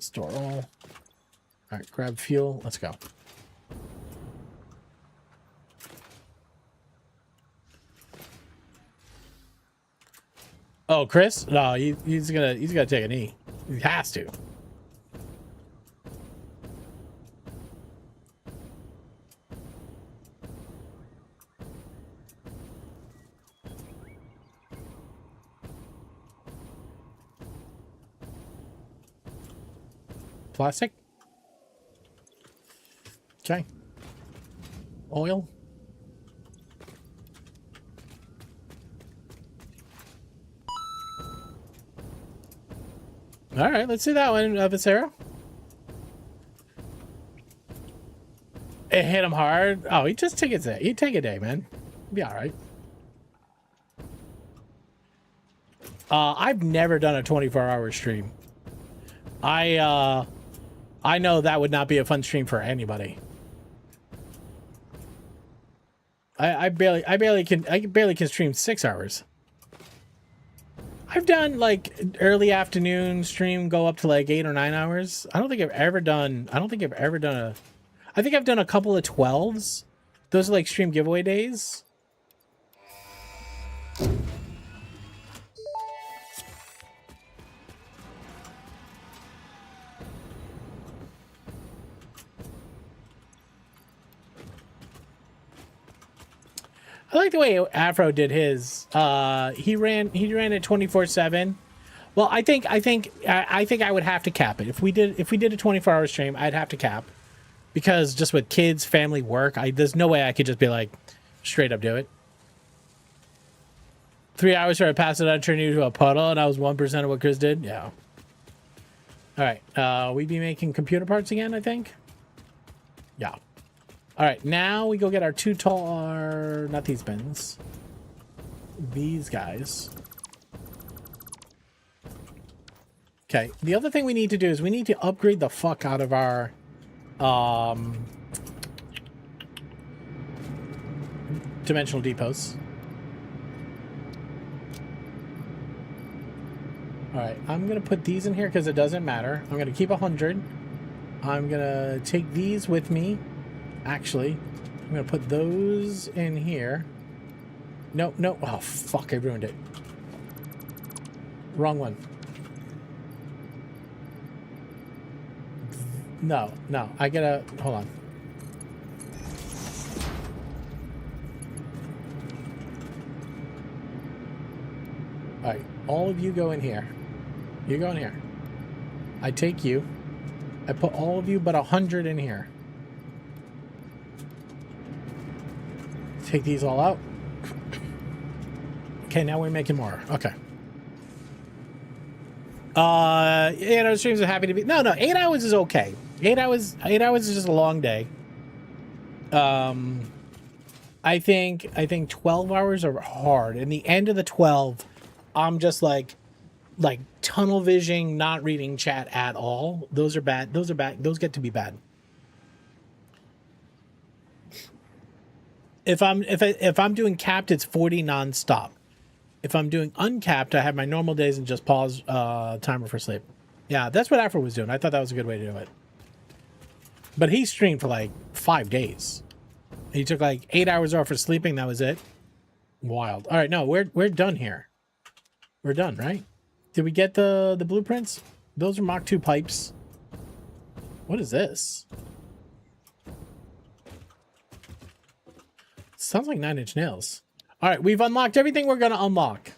Store all. All right, grab fuel. Let's go. Oh, Chris? No, he's gonna take a knee. He has to. Plastic. Okay. Oil. All right, let's see that one, Vicero. It hit him hard. Oh, he just take it day. He take a day, man. Be all right. I've never done a 24-hour stream. I know that would not be a fun stream for anybody. I barely can stream 6 hours. I've done like early afternoon stream go up to like 8 or 9 hours. I think I've done I think I've done a couple of 12s. Those are like stream giveaway days. I like the way Afro did his. He ran it 24/7. Well, I think I would have to cap it. If we did a 24-hour stream, I'd have to cap, because just with kids, family, work, there's no way I could just be like straight up do it. 3 hours for I passed it on, turned you to a puddle, and I was 1% of what Chris did. Yeah. All right. We'd be making computer parts again, I think. Yeah. All right, now we go get our not these bins. These guys. Okay, the other thing we need to do is we need to upgrade the fuck out of our dimensional depots. All right, I'm gonna put these in here because it doesn't matter. I'm gonna keep 100. I'm gonna take these with me. Actually, I'm gonna put those in here. No. Oh, fuck, I ruined it. Wrong one. No, I gotta, hold on. All right, all of you go in here. You go in here. I take you. I put all of you but 100 in here. Take these all out. Okay, now we're making more. Okay. 8 hour streams are happy to be. No, 8 hours is okay. 8 hours is just a long day. I think 12 hours are hard. And the end of the 12, I'm just like tunnel vision, not reading chat at all. Those are bad. Those get to be bad. If I'm doing capped, it's 40 nonstop. If I'm doing uncapped, I have my normal days and just pause timer for sleep. Yeah, that's what Afro was doing. I thought that was a good way to do it. But he streamed for like 5 days. He took like 8 hours off for sleeping. That was it. Wild. All right, no, we're done here. We're done, right? Did we get the blueprints? Those are Mach 2 pipes. What is this? Sounds like 9 Inch Nails. All right, we've unlocked everything we're going to unlock.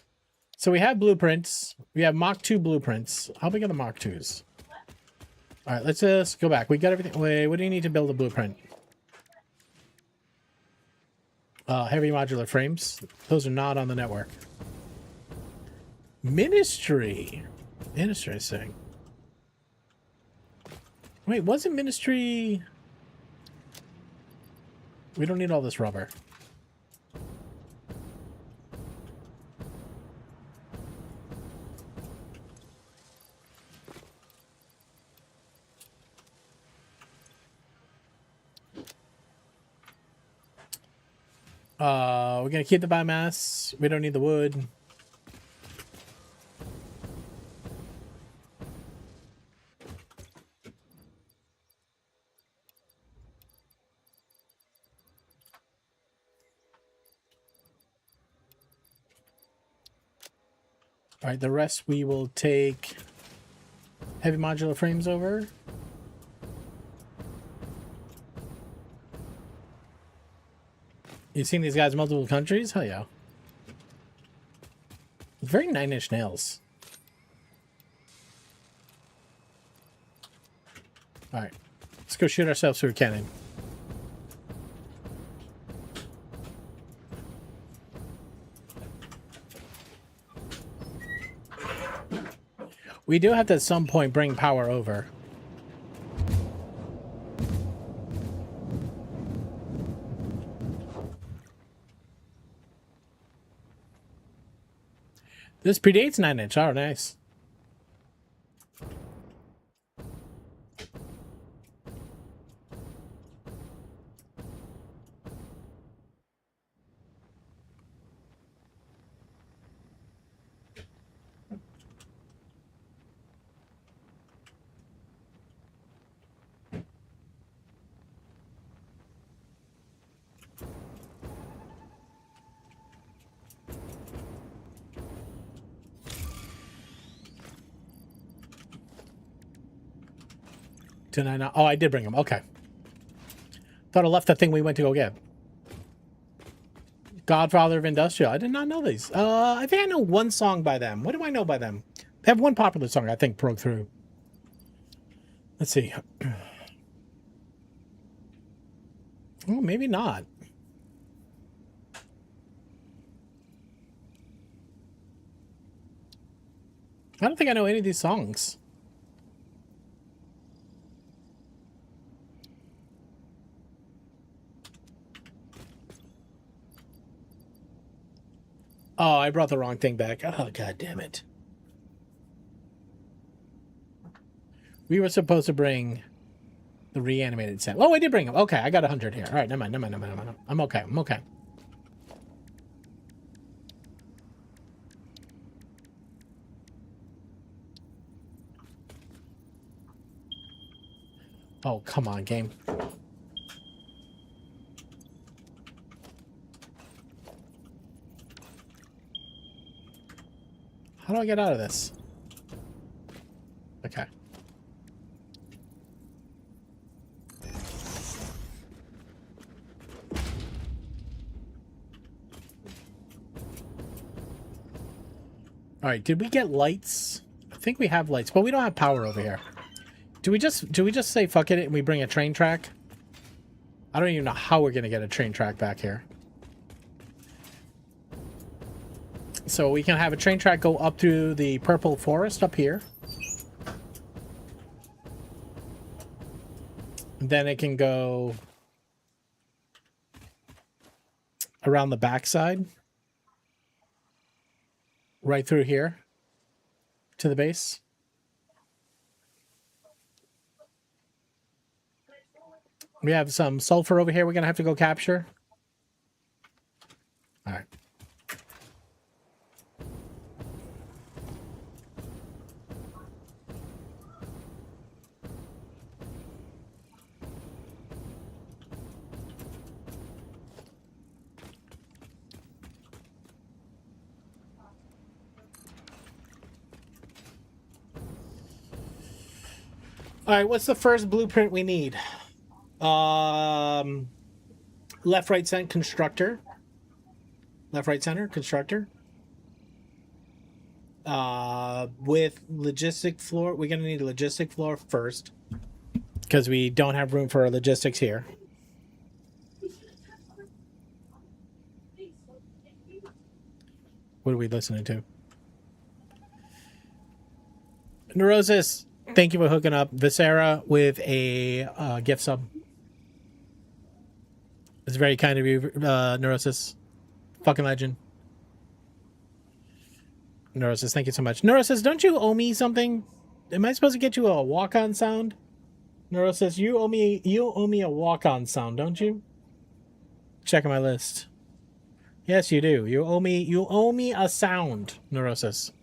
So we have blueprints. We have Mach 2 blueprints. How big are the Mach 2s? All right, let's just go back. We got everything. Wait, what do you need to build a blueprint? Heavy modular frames. Those are not on the network. Ministry. Interesting. Wait, wasn't Ministry... We don't need all this rubber. We're gonna keep the biomass. We don't need the wood. All right, the rest we will take heavy modular frames over. You've seen these guys in multiple countries? Hell yeah. Very 9-inch nails. All right, let's go shoot ourselves through a cannon. We do have to at some point bring power over. This predates 9-inch. Oh, nice. Did I not? Oh, I did bring them. Okay. Thought I left the thing we went to go get. Godfather of Industrial. I did not know these. I think I know one song by them. What do I know by them? They have one popular song I think broke through. Let's see. Oh, maybe not. I don't think I know any of these songs. Oh, I brought the wrong thing back. Oh, god damn it. We were supposed to bring the reanimated set. Oh, I did bring them. Okay, I got 100 here. All right, never mind. I'm okay. I'm okay. Oh, come on, game. How do I get out of this? Okay. All right, did we get lights? I think we have lights, but we don't have power over here. Do we just say fuck it and we bring a train track? I don't even know how we're gonna get a train track back here. So we can have a train track go up through the purple forest up here. And then it can go around the backside. Right through here to the base. We have some sulfur over here we're going to have to go capture. All right. All right, what's the first blueprint we need? Left, right, center constructor. Left, right, center, constructor. With logistic floor, we're gonna need a logistic floor first because we don't have room for logistics here. What are we listening to? Neurosis, thank you for hooking up Viscera with a gift sub. It's very kind of you, Neurosis. Fucking legend. Neurosis, thank you so much. Neurosis, don't you owe me something? Am I supposed to get you a walk-on sound? Neurosis, you owe me a walk-on sound, don't you? Checking my list. Yes, you do. You owe me a sound, Neurosis.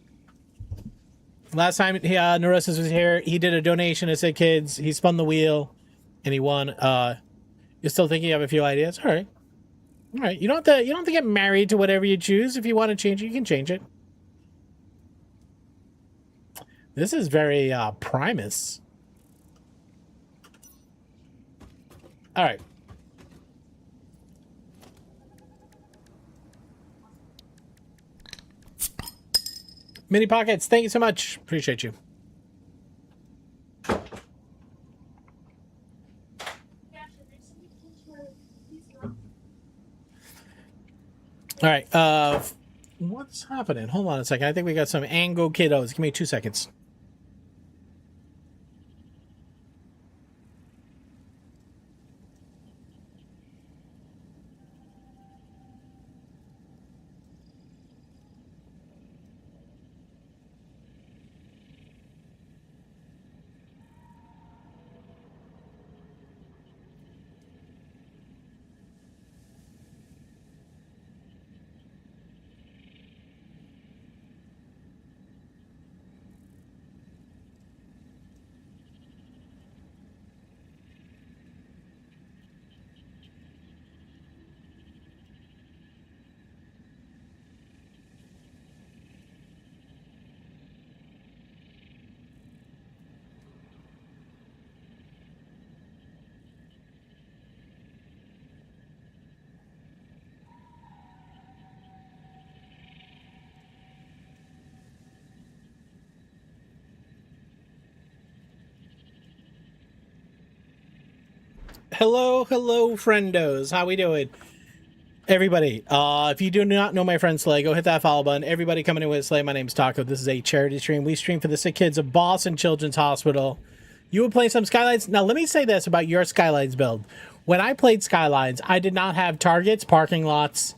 Last time Neurosis was here, he did a donation to Sick Kids. He spun the wheel, and he won. You're still thinking you have a few ideas? All right. All right. You don't have to get married to whatever you choose. If you want to change it, you can change it. This is very Primus. All right. Mini Pockets, thank you so much. Appreciate you. All right. What's happening? Hold on a second. I think we got some Ango kiddos. Give me 2 seconds. Hello, friendos. How we doing? Everybody, if you do not know my friend Slay, go hit that follow button. Everybody coming in with Slay, my name's Taco. This is a charity stream. We stream for the sick kids of Boston Children's Hospital. You would play some Skylines. Now, let me say this about your Skylines build. When I played Skylines, I did not have targets, parking lots,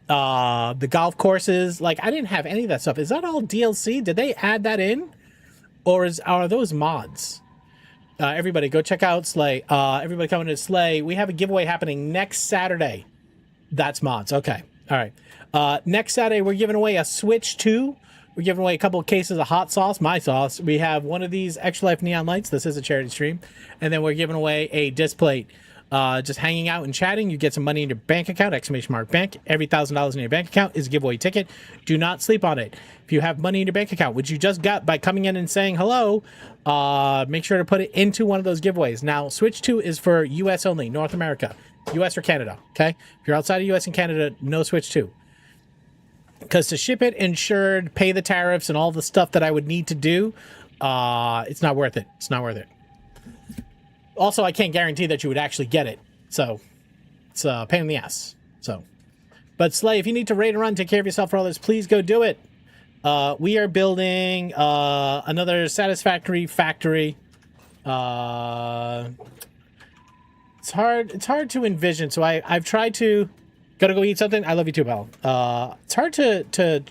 the golf courses. Like, I didn't have any of that stuff. Is that all DLC? Did they add that in? Or are those mods? Everybody, go check out Slay. Everybody coming to Slay. We have a giveaway happening next Saturday. That's mods. Okay. All right. Next Saturday, we're giving away a Switch 2. We're giving away a couple of cases of hot sauce, my sauce. We have one of these Extra Life neon lights. This is a charity stream. And then we're giving away a disc plate. Just hanging out and chatting. You get some money in your bank account, !bank. Every $1,000 in your bank account is a giveaway ticket. Do not sleep on it. If you have money in your bank account, which you just got by coming in and saying hello, make sure to put it into one of those giveaways. Now, Switch 2 is for US only, North America, US or Canada, okay? If you're outside of US and Canada, no Switch 2. Because to ship it, insured, pay the tariffs, and all the stuff that I would need to do, it's not worth it. It's not worth it. Also, I can't guarantee that you would actually get it. So, it's a pain in the ass. So, but Slay, if you need to raid and run, take care of yourself for others, please go do it. We are building another Satisfactory factory. It's hard to envision. So I've tried to... Gotta go eat something? I love you too, Belle. It's hard to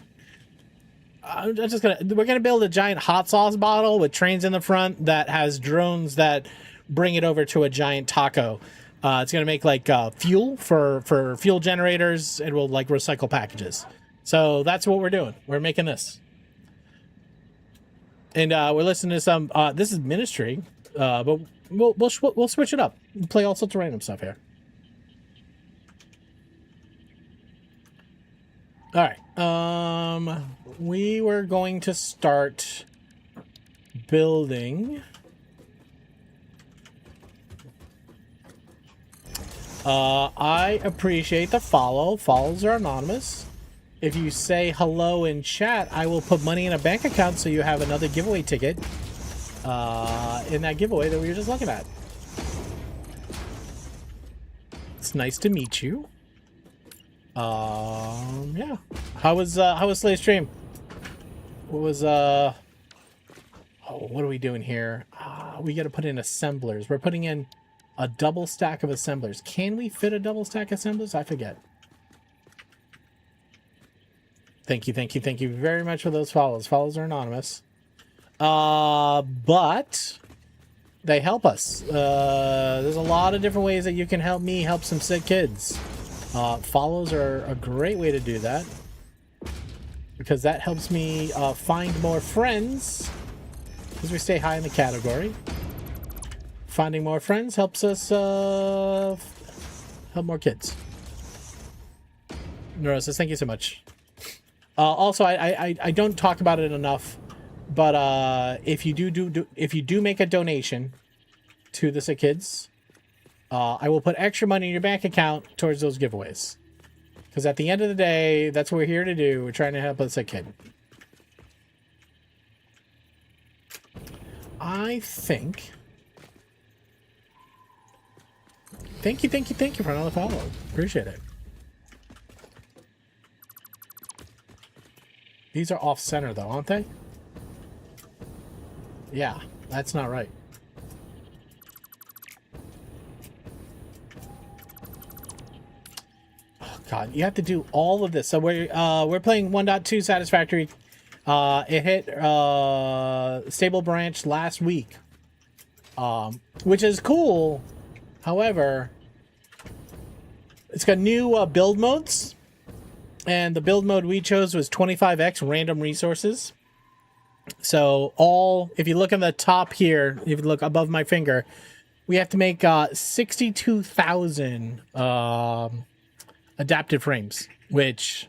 we're gonna build a giant hot sauce bottle with trains in the front that has drones that bring it over to a giant taco. It's gonna make like fuel for fuel generators. It will like recycle packages. So that's what we're doing. We're making this, and we're listening to some. This is Ministry, but we'll switch it up. We'll play all sorts of random stuff here. All right. We were going to start building. I appreciate the follow. Follows are anonymous. if you say hello in chat, I will put money in a bank account so you have another giveaway ticket in that giveaway that we were just looking at. It's nice to meet you. Yeah. How was Slay's stream? What was oh, what are we doing here? We got to put in assemblers. We're putting in a double stack of assemblers. Can we fit a double stack of assemblers? I forget. Thank you, thank you, thank you very much for those follows. Follows are anonymous. But they help us. There's a lot of different ways that you can help me help some sick kids. Follows are a great way to do that, because that helps me find more friends, because we stay high in the category. Finding more friends helps us help more kids. Neurosis, thank you so much. Also, I don't talk about it enough, but if you do make a donation to the sick kids, I will put extra money in your bank account towards those giveaways. Because at the end of the day, that's what we're here to do. We're trying to help a sick kid. I think... Thank you for another follow. Appreciate it. These are off-center, though, aren't they? Yeah, that's not right. Oh, God, you have to do all of this. So we're playing 1.2 Satisfactory. It hit Stable Branch last week, which is cool. However, it's got new build modes, and the build mode we chose was 25x random resources. So if you look on the top here, if you look above my finger, we have to make 62,000 adaptive frames, which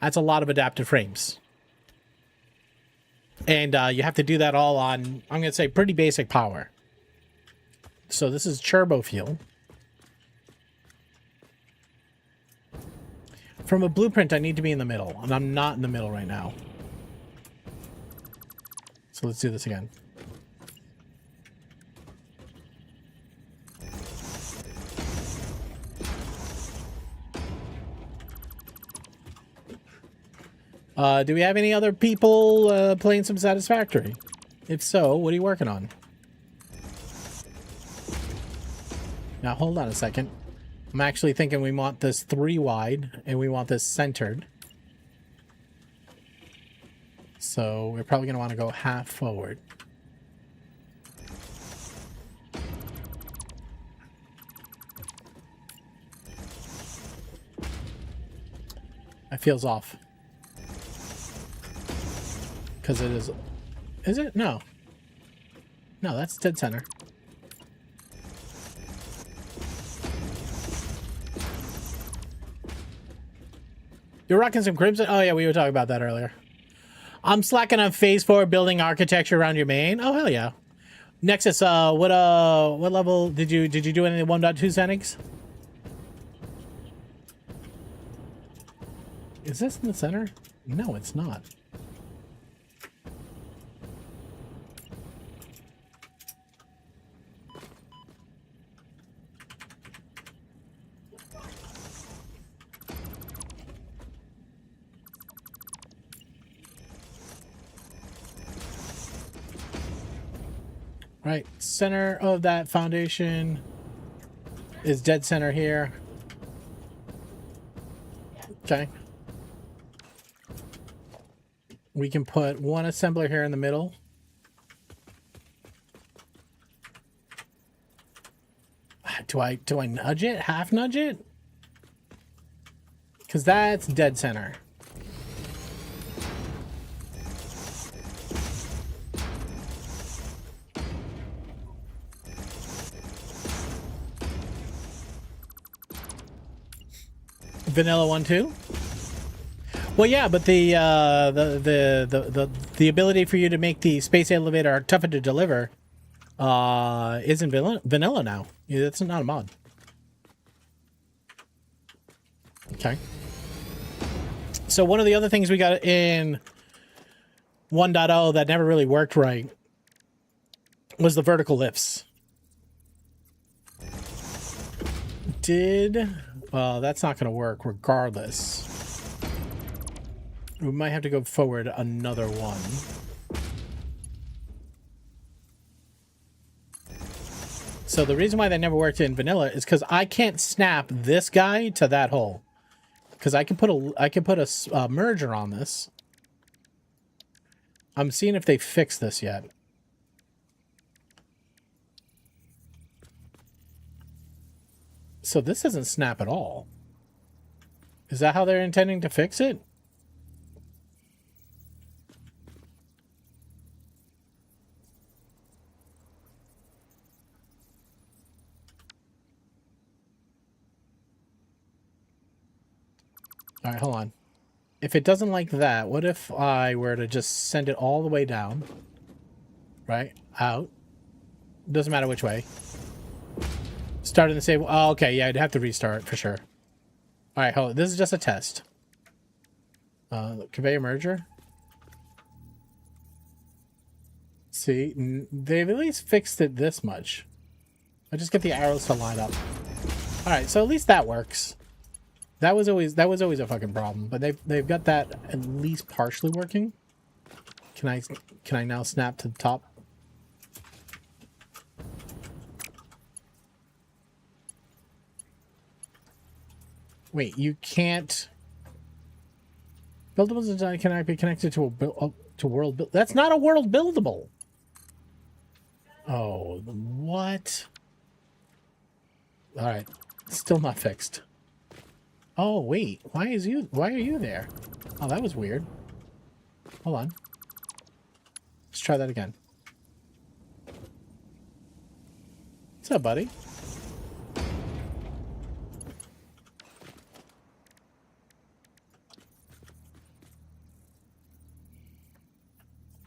that's a lot of adaptive frames. And you have to do that all on, I'm going to say, pretty basic power. So this is turbo fuel. From a blueprint, I need to be in the middle, and I'm not in the middle right now. So let's do this again. Do we have any other people playing some Satisfactory? If so, what are you working on? Now, hold on a second. I'm actually thinking we want this 3 wide, and we want this centered. So we're probably going to want to go half forward. That feels off. Because it is... Is it? No. No, that's dead center. You're rocking some Crimson? Oh, yeah, we were talking about that earlier. I'm slacking on phase 4 building architecture around your main. Oh, hell yeah. Nexus, what level did you do any 1.2 settings? Is this in the center? No, it's not. Right, center of that foundation is dead center here. Okay. We can put one assembler here in the middle. Do I nudge it? Half nudge it? Because that's dead center. Vanilla 1.2? Well, yeah, but the ability for you to make the space elevator tougher to deliver isn't vanilla now. It's not a mod. Okay. So one of the other things we got in 1.0 that never really worked right was the vertical lifts. Well, that's not going to work regardless. We might have to go forward another one. So the reason why that never worked in vanilla is because I can't snap this guy to that hole. Because I can put a merger on this. I'm seeing if they fixed this yet. So this doesn't snap at all. Is that how they're intending to fix it? All right, hold on. If it doesn't like that, what if I were to just send it all the way down? Right? Out. Doesn't matter which way. Start in the same... Oh, okay, yeah, I'd have to restart for sure. All right, hold on. This is just a test. Conveyor merger. See, they've at least fixed it this much. I just get the arrows to line up. All right, so at least that works. That was always a fucking problem, but they've got that at least partially working. Can I now snap to the top? Wait, you can't. Buildables design cannot be connected to a world build. That's not a world buildable. Oh, what? All right, still not fixed. Oh wait, why are you there? Oh, that was weird. Hold on. Let's try that again. What's up, buddy?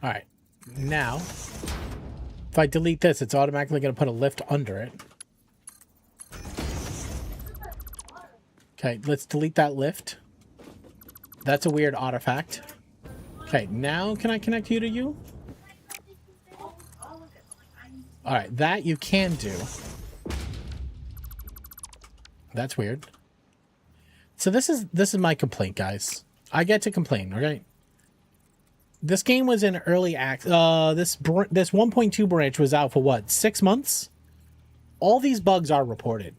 All right, now, if I delete this, it's automatically going to put a lift under it. Okay, let's delete that lift. That's a weird artifact. Okay, now can I connect you to you? All right, that you can do. That's weird. So this is my complaint, guys. I get to complain, okay? This game was in early access. This 1.2 branch was out for what, 6 months? All these bugs are reported.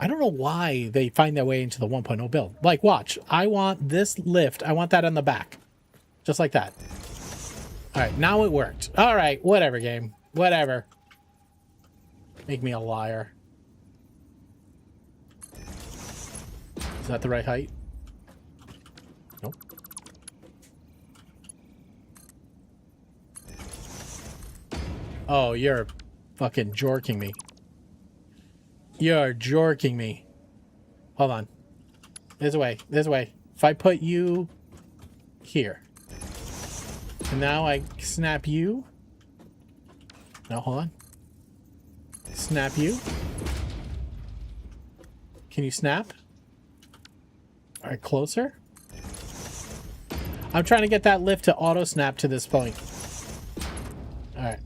I don't know why they find their way into the 1.0 build. Like, watch. I want this lift. I want that on the back. Just like that. All right, now it worked. All right, whatever, game. Whatever. Make me a liar. Is that the right height? Nope. Oh, you're fucking jorking me. You're jorking me. Hold on. There's a way. There's a way. If I put you here. And now I snap you. No, hold on. Snap you. Can you snap? All right, closer. I'm trying to get that lift to auto snap to this point. All right.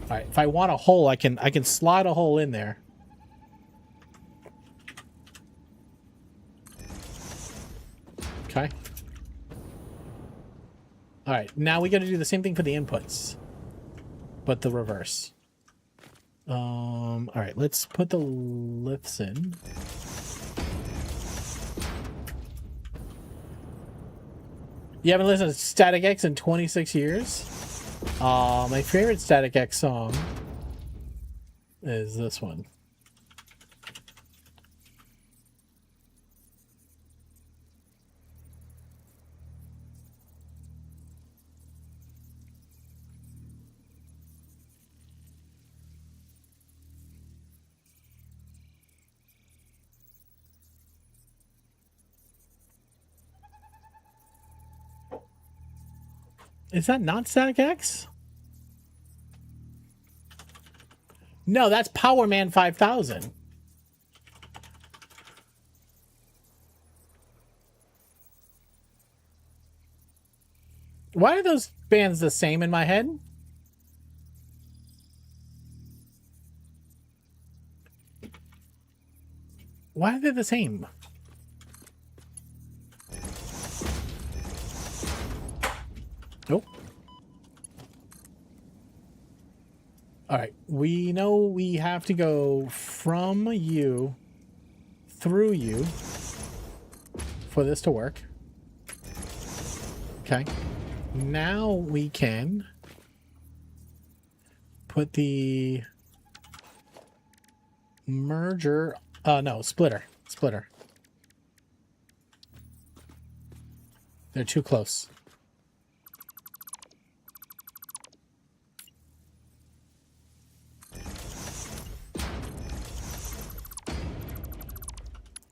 All right, if I want a hole, I can slide a hole in there. Okay. All right, now we got to do the same thing for the inputs, but the reverse. All right, let's put the lifts in. You haven't listened to Static X in 26 years? My favorite Static X song is this one. Is that not Static X? No, that's Power Man 5000. Why are those bands the same in my head? Why are they the same? Nope. All right. We know we have to go from you through you for this to work. Okay. Now we can put the merger. No, splitter. Splitter. They're too close.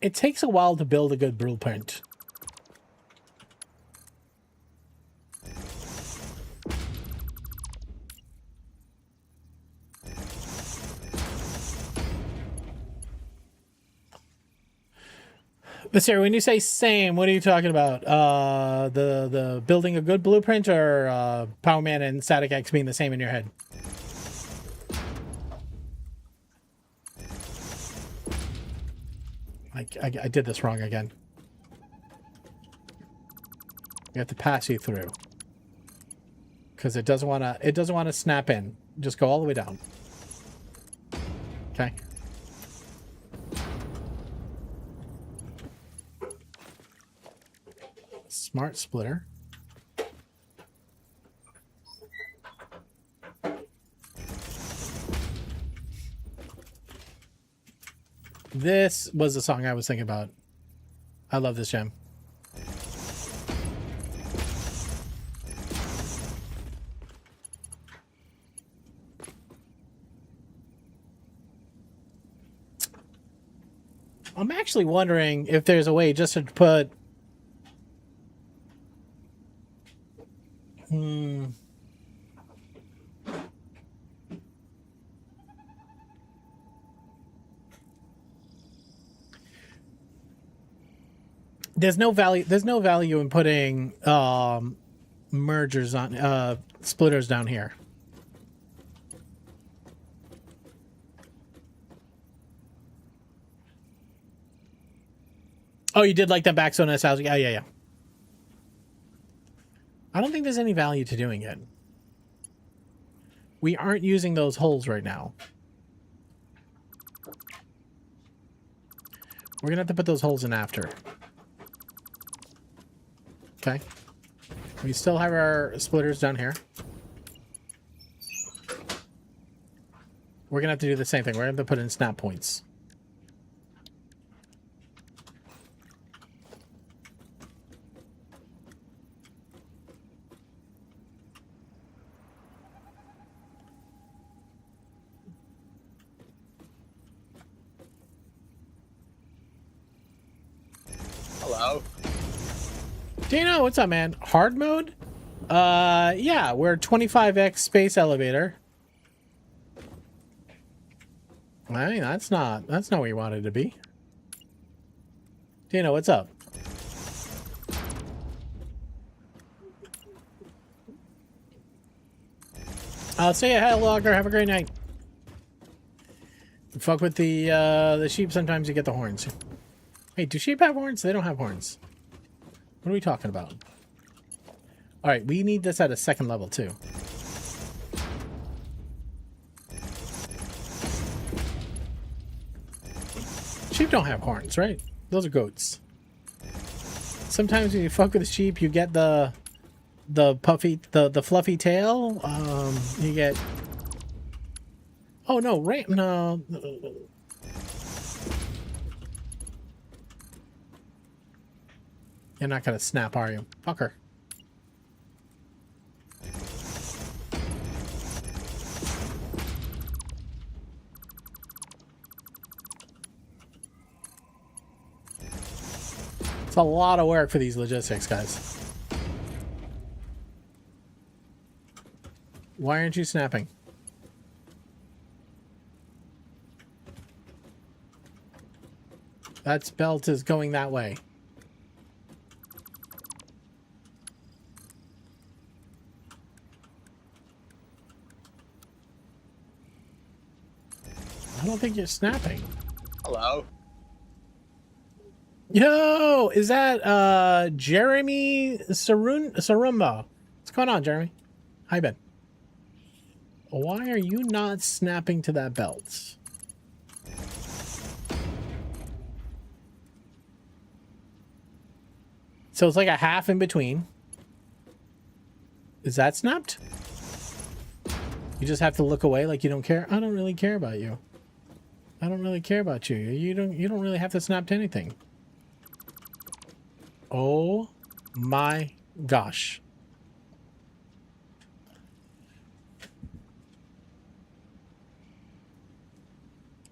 It takes a while to build a good blueprint. But Sarah, when you say same, what are you talking about? The building a good blueprint, or Power Man and Static X being the same in your head? I did this wrong again. We have to pass you through because it doesn't want to snap in. Just go all the way down. Okay. Smart splitter. This was the song I was thinking about. I love this gem. I'm actually wondering if there's a way just to put... There's no value in putting mergers on splitters down here. Oh, you did like that backstone in this house? Yeah. I don't think there's any value to doing it. We aren't using those holes right now. We're gonna have to put those holes in after. Okay. We still have our splitters down here. We're gonna have to do the same thing. We're gonna have to put in snap points. Hello. Dino, what's up, man? Hard mode? Yeah, we're 25x space elevator. I mean, that's not where you wanted to be. Dino, what's up? I'll say hi, Logger. Have a great night. Fuck with the sheep. Sometimes you get the horns. Hey, do sheep have horns? They don't have horns. What are we talking about? All right, we need this at a second level too. Sheep don't have horns, right? Those are goats. Sometimes when you fuck with the sheep, you get the puffy, the fluffy tail. You get. Oh no, right? No. You're not gonna snap, are you? Fucker. It's a lot of work for these logistics, guys. Why aren't you snapping? That belt is going that way. I don't think you're snapping. Hello. Yo, is that Jeremy Sarumba? What's going on, Jeremy? Hi, Ben. Why are you not snapping to that belt? So it's like a half in between. Is that snapped? You just have to look away like you don't care? I don't really care about you. I don't really care about you. You don't really have to snap to anything. Oh my gosh.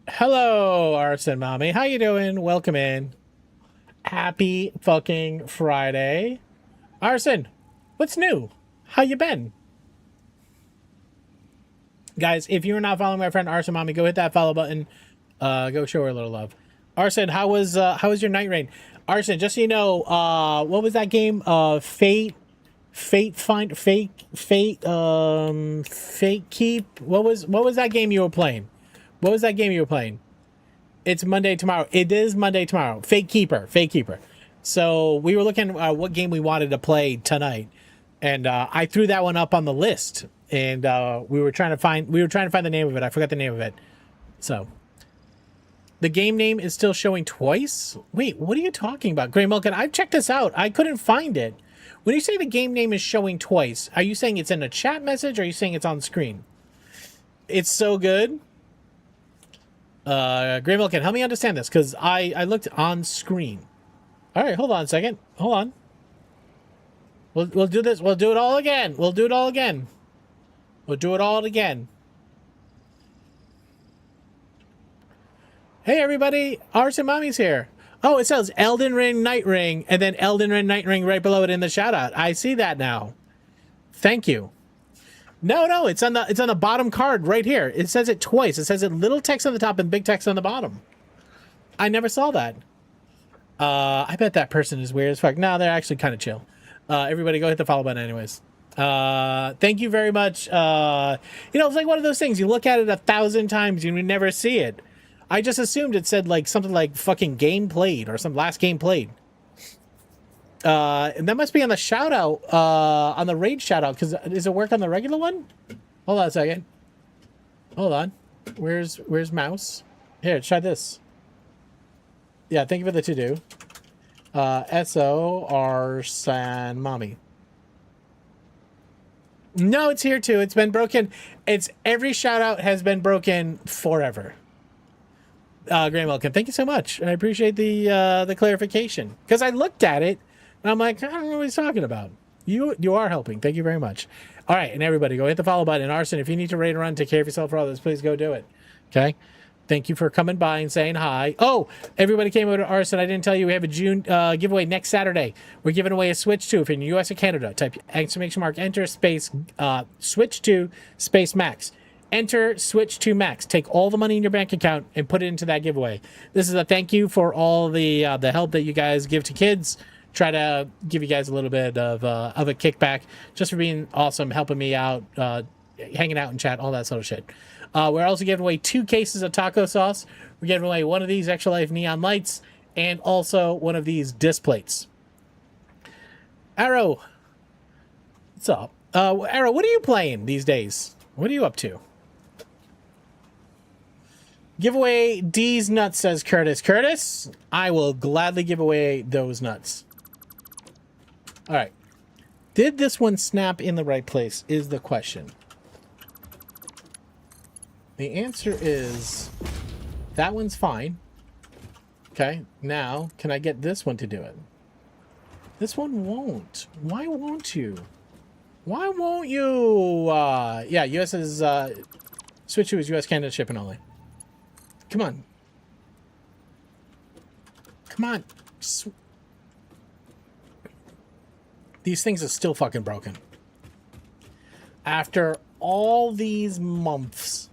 Hello, Arson Mommy. How you doing? Welcome in. Happy fucking Friday. Arson, what's new? How you been? Guys, if you're not following my friend Arson Mommy, go hit that follow button. Go show her a little love. Arson, how was your night rain? Arson, just so you know, what was that game? Fate Keep. What was that game you were playing? What was that game you were playing? It's Monday tomorrow. It is Monday tomorrow. Fake Keeper. So we were looking at what game we wanted to play tonight, and I threw that one up on the list, and we were trying to find the name of it. I forgot the name of it. So the game name is still showing twice. Wait, what are you talking about, Gray Milk? And I've checked this out. I couldn't find it. When you say the game name is showing twice, are you saying it's in a chat message, or are you saying it's on screen? It's so good. Gray Milk, help me understand this, because I looked on screen. All right, hold on a second. Hold on. We'll do this. We'll do it all again. We'll do it all again. Hey, everybody. Arson Mommy's here. Oh, it says Elden Ring Night Ring, and then Elden Ring Night Ring right below it in the shout out. I see that now. Thank you. No, it's on the bottom card right here. It says it twice. It says it little text on the top and big text on the bottom. I never saw that. I bet that person is weird as fuck. No, they're actually kind of chill. Everybody go hit the follow button anyways. Thank you very much. It's like one of those things. You look at it 1,000 times and you never see it. I just assumed it said like something like fucking game played or some last game played. And that must be on the shout out, on the raid shout out, because does it work on the regular one? Hold on a second. Hold on. Where's mouse? Here, try this. Yeah, thank you for the to-do. S-O Arson Mommy. No, it's here too. It's been broken. Every shout out has been broken forever. Graham Welcome, thank you so much. I appreciate the clarification. Because I looked at it and I'm like, I don't know what he's talking about. You are helping. Thank you very much. All right, and everybody, go hit the follow button. And Arson, if you need to raid or run, take care of yourself for others, please go do it. Okay? Thank you for coming by and saying hi. Oh, everybody came over to Arson. I didn't tell you we have a June giveaway next Saturday. We're giving away a Switch 2. If you're in the US or Canada, type exclamation mark, enter space, Switch 2, space max. Enter Switch 2 Max. Take all the money in your bank account and put it into that giveaway. This is a thank you for all the help that you guys give to kids. Try to give you guys a little bit of a kickback just for being awesome, helping me out, hanging out in chat, all that sort of shit. We're also giving away 2 cases of taco sauce. We're giving away one of these Extra Life neon lights and also one of these disc plates. Arrow, what's up? Arrow, what are you playing these days? What are you up to? Give away D's nuts, says Curtis. Curtis, I will gladly give away those nuts. All right. Did this one snap in the right place is the question. The answer is that one's fine. Okay, now can I get this one to do it? This one won't. Why won't you? Why won't you? Yeah, US is Switch 2 is US Canada shipping only. Come on. Come on. These things are still fucking broken. After all these months.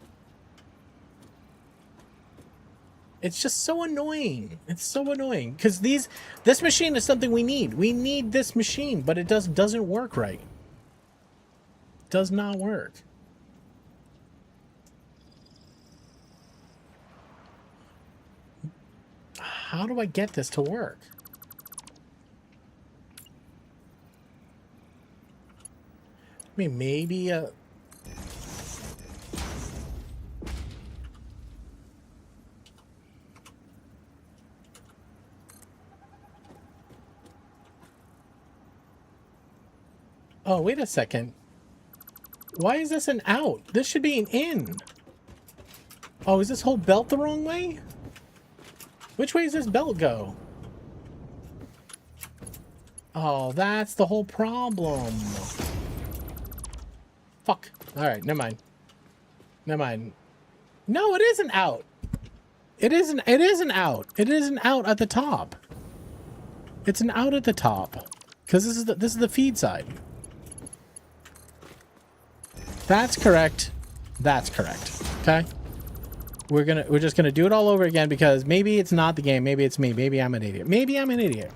It's just so annoying. It's so annoying because this machine is something we need. We need this machine, but it doesn't work right. Does not work. How do I get this to work? I mean, maybe oh, wait a second. Why is this an out? This should be an in. Oh, is this whole belt the wrong way? Which way does this belt go? Oh, that's the whole problem. Fuck. Alright, never mind. Never mind. No, it isn't out. It isn't out. It is an out at the top. It's an out at the top. Because this is the feed side. That's correct. That's correct. Okay? We're just gonna do it all over again because maybe it's not the game, maybe it's me, maybe I'm an idiot. Maybe I'm an idiot.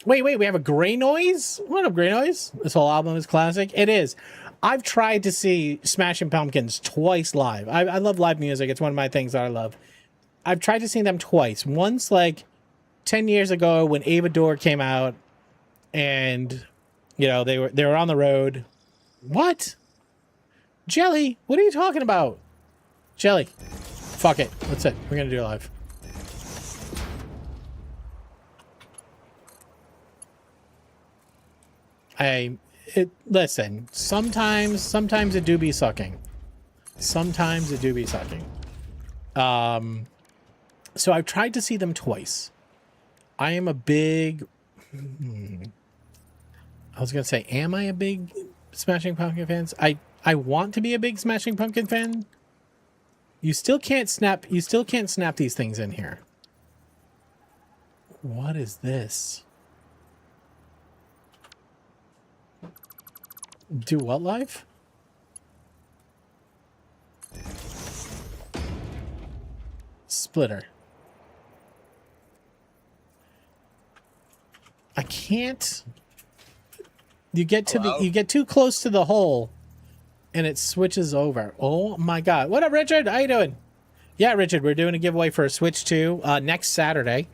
Wait, we have a Gray Noise? What up, Gray Noise? This whole album is classic. It is. I've tried to see Smashing Pumpkins twice live. I love live music. It's one of my things that I love. I've tried to see them twice. Once like 10 years ago when Ava Dore came out and you know they were on the road. What? Jelly, what are you talking about? Jelly. Fuck it. That's it. We're gonna do it live. Listen, sometimes it do be sucking. Sometimes it do be sucking. So I've tried to see them twice. I am a big I was gonna say, am I a big Smashing Pumpkin fan? I want to be a big Smashing Pumpkin fan. You still can't snap these things in here. What is this? Do what live? Splitter. I can't. You get too close to the hole and it switches over. Oh my god. What up, Richard? How you doing? Yeah, Richard, we're doing a giveaway for a Switch 2 next Saturday.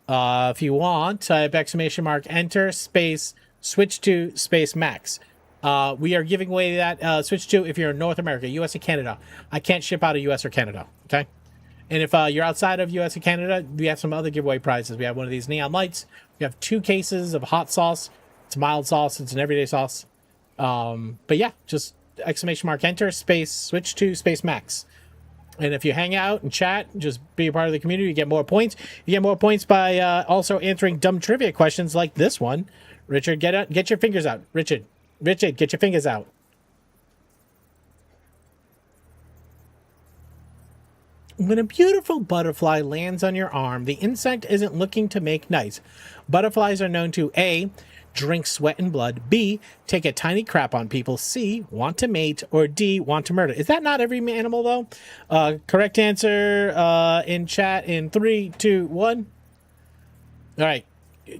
If you want, type !enter space Switch 2 space max. We are giving away that Switch 2 if you're in North America, US and Canada. I can't ship out of US or Canada, okay? And if you're outside of US and Canada, we have some other giveaway prizes. We have one of these neon lights. We have 2 cases of hot sauce. It's mild sauce. It's an everyday sauce. But yeah, just !enter space Switch 2 space max. And if you hang out and chat, just be a part of the community, you get more points. You get more points by also answering dumb trivia questions like this one. Richard, get your fingers out. Richard, get your fingers out. When a beautiful butterfly lands on your arm, the insect isn't looking to make nice. Butterflies are known to A, drink sweat and blood, B, take a tiny crap on people, C, want to mate, or D, want to murder. Is that not every animal, though? Correct answer in chat in 3, 2, 1. All right.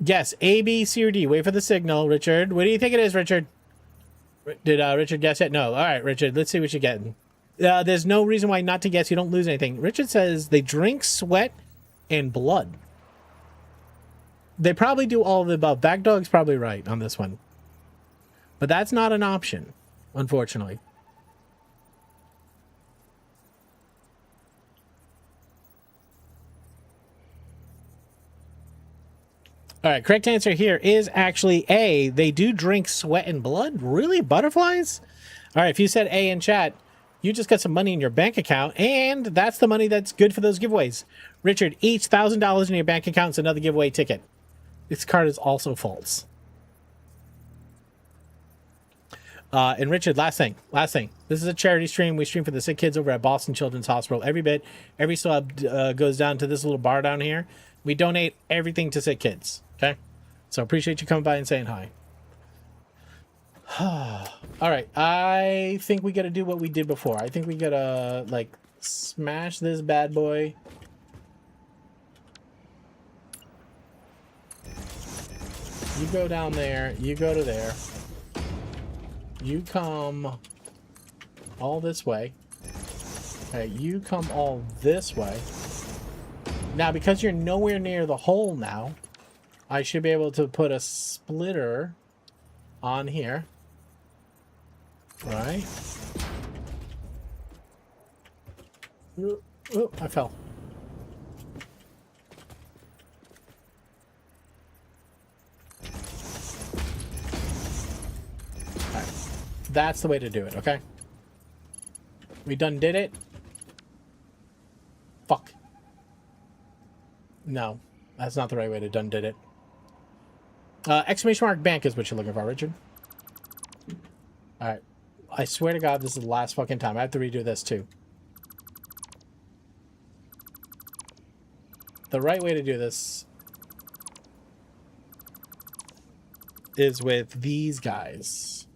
Guess A, B, C, or D. Wait for the signal, Richard. What do you think it is, Richard? Did Richard guess it? No. All right, Richard, let's see what you're getting. There's no reason why not to guess. You don't lose anything. Richard says they drink sweat and blood. They probably do all of the above. Bagdog's probably right on this one. But that's not an option, unfortunately. All right, correct answer here is actually A. They do drink sweat and blood. Really? Butterflies? All right, if you said A in chat, you just got some money in your bank account, and that's the money that's good for those giveaways. Richard, each $1,000 in your bank account is another giveaway ticket. This card is also false. And Richard, last thing. This is a charity stream. We stream for the sick kids over at Boston Children's Hospital. Every sub goes down to this little bar down here. We donate everything to sick kids. Okay? So appreciate you coming by and saying hi. All right. I think we got to do what we did before. I think we got to, like, Smash this bad boy. You go down there. You go to there. You come all this way. Okay, you come all this way. Now, because you're nowhere near the hole now, I should be able to put a splitter on here. All right. Oh, I fell. All right. That's the way to do it, okay? We done did it. Fuck. No, that's not the right way to done did it. Exclamation mark bank is what you're looking for, Richard. All right. I swear to God, this is the last fucking time. I have to redo this too. The right way to do this is with these guys.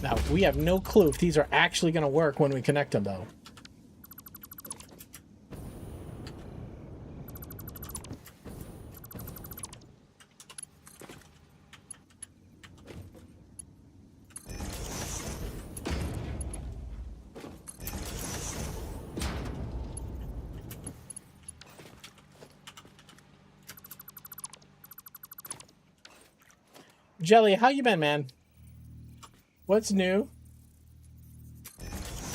Now, we have no clue if these are actually going to work when we connect them, though. Jelly, how you been, man? What's new?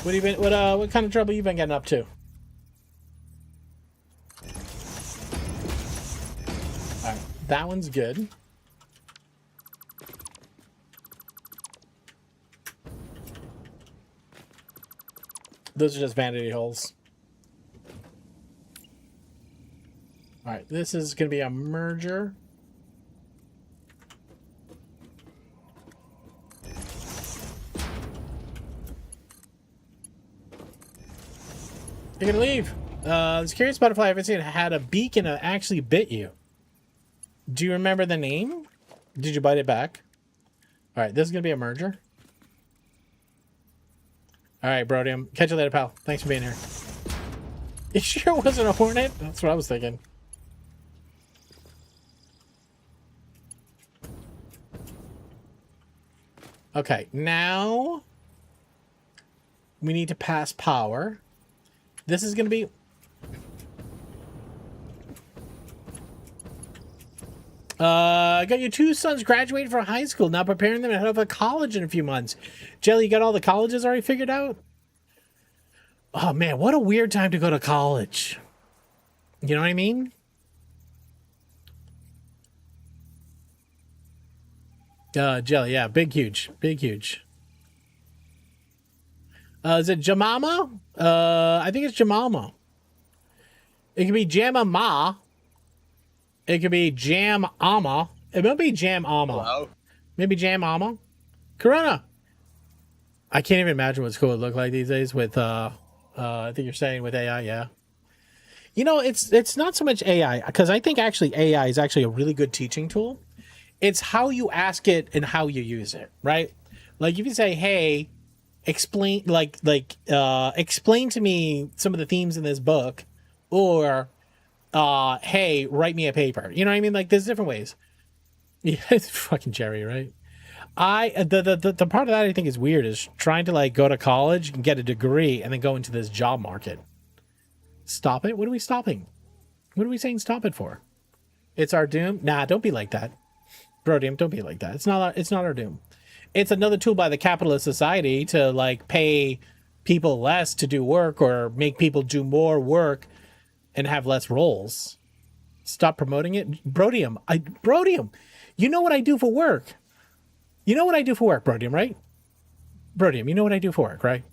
What have you been? What kind of trouble you been getting up to? All right, that one's good. Those are just vanity holes. All right, this is going to be a merger. You're gonna leave. This curious butterfly I haven't seen had a beak and it actually bit you. Do you remember the name? Did you bite it back? All right, this is gonna be a merger. All right, Brodium. Catch you later, pal. Thanks for being here. You sure it wasn't a hornet? That's what I was thinking. Okay, now we need to pass power. This is going to be... I got your two sons graduating from high school, now preparing them to head off to college in a few months. Jelly, you got all the colleges already figured out? Oh, man, what a weird time to go to college. You know what I mean? Jelly, yeah, big, huge. Big, huge. Is it Jamama? I think it's Jamama. It could be Jamama. It could be Jam-ama. It might be Jam-ama. Hello? Maybe Jam-ama. Corona. I can't even imagine what school would look like these days with, I think you're saying with AI, yeah. You know, it's not so much AI, because I think actually AI is actually a really good teaching tool. It's how you ask it and how you use it, right? Like if you say, hey... explain explain to me some of the themes in this book, or hey, write me a paper. You know what I mean? Like there's different ways. Yeah, it's fucking Jerry, right? The part of that I think is weird is trying to like go to college and get a degree and then go into this job market. Stop it. What are we stopping? What are we saying stop it for? It's our doom? Nah, don't be like that. Brodium, don't be like that. It's not our doom. It's another tool by the capitalist society to like pay people less to do work or make people do more work and have less roles. Stop promoting it. Brodium, you know what I do for work? You know what I do for work, Brodium, right? Brodium, you know what I do for work, right?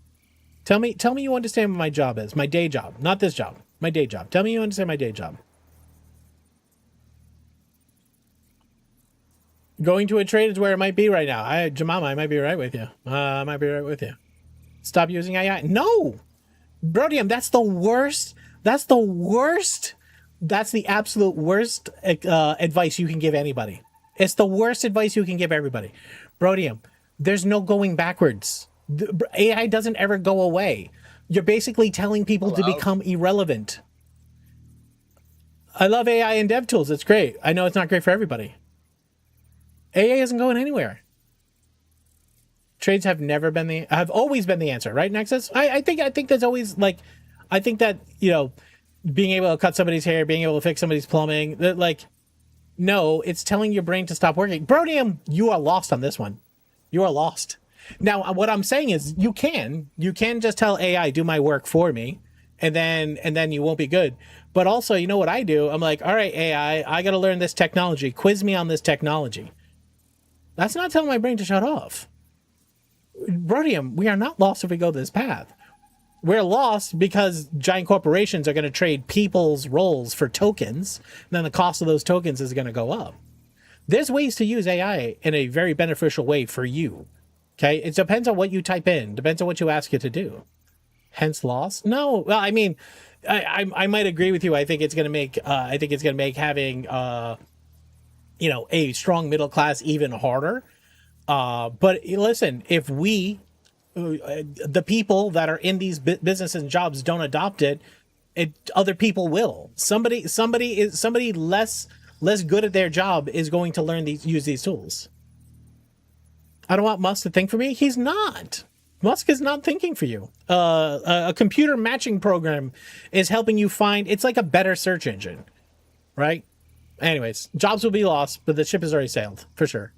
Tell me you understand what my job is. My day job, not this job. My day job. Tell me you understand my day job. Going to a trade is where it might be right now. Jemima, I might be right with you. I might be right with you. Stop using AI. No! Brodium, that's the worst. That's the worst. That's the absolute worst advice you can give anybody. It's the worst advice you can give everybody. Brodium, there's no going backwards. AI doesn't ever go away. You're basically telling people to become irrelevant. I love AI and dev tools. It's great. I know it's not great for everybody. AI isn't going anywhere. Trades have always been the answer, right, Nexus? I think there's always I think that, being able to cut somebody's hair, being able to fix somebody's plumbing, no, it's telling your brain to stop working. Brodium, you are lost on this one. You are lost. Now, what I'm saying is you can just tell AI, do my work for me, and then you won't be good. But also, you know what I do? I'm like, all right, AI, I got to learn this technology. Quiz me on this technology. That's not telling my brain to shut off. Brodium, we are not lost if we go this path. We're lost because giant corporations are going to trade people's roles for tokens. And then the cost of those tokens is going to go up. There's ways to use AI in a very beneficial way for you. Okay, it depends on what you type in. Depends on what you ask it to do. Hence, loss. No, well, I mean, I might agree with you. I think it's going to make having a strong middle class even harder. But listen, if we, the people that are in these businesses and jobs, don't adopt it, other people will. Somebody less good at their job is going to use these tools. I don't want Musk to think for me. He's not. Musk is not thinking for you. A computer matching program is helping you find. It's like a better search engine, right? Anyways, jobs will be lost, but the ship has already sailed for sure.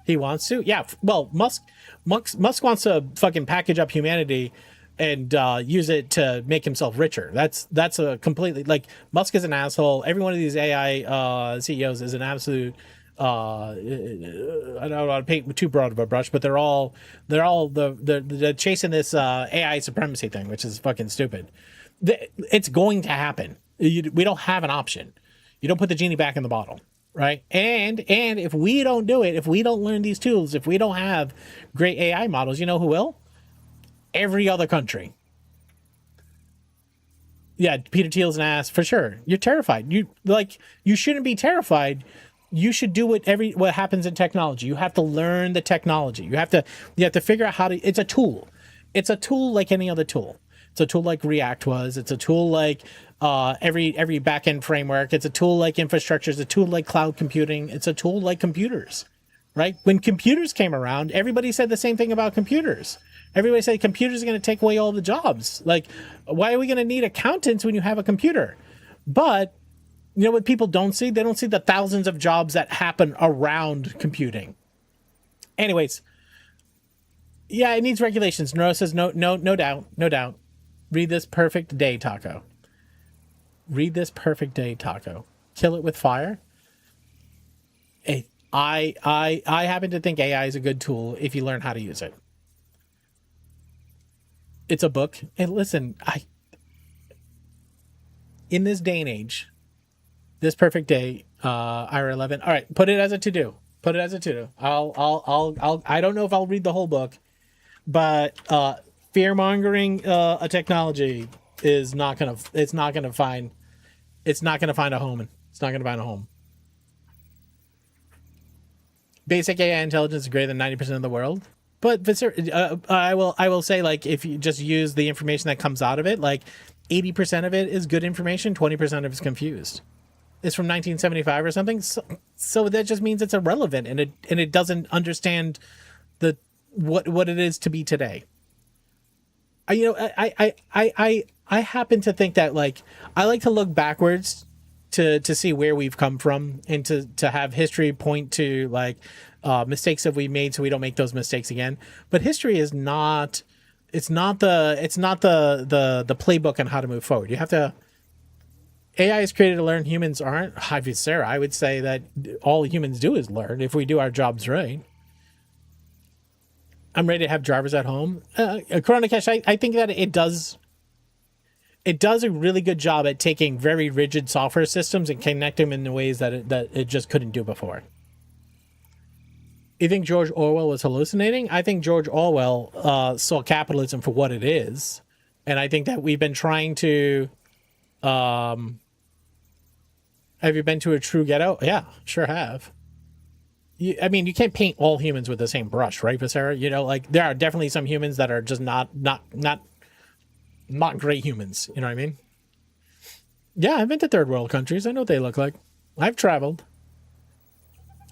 He wants to, yeah. Well, Musk wants to fucking package up humanity and use it to make himself richer. That's a completely Musk is an asshole. Every one of these AI CEOs is an absolute. I don't want to paint too broad of a brush, but they're all they're chasing this AI supremacy thing, which is fucking stupid. It's going to happen. We don't have an option. You don't put the genie back in the bottle, right? And if we don't do it, if we don't learn these tools, if we don't have great AI models, you know who will? Every other country. Yeah, Peter Thiel's an ass for sure. You're terrified. You shouldn't be terrified. You should do what happens in technology. You have to learn the technology. You have to figure out how to. It's a tool. It's a tool like any other tool. It's a tool like React was. It's a tool like every backend framework. It's a tool like infrastructure. It's a tool like cloud computing. It's a tool like computers, right? When computers came around, everybody said the same thing about computers. Everybody said computers are going to take away all the jobs. Why are we going to need accountants when you have a computer? But you know what people don't see? They don't see the thousands of jobs that happen around computing. Anyways, yeah, it needs regulations. Neuro says no doubt. Read this perfect day, Taco. Read this perfect day, Taco. Kill it with fire. I happen to think AI is a good tool if you learn how to use it. It's a book. And listen, in this day and age, this perfect day, IRA 11. All right, put it as a to-do. Put it as a to-do. I don't know if I'll read the whole book, but fear-mongering a technology is not gonna find a home. It's not gonna find a home. Basic AI intelligence is greater than 90% of the world. But I will say, if you just use the information that comes out of it, 80% of it is good information, 20% of it is confused. It's from 1975 or something, so that just means it's irrelevant and it doesn't understand what it is to be today. I happen to think that I like to look backwards to see where we've come from and to have history point to mistakes that we made so we don't make those mistakes again. But history is not the playbook on how to move forward. You have to. AI is created to learn. Humans aren't. Sarah, I would say that all humans do is learn if we do our jobs right. I'm ready to have Jarvis at home. Corona Cash, I think that it does a really good job at taking very rigid software systems and connecting them in ways that it just couldn't do before. You think George Orwell was hallucinating? I think George Orwell saw capitalism for what it is. And I think that we've been trying to... have you been to a true ghetto? Yeah, sure have. I mean, you can't paint all humans with the same brush, right, Viscera? You know, like there are definitely some humans that are just not great humans. You know what I mean? Yeah, I've been to third world countries. I know what they look like. I've traveled.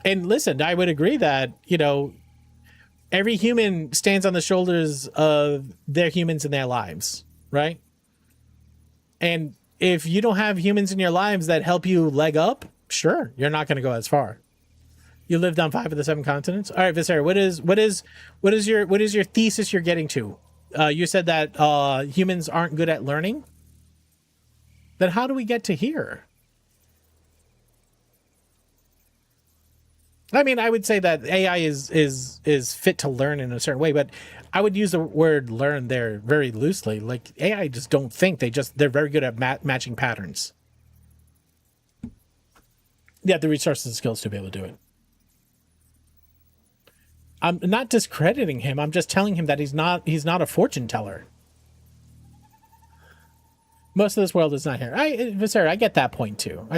And listen, I would agree that, you know, every human stands on the shoulders of their humans in their lives, right? And if you don't have humans in your lives that help you leg up, sure, you're not going to go as far. You lived on 5 of the 7 continents. All right, Viscera, what is your thesis you're getting to? You said that humans aren't good at learning. Then how do we get to here? I mean, I would say that AI is fit to learn in a certain way, but I would use the word learn there very loosely. Like AI just don't think, they're very good at matching patterns. Yeah, the resources and skills to be able to do it. I'm not discrediting him. I'm just telling him that he's not a fortune teller. Most of this world is not here. Viscera, I get that point too.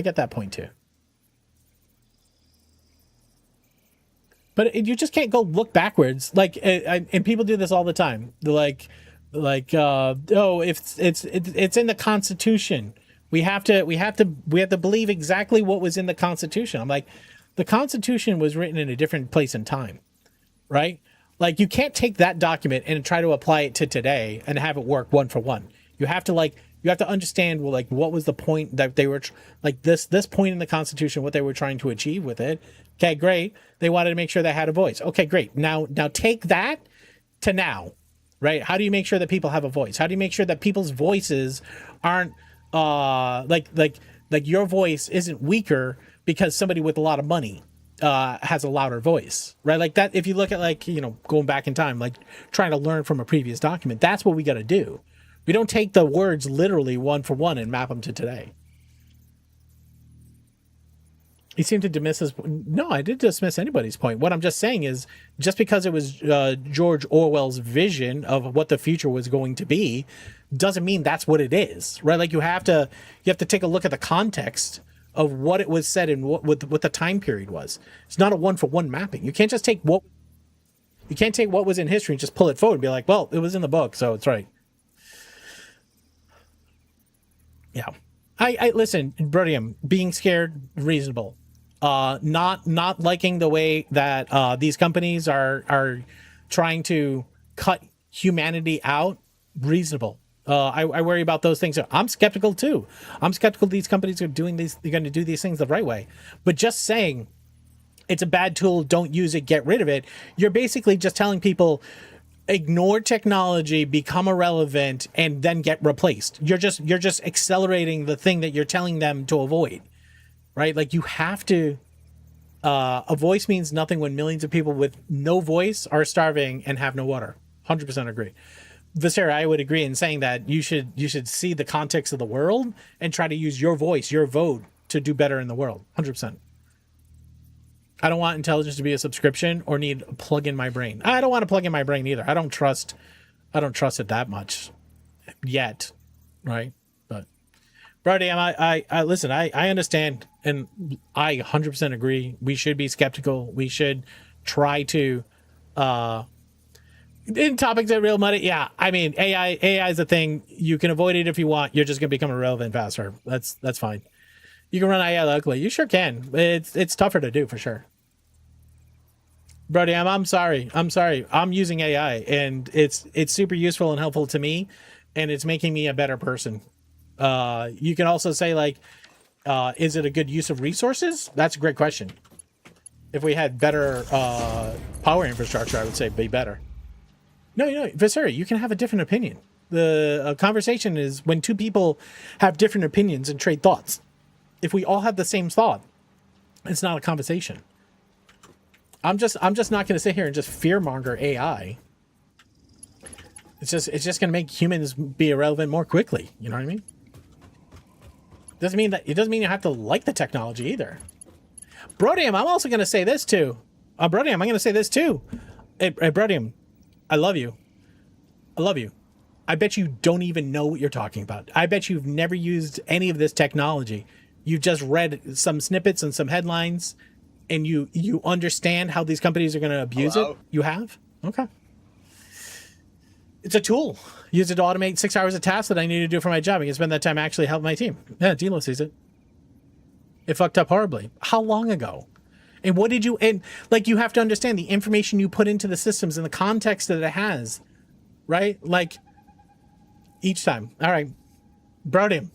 But you just can't go look backwards. Like, and people do this all the time. They're like, oh, if it's in the Constitution, we have to believe exactly what was in the Constitution. I'm like, the Constitution was written in a different place and time, right? Like, you can't take that document and try to apply it to today and have it work one for one. You have to understand, well, like, what was the point that they were this point in the Constitution, what they were trying to achieve with it. Okay, great. They wanted to make sure they had a voice. Okay, great. Now take that to now, right? How do you make sure that people have a voice? How do you make sure that people's voices aren't like your voice isn't weaker because somebody with a lot of money has a louder voice, right? Like that. If you look at, like, you know, going back in time, like trying to learn from a previous document, that's what we got to do. We don't take the words literally one for one and map them to today. He seemed to dismiss his... No, I didn't dismiss anybody's point. What I'm just saying is, just because it was George Orwell's vision of what the future was going to be, doesn't mean that's what it is, right? Like, you have to take a look at the context of what it was said and what the time period was. It's not a one-for-one mapping. You can't just take what was in history and just pull it forward and be like, well, it was in the book, so it's right. Yeah. I listen, Brodium, being scared, reasonable. Not liking the way that these companies are trying to cut humanity out, reasonable. I worry about those things. I'm skeptical too. I'm skeptical these companies are doing these. They're going to do these things the right way. But just saying it's a bad tool, don't use it, get rid of it. You're basically just telling people, ignore technology, become irrelevant, and then get replaced. You're just accelerating the thing that you're telling them to avoid, right? Like, you have to. A voice means nothing when millions of people with no voice are starving and have no water. 100% agree. Viscera, I would agree in saying that you should see the context of the world and try to use your voice, your vote, to do better in the world. 100%. I don't want intelligence to be a subscription or need a plug in my brain. I don't want to plug in my brain either. I don't trust it that much yet, right? But Brody, I listen. I understand, and I 100% agree. We should be skeptical. We should try to. In topics that real money, yeah. I mean, AI is a thing. You can avoid it if you want. You're just gonna become irrelevant faster. That's fine. You can run AI locally. You sure can. It's tougher to do for sure. Brody, I'm sorry. I'm using AI, and it's super useful and helpful to me, and it's making me a better person. You can also say, like, is it a good use of resources? That's a great question. If we had better power infrastructure, I would say be better. No, Viscera, you can have a different opinion. The conversation is when two people have different opinions and trade thoughts. If we all have the same thought, it's not a conversation. I'm just not going to sit here and just fearmonger AI. It's just going to make humans be irrelevant more quickly. You know what I mean? It doesn't mean you have to like the technology either. Brodium, I'm also going to say this too. Brodium, I'm going to say this too. Hey, Brodium, I love you. I bet you don't even know what you're talking about. I bet you've never used any of this technology. You've just read some snippets and some headlines, and you understand how these companies are going to abuse it? You have? Okay. It's a tool. Use it to automate 6 hours of tasks that I need to do for my job. I can spend that time actually helping my team. Yeah, Dilo sees it. It fucked up horribly. How long ago? And what did you... And, like, you have to understand the information you put into the systems and the context that it has. Right? Like, each time. All right. Brodium.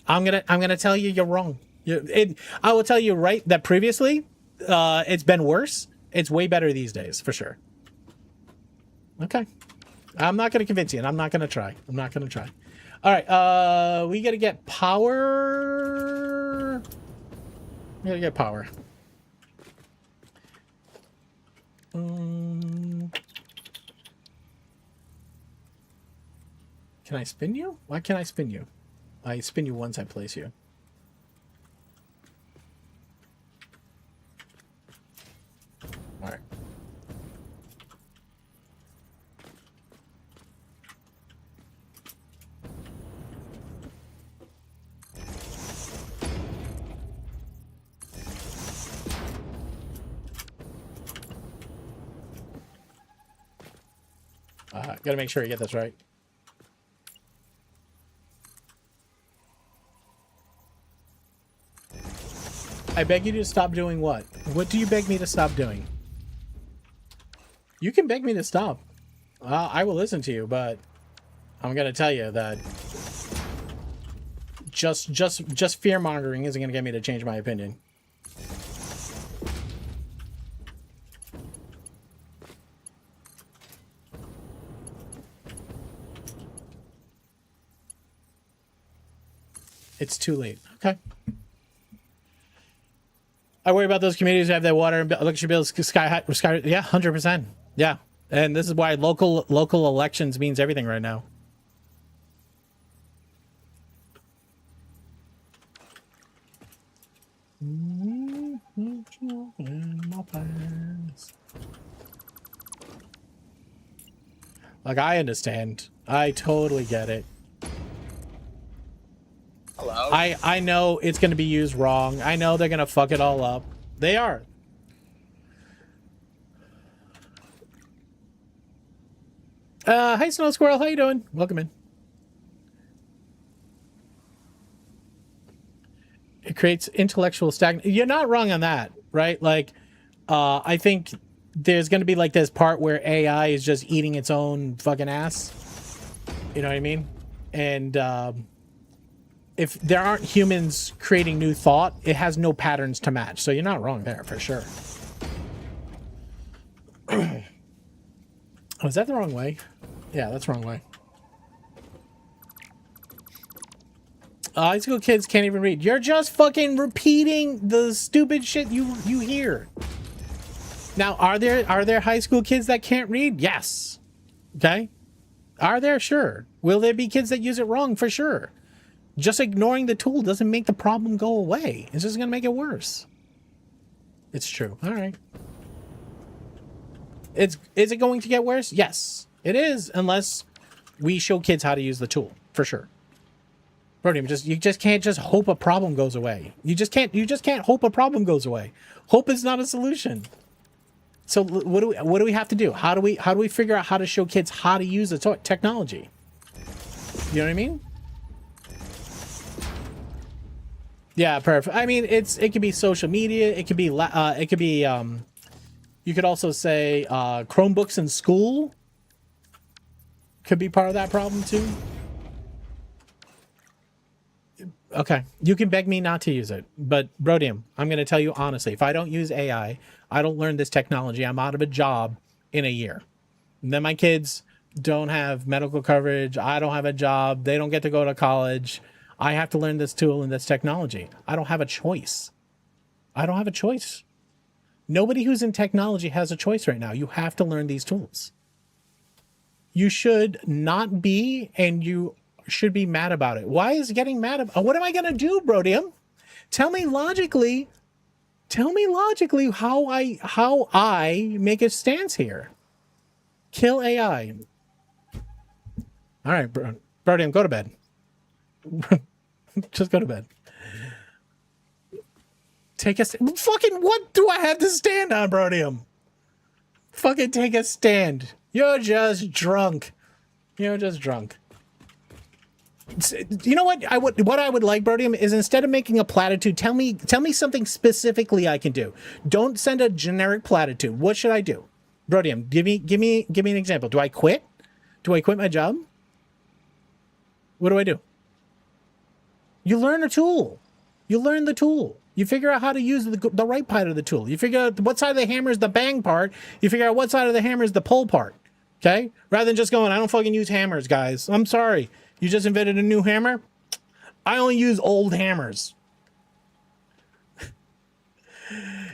I'm gonna tell you you're wrong. I will tell you right that previously, it's been worse. It's way better these days, for sure. Okay. I'm not gonna convince you, and I'm not gonna try. All right, we gotta get power. We gotta get power. Can I spin you? Why can't I spin you? I spin you once I place you. All right. Gotta make sure you get this right. I beg you to stop doing what? What do you beg me to stop doing? You can beg me to stop. I will listen to you, but I'm gonna tell you that just fear mongering isn't gonna get me to change my opinion. It's too late. Okay. I worry about those communities who have their water and electricity bills sky high. Yeah, 100%. Yeah, and this is why local elections means everything right now. Like, I understand. I totally get it. Hello. I know it's going to be used wrong. I know they're going to fuck it all up. They are. Hi, Snow Squirrel. How you doing? Welcome in. It creates intellectual stagnation. You're not wrong on that, right? Like, I think there's going to be like this part where AI is just eating its own fucking ass. You know what I mean? And if there aren't humans creating new thought, it has no patterns to match. So you're not wrong there, for sure. Oh, is that the wrong way? Yeah, that's the wrong way. High school kids can't even read. You're just fucking repeating the stupid shit you hear. Now, are there high school kids that can't read? Yes. Okay. Are there? Sure. Will there be kids that use it wrong? For sure. Just ignoring the tool doesn't make the problem go away. It's just gonna make it worse. It's true. All right. Is it going to get worse? Yes, it is, unless we show kids how to use the tool, for sure. Brodium, you just can't just hope a problem goes away. You just can't hope a problem goes away. Hope is not a solution. So what do we have to do? How do we figure out how to show kids how to use the technology? You know what I mean? Yeah, perfect. I mean, it could be social media. It could be you could also say Chromebooks in school could be part of that problem too. Okay, you can beg me not to use it, but Brodium, I'm going to tell you honestly, if I don't use AI, I don't learn this technology, I'm out of a job in a year. And then my kids don't have medical coverage, I don't have a job, they don't get to go to college. I have to learn this tool and this technology. I don't have a choice. I don't have a choice. Nobody who's in technology has a choice right now. You have to learn these tools. You should not be, and you should be mad about it. Why is getting mad about? What am I going to do, Brodium? Tell me logically how I make a stance here. Kill AI. All right, Brodium, go to bed. Just go to bed. Take a fucking what do I have to stand on, Brodium? Fucking take a stand. You're just drunk. You're just drunk. You know what I would like, Brodium, is instead of making a platitude, tell me something specifically I can do. Don't send a generic platitude. What should I do? Brodium, give me an example. Do I quit? Do I quit my job? What do I do? You learn a tool. You learn the tool. You figure out how to use the right part of the tool. You figure out what side of the hammer is the bang part. You figure out what side of the hammer is the pull part. Okay? Rather than just going, I don't fucking use hammers, guys. I'm sorry. You just invented a new hammer? I only use old hammers.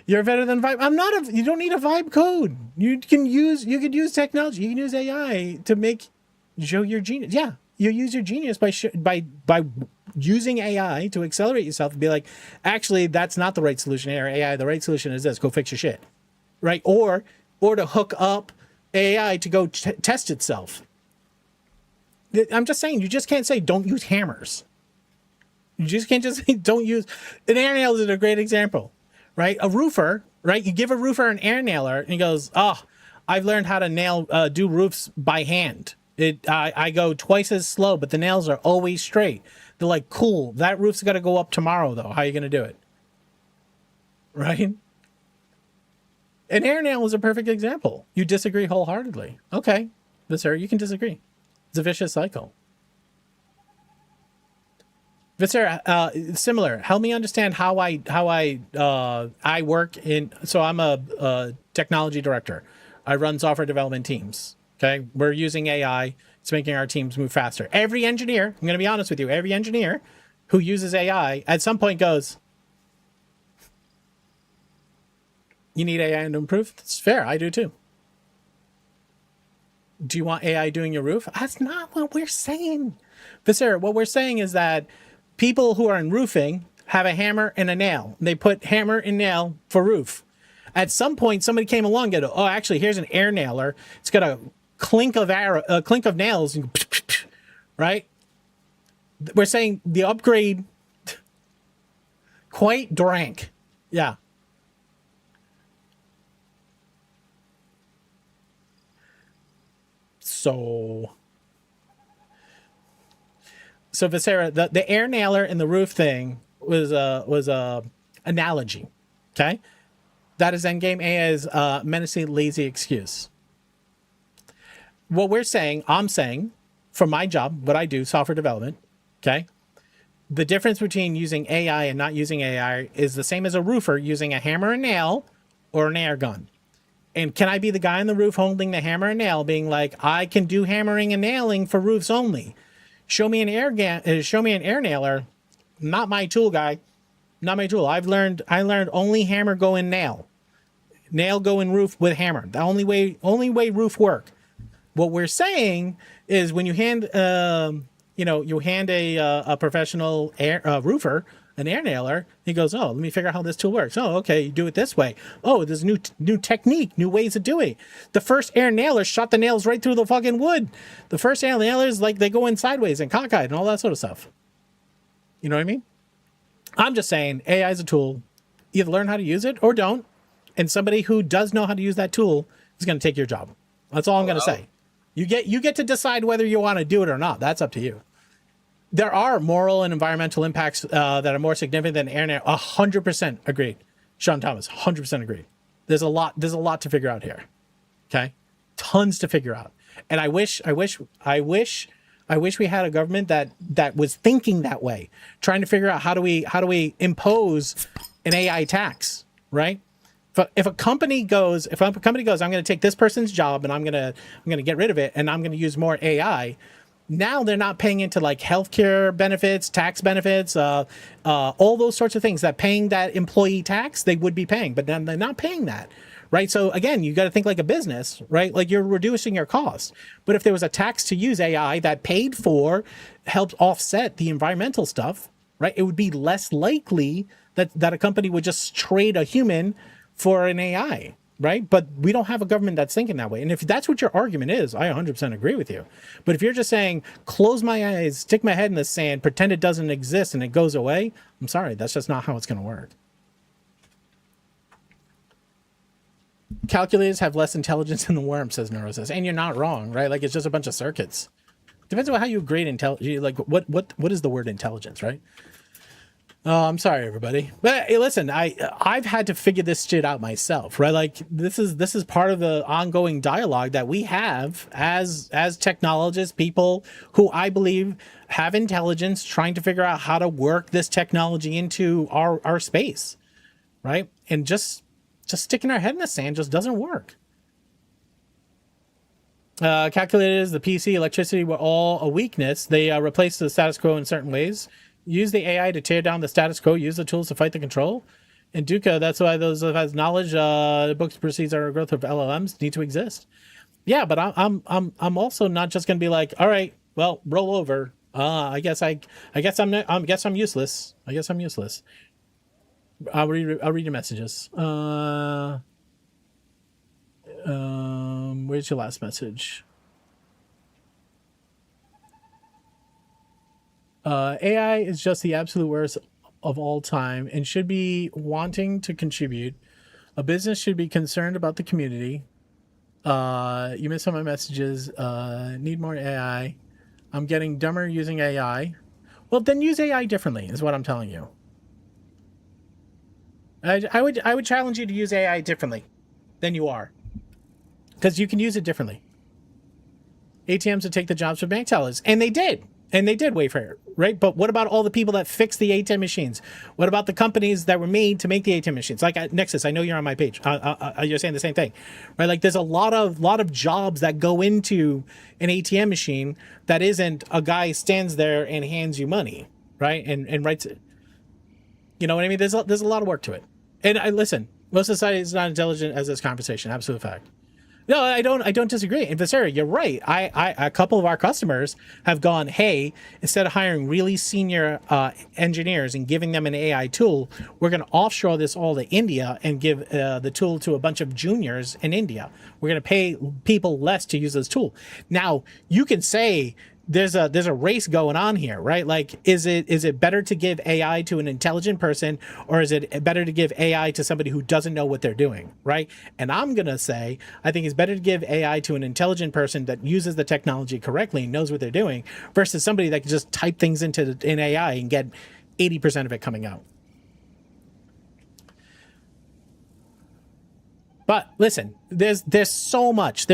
You're better than Vibe. You don't need a Vibe code. You could use technology. You can use AI to show your genius. Yeah. You use your genius by using AI to accelerate yourself and be like, actually, that's not the right solution here. AI, the right solution is this. Go fix your shit. Right? Or to hook up AI to go test itself. I'm just saying, you just can't say don't use hammers. You just can't just say don't use... An air nail is a great example, right? A roofer, right? You give a roofer an air nailer and he goes, oh, I've learned how to do roofs by hand. I go twice as slow, but the nails are always straight. They're like, cool, that roof's got to go up tomorrow, though. How are you going to do it? Right? An air nail is a perfect example. You disagree wholeheartedly. Okay, Visser, you can disagree. It's a vicious cycle. Visser, similar. Help me understand how I work in. So I'm a technology director. I run software development teams. Okay, we're using AI. It's making our teams move faster. Every engineer, I'm going to be honest with you, every engineer who uses AI at some point goes, you need AI to improve? That's fair. I do too. Do you want AI doing your roof? That's not what we're saying. Visser, what we're saying is that people who are in roofing have a hammer and a nail. They put hammer and nail for roof. At some point, somebody came along and go, oh, actually, here's an air nailer. It's got a clink of nails, right? We're saying the upgrade quite drank. Yeah. So Visera, the air nailer and the roof thing was a analogy. Okay, that is endgame. A is menacing lazy excuse. What I'm saying, for my job, what I do, software development. Okay, the difference between using AI and not using AI is the same as a roofer using a hammer and nail or an air gun. And can I be the guy on the roof holding the hammer and nail, being like, I can do hammering and nailing for roofs only. Show me an air nailer. Not my tool, guy. Not my tool. I learned only hammer go in nail. Nail go in roof with hammer. The only way roof work. What we're saying is when you hand a professional roofer an air nailer, he goes, oh, let me figure out how this tool works. Oh, okay, you do it this way. Oh, there's new technique, new ways of doing it. The first air nailer shot the nails right through the fucking wood. The first air nailers, like, they go in sideways and cockeyed and all that sort of stuff. You know what I mean? I'm just saying AI is a tool. Either learn how to use it or don't. And somebody who does know how to use that tool is going to take your job. That's all I'm going to say. You get to decide whether you want to do it or not. That's up to you. There are moral and environmental impacts that are more significant than air nail. 100% agreed. Sean Thomas, 100% agreed. There's a lot to figure out here. Okay? Tons to figure out. And I wish we had a government that was thinking that way, trying to figure out how do we impose an AI tax, right? If a company goes, I'm going to take this person's job and I'm going to get rid of it and I'm going to use more AI. Now they're not paying into like healthcare benefits, tax benefits, all those sorts of things that paying that employee tax they would be paying, but then they're not paying that, right? So again, you got to think like a business, right? Like you're reducing your costs. But if there was a tax to use AI that paid for, helped offset the environmental stuff, right? It would be less likely that a company would just trade a human for an AI. Right? But we don't have a government that's thinking that way. And if that's what your argument is, I 100% agree with you. But if you're just saying, close my eyes, stick my head in the sand, pretend it doesn't exist and it goes away, I'm sorry, that's just not how it's going to work. Calculators have less intelligence than the worm, says Neurosis. And you're not wrong, right? Like, it's just a bunch of circuits. Depends on how you grade intelligence. Like, what is the word intelligence, right? I'm sorry, everybody. But hey, listen, I've had to figure this shit out myself, right? Like, this is part of the ongoing dialogue that we have as technologists, people who I believe have intelligence, trying to figure out how to work this technology into our space, right? And just sticking our head in the sand just doesn't work. Calculators, the PC, electricity were all a weakness. They replaced the status quo in certain ways. Use the AI to tear down the status quo. Use the tools to fight the control. And Duca, that's why those of us knowledge, the books proceeds our growth of LLMs need to exist. Yeah, but I'm also not just gonna be like, all right, well, roll over. I guess I'm useless. I guess I'm useless. I'll read your messages. Where's your last message? AI is just the absolute worst of all time and should be wanting to contribute. A business should be concerned about the community. You missed some of my messages. Need more AI. I'm getting dumber using AI. Well, then use AI differently, is what I'm telling you. I would challenge you to use AI differently than you are, because you can use it differently. ATMs would take the jobs of bank tellers, and they did. And they did, Wayfair, right? But what about all the people that fixed the ATM machines? What about the companies that were made to make the ATM machines? Like Nexus, I know you're on my page. You're saying the same thing, right? Like, there's a lot of jobs that go into an ATM machine that isn't a guy stands there and hands you money, right? And writes it. You know what I mean? There's a lot of work to it. And listen, most society is not intelligent as this conversation. Absolute fact. No, I don't disagree. In Visera, you're right. A couple of our customers have gone, hey, instead of hiring really senior engineers and giving them an AI tool, we're going to offshore this all to India and give the tool to a bunch of juniors in India. We're going to pay people less to use this tool. Now, you can say there's a race going on here, right? Like, is it better to give AI to an intelligent person, or is it better to give AI to somebody who doesn't know what they're doing, right? And I'm gonna say I think it's better to give AI to an intelligent person that uses the technology correctly and knows what they're doing, versus somebody that can just type things in AI and get 80% of it coming out. But listen, there's so much in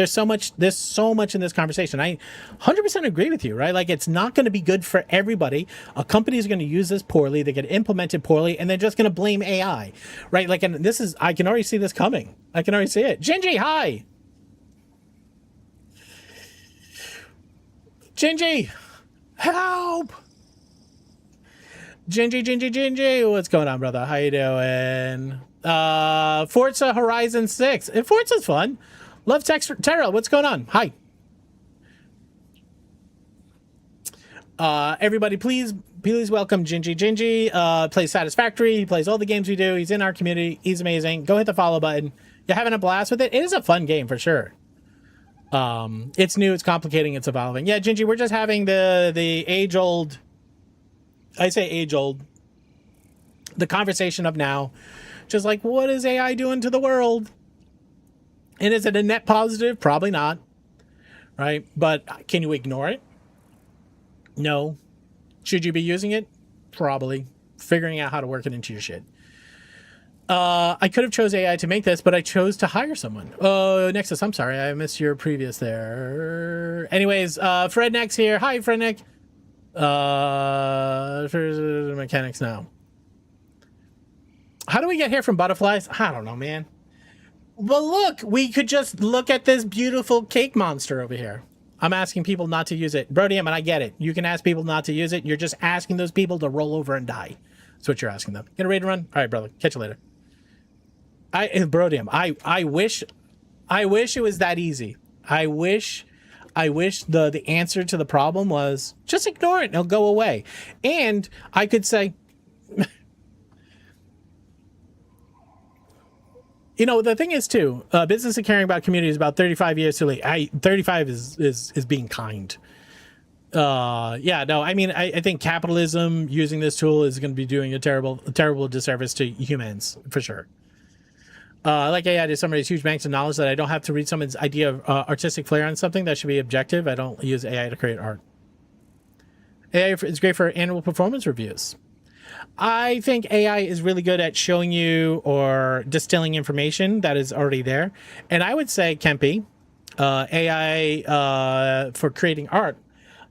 this conversation. I 100% agree with you, right? Like, it's not going to be good for everybody. A company is going to use this poorly. They get implemented poorly, and they're just going to blame AI, right? Like, and I can already see this coming. I can already see it. Gingy, hi. Gingy, help. Gingy, what's going on, brother? How you doing? Forza Horizon 6. Forza's fun. Love text for Terrell. What's going on? Hi. Everybody, please welcome Gingy. Plays Satisfactory. He plays all the games we do. He's in our community. He's amazing. Go hit the follow button. You're having a blast with it. It is a fun game for sure. It's new. It's complicating. It's evolving. Yeah, Gingy, we're just having the age-old. I say age-old. The conversation of now. Just like, what is AI doing to the world? And is it a net positive? Probably not. Right? But can you ignore it? No. Should you be using it? Probably. Figuring out how to work it into your shit. I could have chose AI to make this, but I chose to hire someone. Oh, Nexus, I'm sorry. I missed your previous there. Anyways, Fredneck's here. Hi, Fredneck. For mechanics now. How do we get here from butterflies? I don't know, man. Well, look, we could just look at this beautiful cake monster over here. I'm asking people not to use it. Brodium, and I get it. You can ask people not to use it. You're just asking those people to roll over and die. That's what you're asking them. Get ready to run? All right, brother. Catch you later. Brodium, I wish it was that easy. I wish the answer to the problem was just ignore it and it'll go away. And I could say, you know, the thing is too, business and caring about community is about 35 years too late. 35 is being kind. Yeah, no, I mean, I think capitalism using this tool is going to be doing a terrible disservice to humans for sure. I like AI to summarize huge banks of knowledge that I don't have to read someone's idea of artistic flair on something. That should be objective. I don't use AI to create art. AI is great for annual performance reviews. I think AI is really good at showing you or distilling information that is already there. And I would say, Kempi, AI for creating art,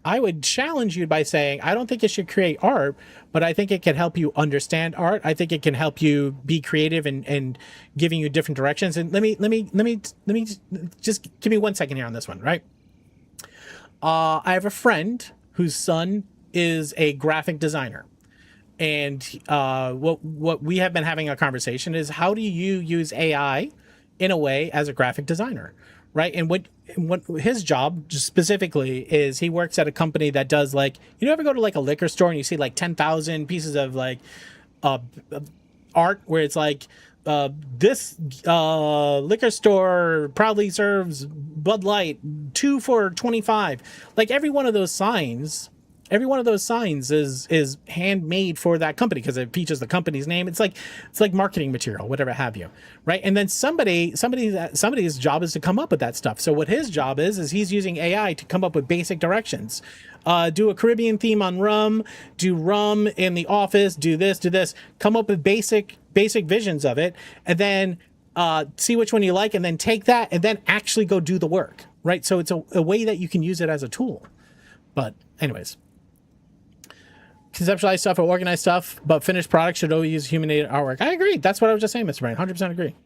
I would challenge you by saying, I don't think it should create art, but I think it can help you understand art. I think it can help you be creative and giving you different directions. And let me just give me 1 second here on this one, right? I have a friend whose son is a graphic designer. And what we have been having a conversation is, how do you use AI in a way as a graphic designer, right? And what his job specifically is, he works at a company that does, like, you ever go to like a liquor store and you see like 10,000 pieces of like art where it's like, this liquor store proudly serves Bud Light 2 for $25. Like every one of those signs is handmade for that company because it features the company's name. It's like marketing material, whatever have you, right? And then somebody's job is to come up with that stuff. So what his job is he's using AI to come up with basic directions. Do a Caribbean theme on rum, do rum in the office, do this, come up with basic visions of it, and then see which one you like, and then take that and then actually go do the work, right? So it's a way that you can use it as a tool. But anyways, conceptualize stuff or organize stuff, but finished product should always use human-aided artwork. I agree. That's what I was just saying, Mr. Brain. 100% agree.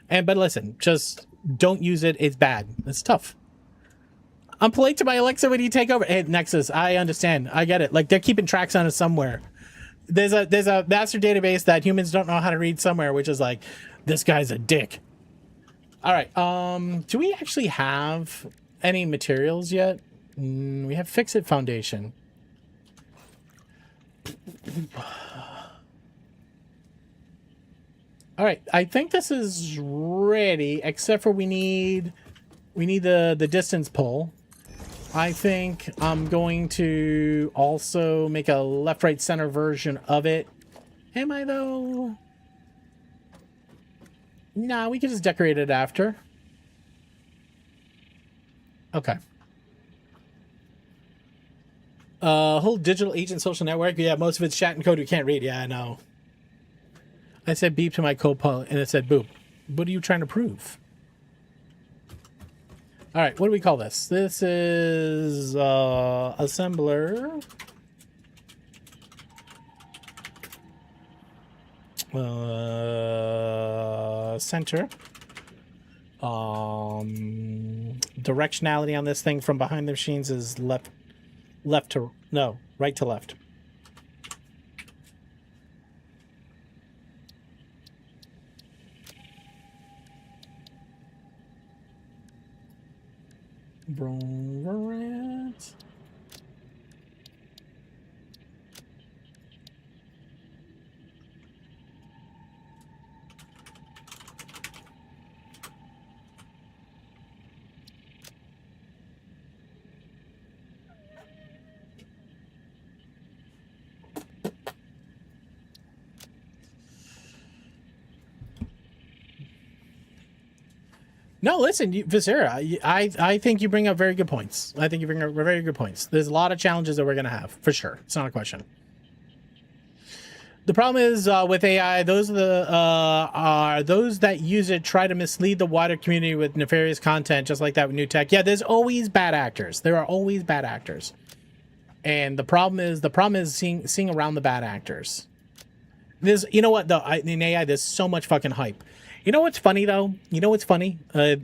But listen, just don't use it. It's bad. It's tough. I'm polite to my Alexa when you take over. Hey, Nexus, I understand. I get it. Like, they're keeping tracks on it somewhere. There's a master database that humans don't know how to read somewhere, which is like, this guy's a dick. All right. Do we actually have any materials yet? We have Fix It Foundation. All right, I think this is ready, except for we need the distance pull. I think I'm going to also make a left, right, center version of it. Am I though? Nah, we can just decorate it after. Okay. Whole digital agent social network. Yeah, most of it's chat and code we can't read. Yeah, I know. I said beep to my co-pilot and it said boop. What are you trying to prove? All right, what do we call this? This is assembler. Center. Directionality on this thing from behind the machines is right to left. Bronverant. No, listen, Visera, I think you bring up very good points. I think you bring up very good points. There's a lot of challenges that we're going to have, for sure. It's not a question. The problem is with AI, those that use it try to mislead the wider community with nefarious content, just like that with new tech. Yeah, there's always bad actors. There are always bad actors. And the problem is seeing around the bad actors. There's, you know what, though, in AI, there's so much fucking hype. You know what's funny, though? You know what's funny? I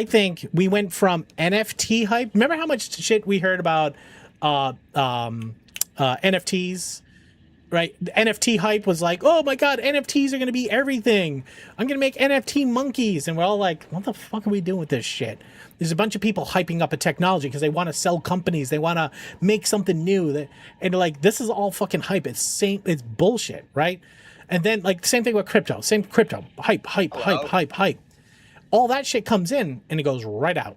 think we went from NFT hype. Remember how much shit we heard about NFTs? Right? The NFT hype was like, oh my god, NFTs are going to be everything. I'm going to make NFT monkeys. And we're all like, what the fuck are we doing with this shit? There's a bunch of people hyping up a technology because they want to sell companies. They want to make something new. And like, this is all fucking hype. It's bullshit, right? And then, like, same thing with crypto. Same crypto. Hype. All that shit comes in, and it goes right out.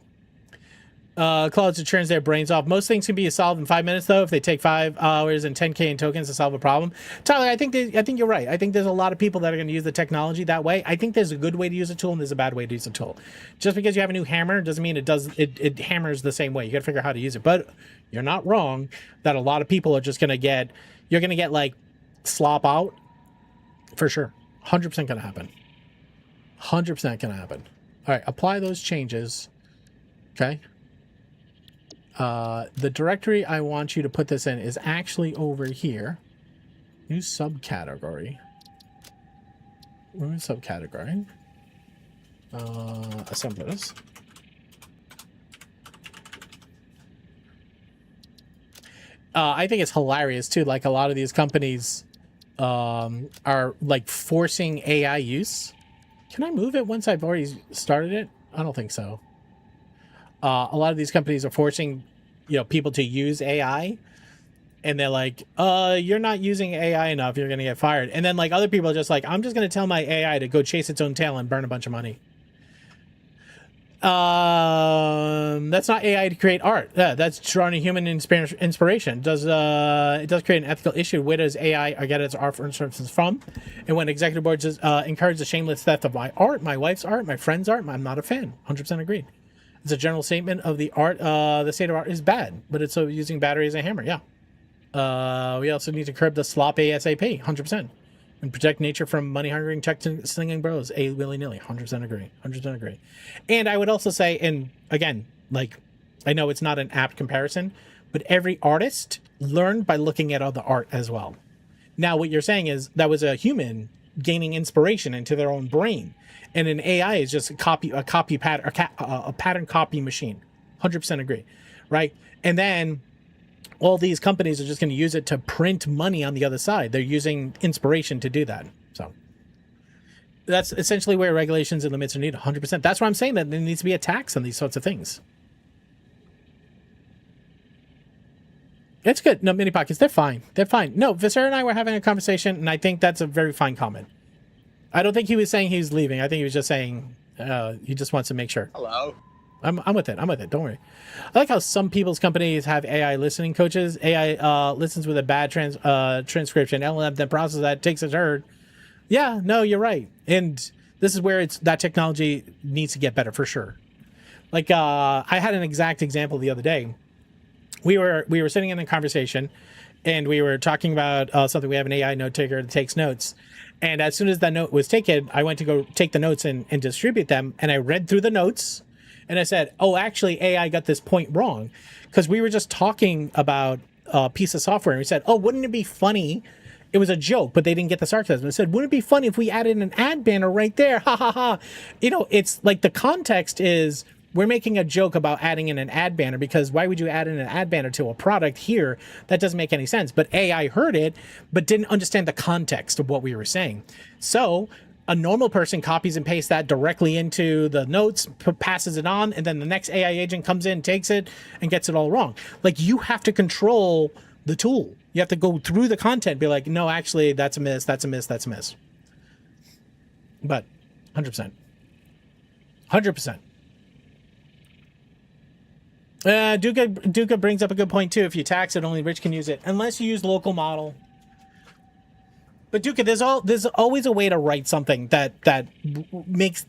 Clouds it turns their brains off. Most things can be solved in 5 minutes, though, if they take 5 hours and 10K in tokens to solve a problem. Tyler, I think you're right. I think there's a lot of people that are going to use the technology that way. I think there's a good way to use a tool and there's a bad way to use a tool. Just because you have a new hammer doesn't mean it hammers the same way. You got to figure out how to use it. But you're not wrong that a lot of people are just going to get, you're going to get like slop out for sure. 100% going to happen. 100% going to happen. All right, apply those changes. Okay. The directory I want you to put this in is actually over here. New subcategory. New subcategory. Assemblers. I think it's hilarious too. Like a lot of these companies are like forcing AI use. Can I move it once I've already started it? I don't think so. A lot of these companies are forcing, people to use AI, and they're like, you're not using AI enough, you're going to get fired. And then like other people are just like, I'm just going to tell my AI to go chase its own tail and burn a bunch of money. That's not AI to create art. That's drawing a human inspiration. It does create an ethical issue. Where does AI get its art services from? And when executive boards encourage the shameless theft of my art, my wife's art, my friend's art, I'm not a fan. 100% agreed. It's a general statement of the art. The state of art is bad, but it's using battery as a hammer. Yeah. We also need to curb the slop ASAP. 100%. And protect nature from money-hungering, tech-slinging bros. Willy-nilly. 100% agree. 100% agree. And I would also say, and again, like, I know it's not an apt comparison, but every artist learned by looking at other art as well. Now, what you're saying is that was a human gaining inspiration into their own brain. And an AI is just a pattern copy machine. 100% agree, right? And then all these companies are just going to use it to print money on the other side. They're using inspiration to do that. So that's essentially where regulations and limits are needed. 100%. That's why I'm saying that there needs to be a tax on these sorts of things. It's good. No, mini pockets, they're fine. They're fine. No, Visser and I were having a conversation, and I think that's a very fine comment. I don't think he was saying he's leaving. I think he was just saying he just wants to make sure. Hello. I'm with it. I'm with it. Don't worry. I like how some people's companies have AI listening coaches. AI listens with a bad transcription. LLM then processes that, takes a turn. Yeah, no, you're right. And this is where that technology needs to get better for sure. Like I had an exact example the other day. We were sitting in a conversation, and we were talking about something. We have an AI note taker that takes notes. And as soon as that note was taken, I went to go take the notes and distribute them. And I read through the notes, and I said, oh, actually, AI got this point wrong. Because we were just talking about a piece of software. And we said, oh, wouldn't it be funny? It was a joke, but they didn't get the sarcasm. I said, wouldn't it be funny if we added an ad banner right there? Ha, ha, ha. It's like the context is we're making a joke about adding in an ad banner, because why would you add in an ad banner to a product here? That doesn't make any sense. But AI heard it, but didn't understand the context of what we were saying. So a normal person copies and pastes that directly into the notes, passes it on, and then the next AI agent comes in, takes it, and gets it all wrong. Like, you have to control the tool. You have to go through the content, be like, no, actually, that's a miss, that's a miss, that's a miss. But 100%. 100%. Duca brings up a good point too. If you tax it, only rich can use it, unless you use local model. But Duca, there's always a way to write something that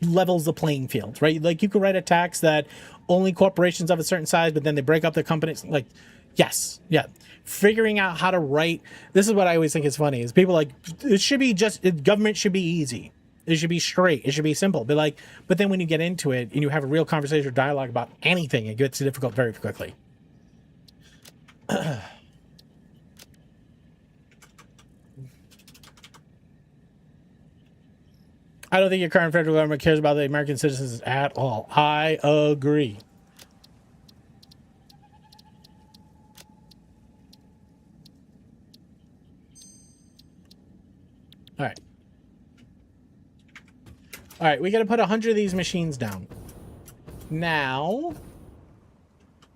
levels the playing field, right? Like, you could write a tax that only corporations of a certain size, but then they break up their companies. Like, yes, yeah. Figuring out how to write. This is what I always think is funny. Is people like, government should be easy. It should be straight. It should be simple. But then when you get into it and you have a real conversation or dialogue about anything, it gets difficult very quickly. I don't think your current federal government cares about the American citizens at all. I agree. All right. All right, we got to put 100 of these machines down. Now,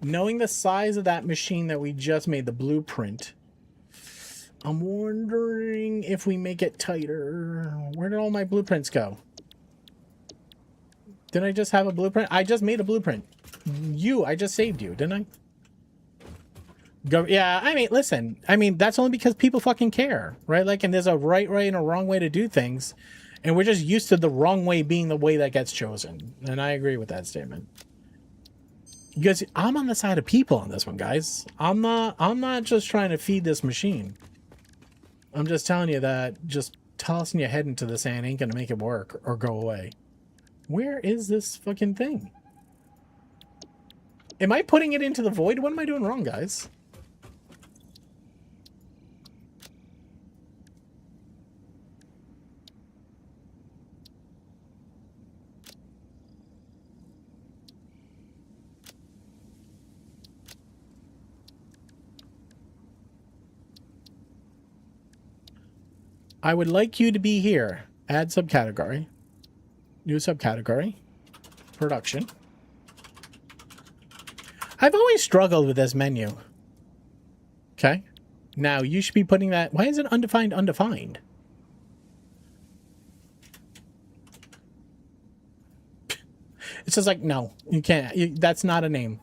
knowing the size of that machine that we just made, the blueprint, I'm wondering if we make it tighter. Where did all my blueprints go? Did I just have a blueprint? I just made a blueprint. I just saved you, didn't I? Yeah, I mean, listen. I mean, that's only because people fucking care, right? Like, and there's a right way and a wrong way to do things, and we're just used to the wrong way being the way that gets chosen. And I agree with that statement. Because I'm on the side of people on this one, guys. I'm not just trying to feed this machine. I'm just telling you that just tossing your head into the sand ain't gonna make it work or go away. Where is this fucking thing? Am I putting it into the void? What am I doing wrong, guys? I would like you to be here. Add subcategory. New subcategory. Production. I've always struggled with this menu. Okay. Now you should be putting that. Why is it undefined, undefined? It's just like, no, you can't. That's not a name.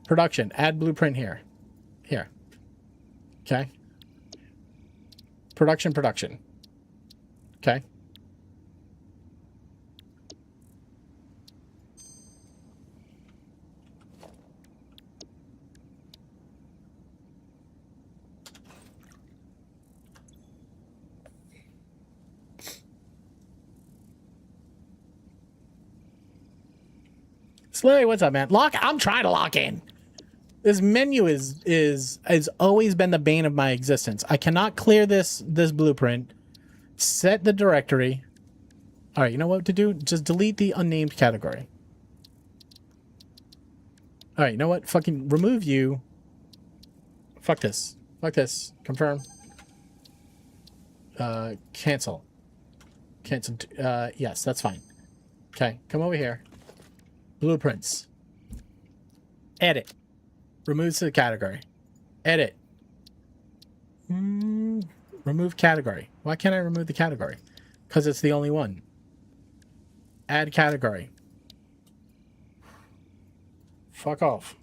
Production. Add blueprint here. Here. Okay. Production. Okay. Slay, what's up, man? I'm trying to lock in. This menu has always been the bane of my existence. I cannot clear this blueprint. Set the directory. All right, you know what to do? Just delete the unnamed category. All right, you know what? Fucking remove you. Fuck this. Fuck this. Confirm. Cancel. Cancel. Yes, that's fine. Okay, come over here. Blueprints. Edit. Remove the category. Edit. Remove category. Why can't I remove the category? Because it's the only one. Add category. Fuck off.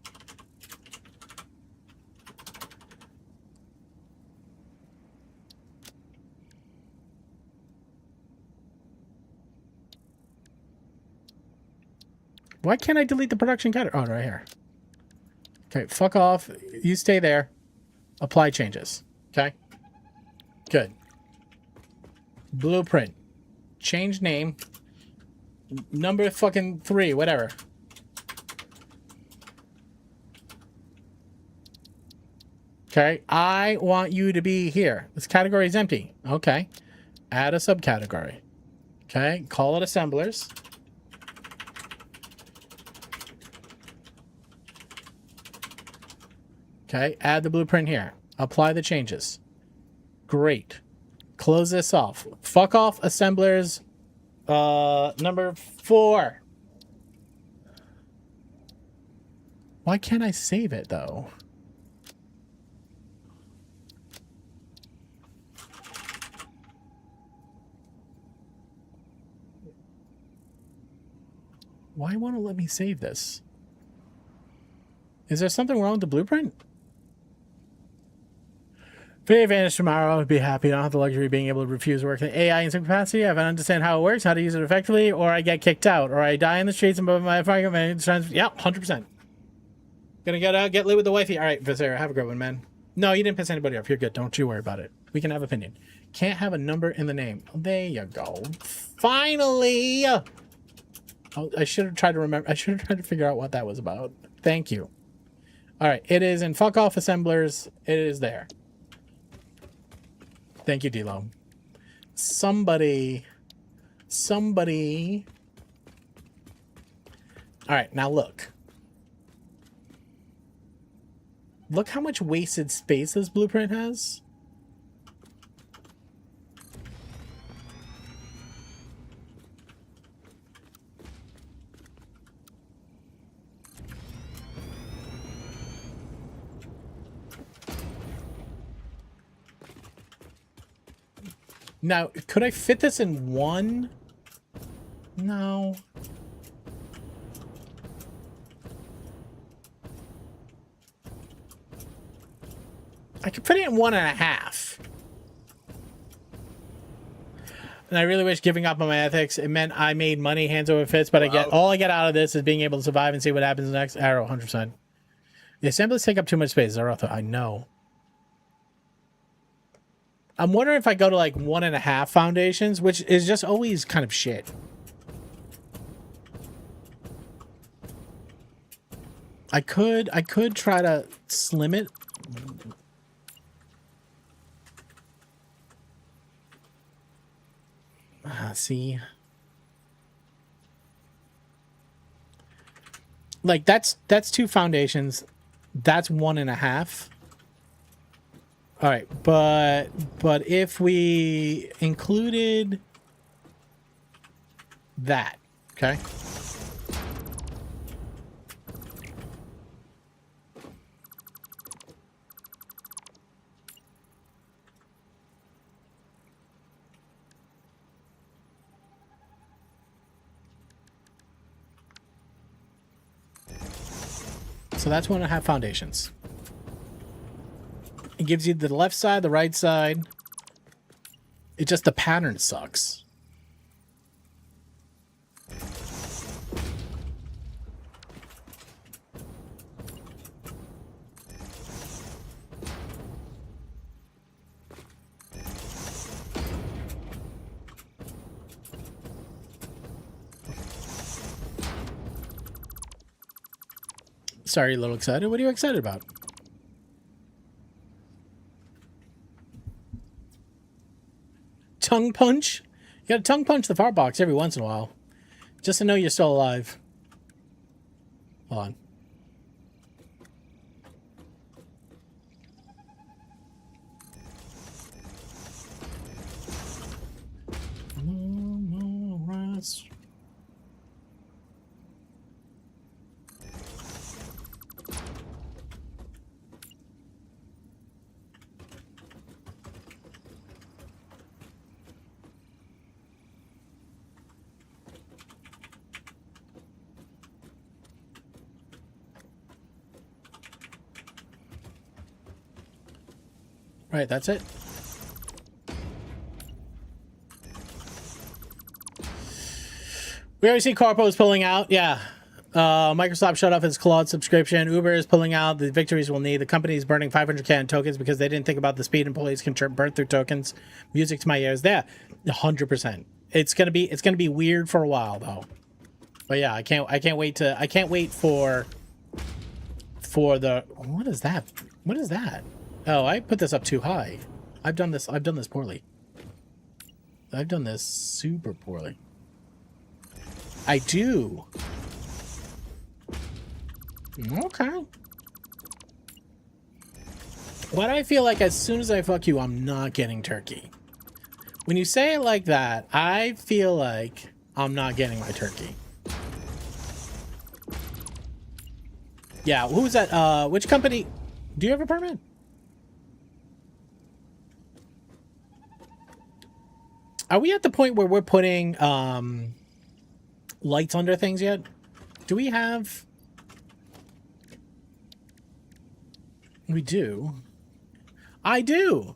Why can't I delete the production category? Oh, right here. Okay, fuck off. You stay there. Apply changes. Okay? Good. Blueprint. Change name. Number fucking 3, whatever. Okay, I want you to be here. This category is empty. Okay. Add a subcategory. Okay, call it assemblers. Okay, add the blueprint here. Apply the changes. Great. Close this off. Fuck off assemblers. Number 4. Why can't I save it though? Why won't it let me save this? Is there something wrong with the blueprint? If I vanish tomorrow, I'd be happy. I don't have the luxury of being able to refuse work in AI in some capacity. If I understand how it works, how to use it effectively, or I get kicked out, or I die in the streets and my yeah, 100%. Gonna get lit with the wifey. All right, Visera, have a good one, man. No, you didn't piss anybody off. You're good. Don't you worry about it. We can have opinion. Can't have a number in the name. There you go. Finally. Oh, I should have tried to remember. I should have tried to figure out what that was about. Thank you. All right, it is in fuck off assemblers. It is there. Thank you, D-Lo. Somebody. All right, now look. Look how much wasted space this blueprint has. Now, could I fit this in one? No. I could put it in 1.5. And I really wish giving up on my ethics, it meant I made money hands over fists, but all I get out of this is being able to survive and see what happens next. Arrow, 100%. The assemblies take up too much space. Zarotha, I know. I'm wondering if I go to like 1.5 foundations, which is just always kind of shit. I could try to slim it. See, like that's 2 foundations. That's 1.5. All right, but if we included that, okay. So that's 1.5 foundations. It gives you the left side, the right side. It just, the pattern sucks. Sorry, a little excited. What are you excited about? Tongue punch? You gotta tongue punch the fart box every once in a while. Just to know you're still alive. Hold on. Right, that's it. We already see Corpo's pulling out. Yeah. Microsoft shut off its Claude subscription. Uber is pulling out. The victories will need. The company is burning 500K in tokens because they didn't think about the speed employees can burn through tokens. Music to my ears. There, 100%. It's gonna be weird for a while though. But yeah, I can't wait for the. What is that? What is that? Oh, I put this up too high. I've done this poorly. I've done this super poorly. I do. Okay. Why do I feel like as soon as I fuck you, I'm not getting turkey? When you say it like that, I feel like I'm not getting my turkey. Yeah, who's that? Which company? Do you have a permit? Are we at the point where we're putting lights under things yet? Do we have... We do. I do.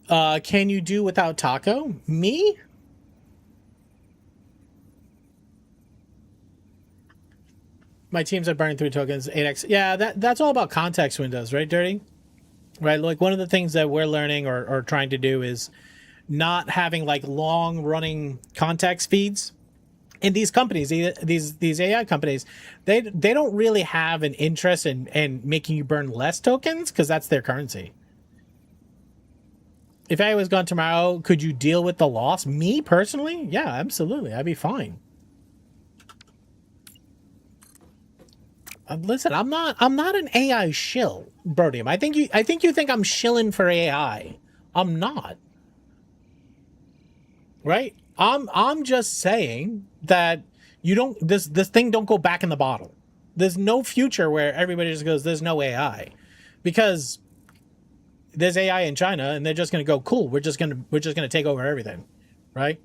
Can you do without taco? Me? My teams are burning through tokens. 8x. Yeah, that's all about context windows, right, Dirty? Right, like one of the things that we're learning or trying to do is not having like long running context feeds. And these companies, these AI companies, they don't really have an interest in making you burn less tokens because that's their currency. If I was gone tomorrow, could you deal with the loss? Me personally? Yeah, absolutely. I'd be fine. Listen, I'm not an AI shill, Brodium. I think you think I'm shilling for AI. I'm not. Right? I'm just saying that you don't this thing don't go back in the bottle. There's no future where everybody just goes, there's no AI. Because there's AI in China and they're just gonna go, cool, we're just gonna take over everything. Right?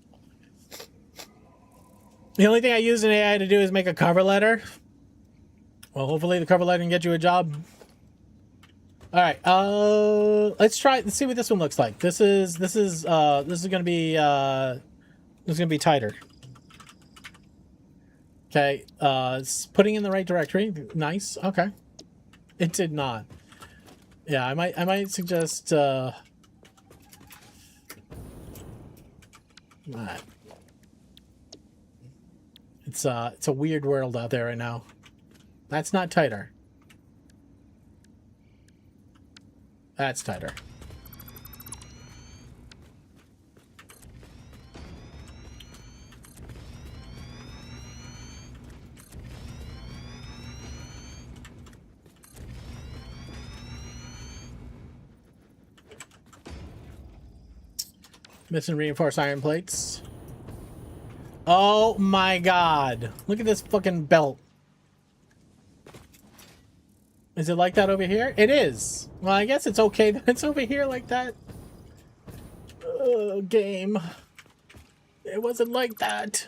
The only thing I use an AI to do is make a cover letter. Well, hopefully the cover letter can get you a job. All right. Let's try. Let's see what this one looks like. This is gonna be tighter. Okay. It's putting in the right directory. Nice. Okay. It did not. Yeah, I might suggest. It's a weird world out there right now. That's not tighter. That's tighter. Missing reinforced iron plates. Oh my god. Look at this fucking belt. Is it like that over here? It is. Well, I guess it's okay that it's over here like that. Game. It wasn't like that.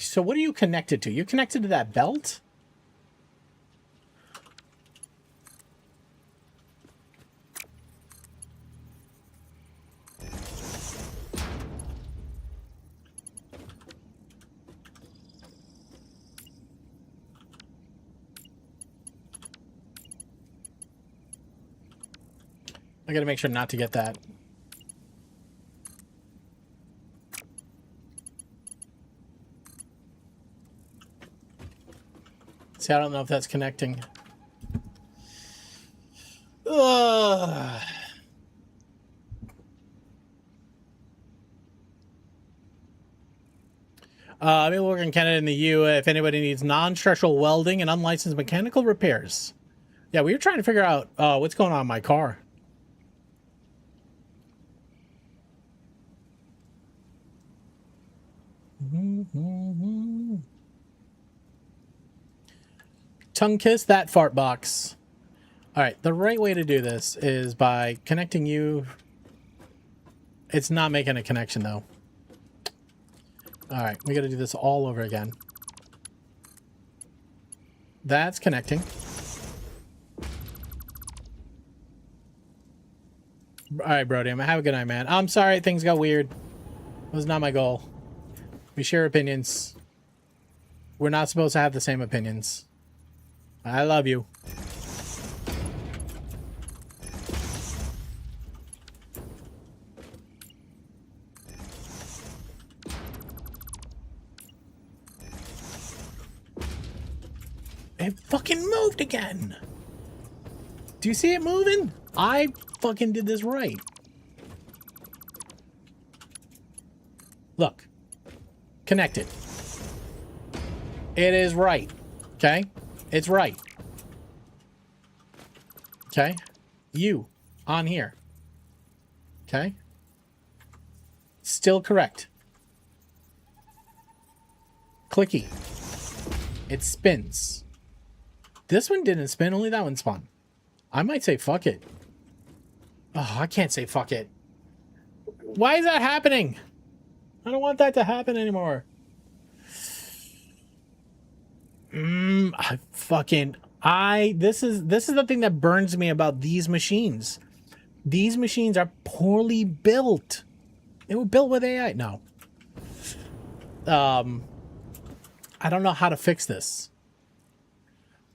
So what are you connected to? You're connected to that belt? I gotta make sure not to get that. See, I don't know if that's connecting. Ugh. I've been working in Canada and the EU if anybody needs non-structural welding and unlicensed mechanical repairs. Yeah, we were trying to figure out what's going on in my car. Tongue kiss that fart box. All right, the right way to do this is by connecting you. It's not making a connection though. All right, we got to do this all over again. That's connecting. All right, Brody, have a good night, man. I'm sorry things got weird. It was not my goal. We share opinions. We're not supposed to have the same opinions. I love you. It fucking moved again. Do you see it moving? I fucking did this right. Look. Connected. It is right. Okay? It's right. Okay? You. On here. Okay? Still correct. Clicky. It spins. This one didn't spin, only that one spun. I might say fuck it. Oh, I can't say fuck it. Why is that happening? I don't want that to happen anymore. This is the thing that burns me about these machines. These machines are poorly built. They were built with AI. No. I don't know how to fix this.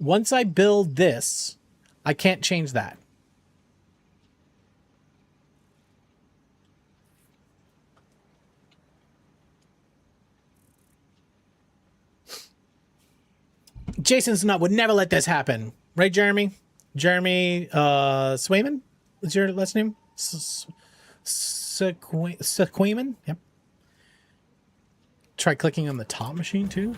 Once I build this, I can't change that. Jason's nut would never let this happen. Right, Jeremy? Jeremy Swayman? Is your last name? Sequayman? Yep. Try clicking on the top machine, too.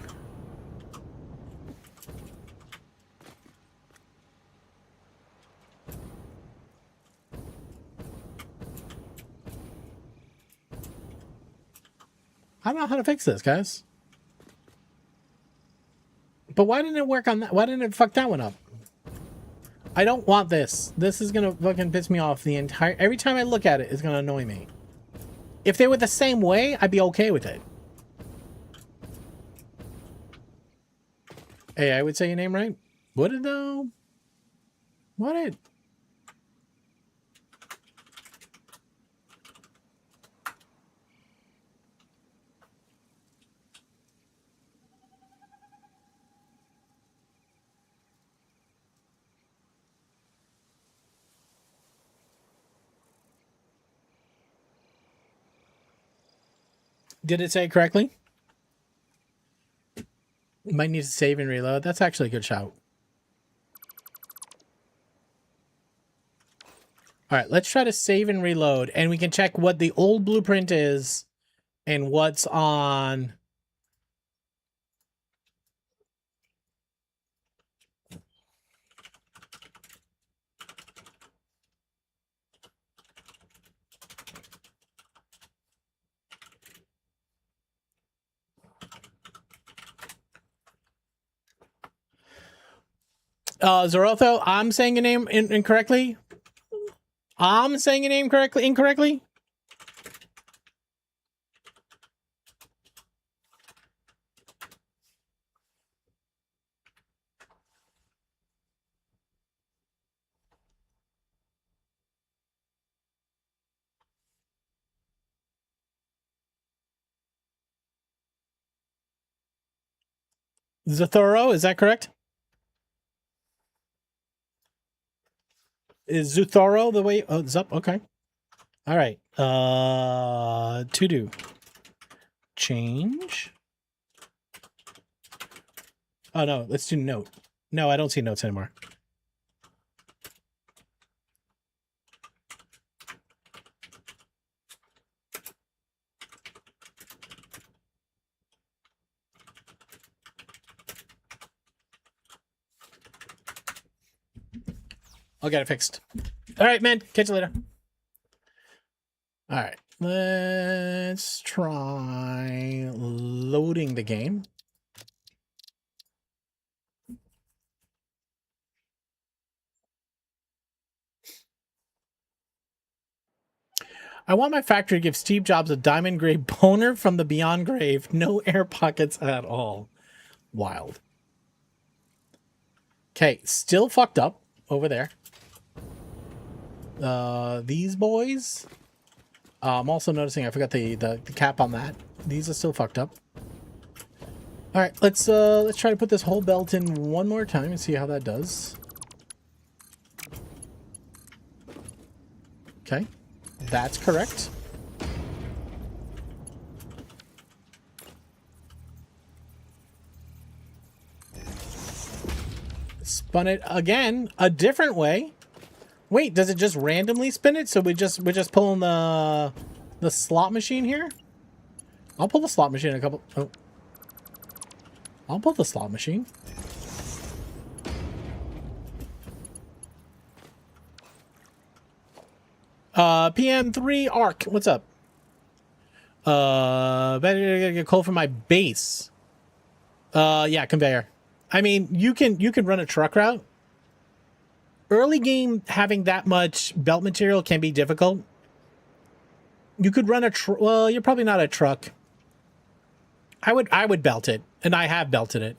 I don't know how to fix this, guys. But why didn't it work on that? Why didn't it fuck that one up? I don't want this. This is gonna fucking piss me off the entire... Every time I look at it, it's gonna annoy me. If they were the same way, I'd be okay with it. Hey, I would say your name right. Would it though? Would it? Did it say it correctly? Might need to save and reload. That's actually a good shout. All right, let's try to save and reload, and we can check what the old blueprint is and what's on... Zorotho, I'm saying your name incorrectly. I'm saying your name incorrectly. Zathoro, is that correct? Is Zuthoro the way? Oh, Zup. Okay. All right. To do. Change. Oh no, let's do note. No, I don't see notes anymore. I'll get it fixed. All right, man. Catch you later. All right. Let's try loading the game. I want my factory to give Steve Jobs a diamond gray boner from the beyond grave. No air pockets at all. Wild. Okay, still fucked up over there. These boys. I'm also noticing I forgot the cap on that. These are still fucked up. All right, let's try to put this whole belt in one more time and see how that does. Okay, that's correct. Spun it again a different way. Wait, does it just randomly spin it? So we're just pulling the slot machine here? I'll pull the slot machine a couple... Oh. I'll pull the slot machine. PM3 Arc, what's up? Better get coal from my base. Yeah, conveyor. I mean, you can run a truck route. Early game, having that much belt material can be difficult. You could run well, you're probably not a truck. I would belt it, and I have belted it.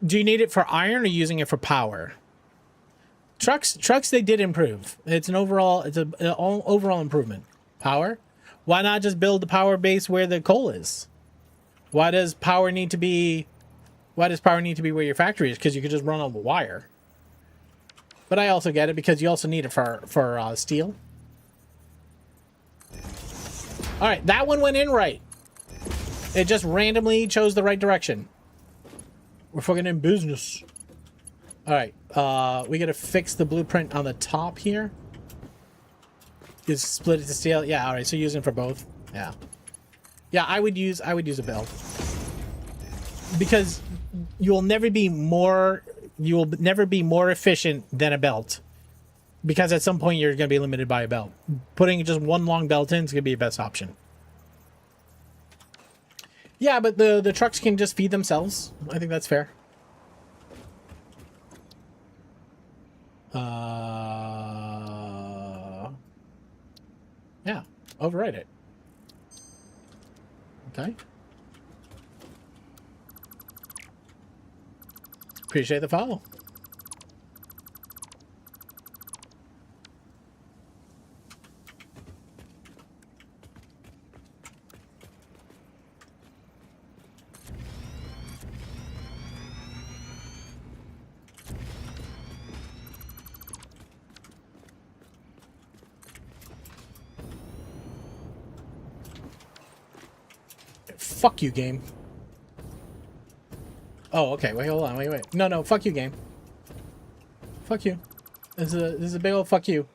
Do you need it for iron or using it for power? Trucks they did improve. It's an overall overall improvement. Power? Why not just build the power base where the coal is? Why does power need to be where your factory is? Because you could just run on the wire. But I also get it because you also need it for steel. All right, that one went in right. It just randomly chose the right direction. We're fucking in business. All right, we gotta fix the blueprint on the top here. Just split it to steel. Yeah, all right. So using it for both. Yeah, yeah. I would use a belt because you will never be more efficient than a belt. Because at some point you're going to be limited by a belt. Putting just one long belt in is going to be the best option. Yeah, but the trucks can just feed themselves. I think that's fair. Yeah, override it. Okay. Appreciate the follow. Fuck you, game. Oh, okay. Wait, hold on. Wait. No. Fuck you, game. Fuck you. This is a big old fuck you.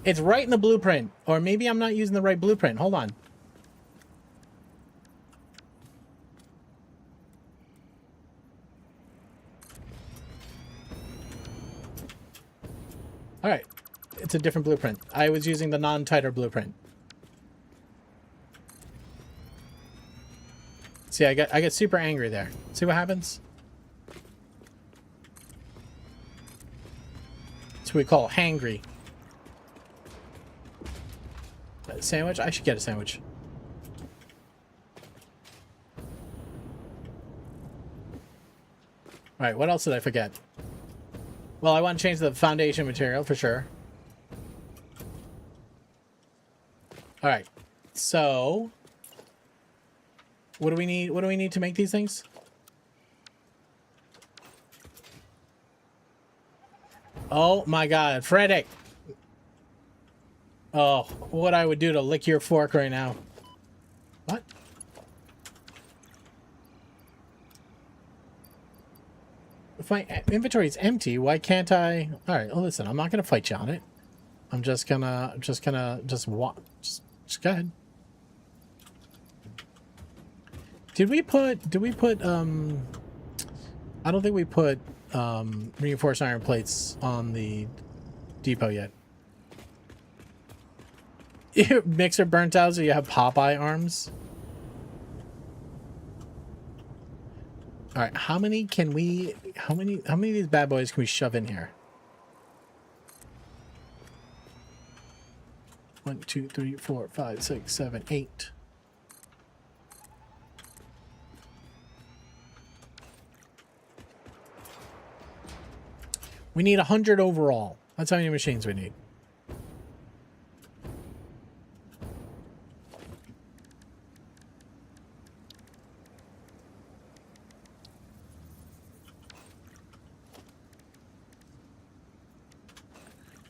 It's right in the blueprint. Or maybe I'm not using the right blueprint. Hold on. Alright. It's a different blueprint. I was using the non-tighter blueprint. See, I get super angry there. See what happens? That's what we call hangry. Sandwich? I should get a sandwich. Alright, what else did I forget? Well, I want to change the foundation material for sure. Alright. So what do we need? What do we need to make these things? Oh my god, Frederick! Oh, what I would do to lick your fork right now. What? If my inventory is empty, why can't I? All right, well, listen, I'm not gonna fight you on it. I'm just gonna walk. Just go ahead. Did we put? I don't think we put reinforced iron plates on the depot yet. Your mixer burnt out, so you have Popeye arms. All right, how many can we? How many of these bad boys can we shove in here? 1, 2, 3, 4, 5, 6, 7, 8. We need 100 overall. That's how many machines we need.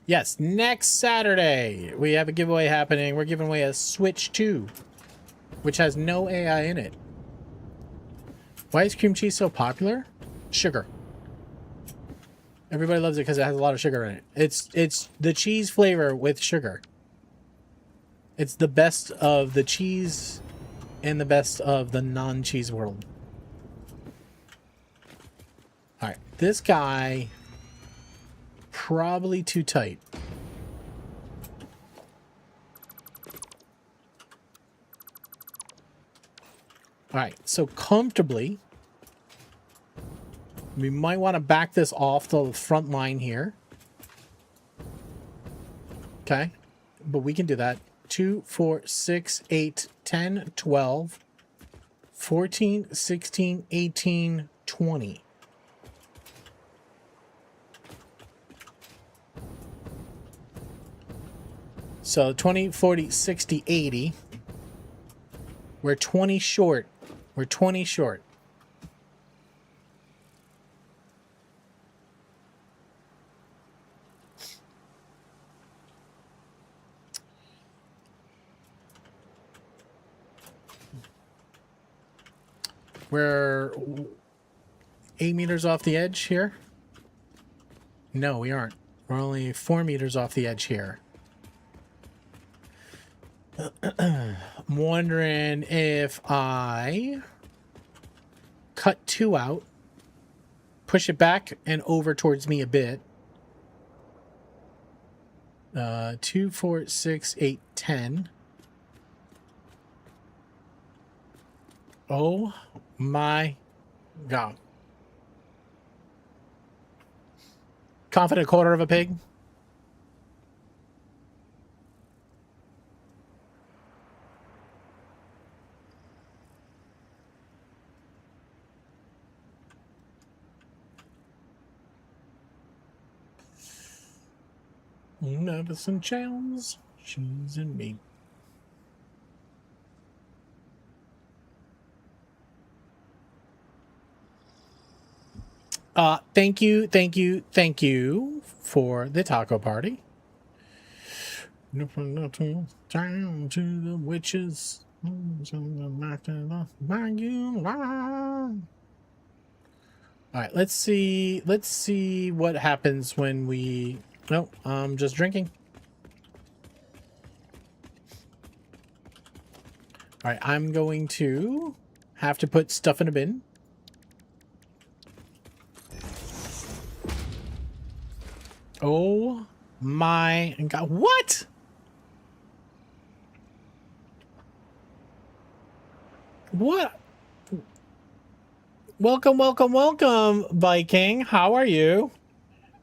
Yes, next Saturday we have a giveaway happening. We're giving away a Switch 2, which has no AI in it. Why is cream cheese so popular? Sugar. Everybody loves it because it has a lot of sugar in it. It's the cheese flavor with sugar. It's the best of the cheese and the best of the non-cheese world. All right, this guy probably too tight. All right, so comfortably, we might want to back this off the front line here. Okay, but we can do that. 2, 4, 6, 8, 10, 12, 14, 16, 18, 20. So 20, 40, 60, 80. We're 20 short. We're 20 short. We're 8 meters off the edge here. No, we aren't. We're only 4 meters off the edge here. I'm wondering if I cut 2 out, push it back and over towards me a bit. 2, 4, 6, 8, 10. Oh my god. Confident quarter of a pig. Nevison Channels, cheese and meat. Thank you for the taco party. Down to the witches. All right, let's see what happens when we... No, I'm just drinking. All right, I'm going to have to put stuff in a bin. Oh my god, what? What? Welcome, Viking. How are you?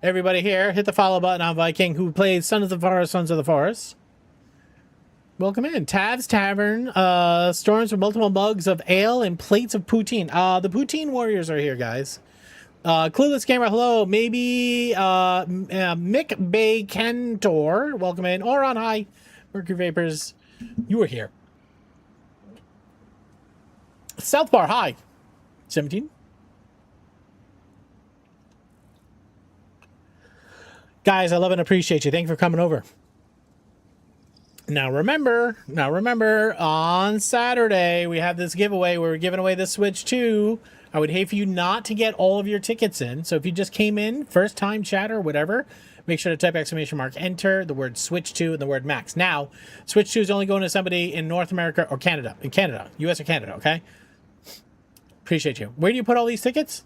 Everybody here, hit the follow button on Viking, who plays Sons of the Forest. Welcome in. Tav's Tavern, storms with multiple mugs of ale and plates of poutine. The poutine warriors are here, guys. Clueless Gamer, hello. Maybe Mick Bay Kentor, welcome in. Oron, hi. Mercury Vapors, you are here. South Bar, hi. 17. Guys, I love and appreciate you. Thank you for coming over. Now remember, on Saturday, we have this giveaway where we're giving away the Switch 2. I would hate for you not to get all of your tickets in. So if you just came in, first time chat or whatever, make sure to type exclamation mark enter, the word Switch 2, and the word max. Now, Switch 2 is only going to somebody in North America or Canada. In Canada, US or Canada, okay? Appreciate you. Where do you put all these tickets?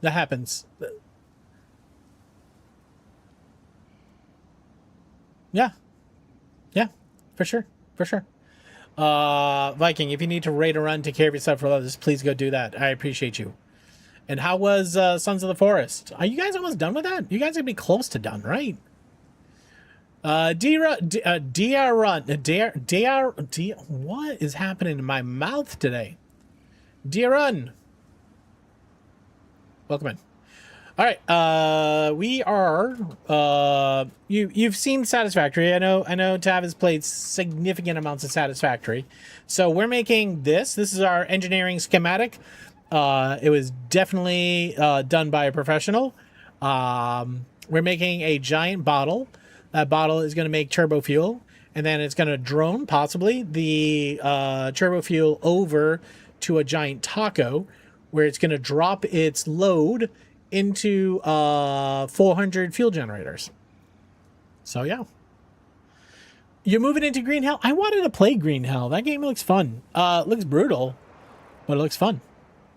That happens. Yeah, for sure. Viking, if you need to raid a run, take care of yourself for others, please go do that. I appreciate you. And how was Sons of the Forest? Are you guys almost done with that? You guys are gonna be close to done, right? What is happening in my mouth today? Run. Welcome in. All right, we are. You've seen Satisfactory. I know. Tav has played significant amounts of Satisfactory, so we're making this. This is our engineering schematic. It was definitely done by a professional. We're making a giant bottle. That bottle is going to make turbo fuel, and then it's going to drone possibly the turbo fuel over to a giant taco, where it's going to drop its load into 400 fuel generators. So yeah, you're moving into Green Hell. I wanted to play Green Hell. That game looks fun. It looks brutal, but it looks fun.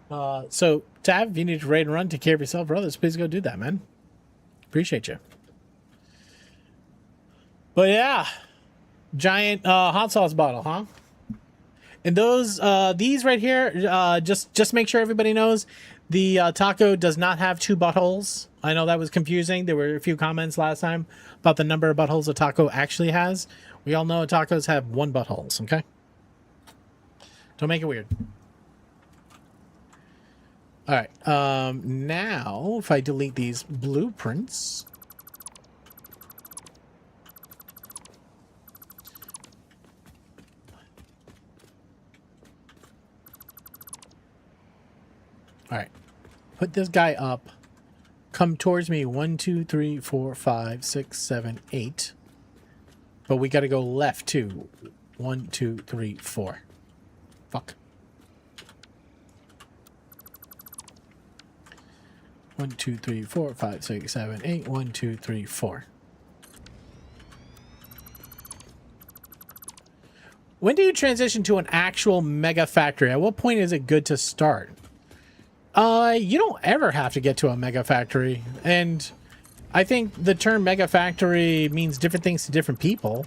So Tav, if you need to raid and run, take care of yourself, brothers, please go do that, man. Appreciate you. But yeah, giant hot sauce bottle, huh? And those these right here, just make sure everybody knows, the taco does not have 2 buttholes. I know that was confusing. There were a few comments last time about the number of buttholes a taco actually has. We all know tacos have 1 butthole, okay? Don't make it weird. All right. Now, if I delete these blueprints... All right, put this guy up. Come towards me. 1, 2, 3, 4, 5, 6, 7, 8. But we got to go left too. 1, 2, 3, 4. Fuck. 1, 2, 3, 4, 5, 6, 7, 8. 1, 2, 3, 4. When do you transition to an actual mega factory? At what point is it good to start? You don't ever have to get to a mega factory, and I think the term mega factory means different things to different people.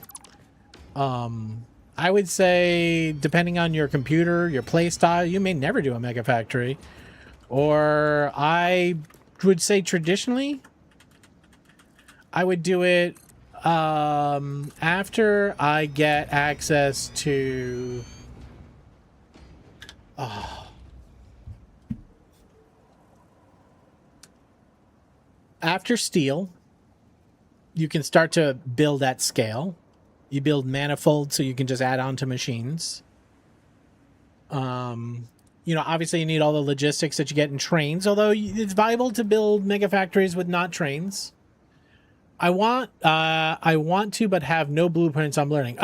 I would say, depending on your computer, your play style, you may never do a mega factory. Or I would say traditionally, I would do it after I get access to... After steel, you can start to build at scale. You build manifolds so you can just add on to machines. You know, obviously you need all the logistics that you get in trains, although it's viable to build mega factories with not trains. I want to, but have no blueprints. I'm learning.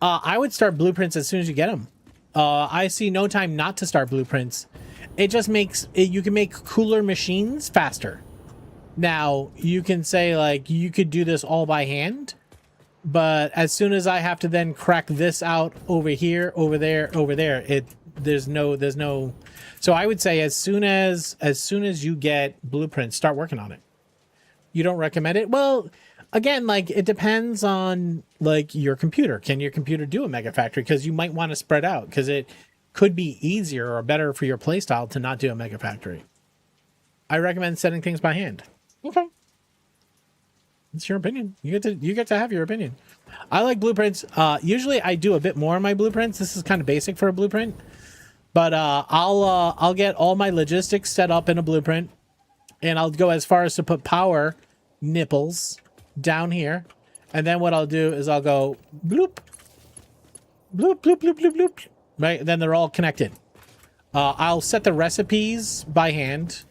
I would start blueprints as soon as you get them. I see no time not to start blueprints. It just makes it, you can make cooler machines faster. Now, you can say, like, you could do this all by hand, but as soon as I have to then crack this out over here, over there, there's no. So I would say as soon as you get blueprints, start working on it. You don't recommend it? Well, again, like, it depends on, like, your computer. Can your computer do a mega factory? Because you might want to spread out, because it could be easier or better for your playstyle to not do a mega factory. I recommend setting things by hand. Okay. It's your opinion. You get to have your opinion. I like blueprints. Usually I do a bit more on my blueprints. This is kind of basic for a blueprint. But I'll get all my logistics set up in a blueprint. And I'll go as far as to put power nipples down here. And then what I'll do is I'll go bloop. Bloop, bloop, bloop, bloop, bloop. Right? Then they're all connected. I'll set the recipes by hand.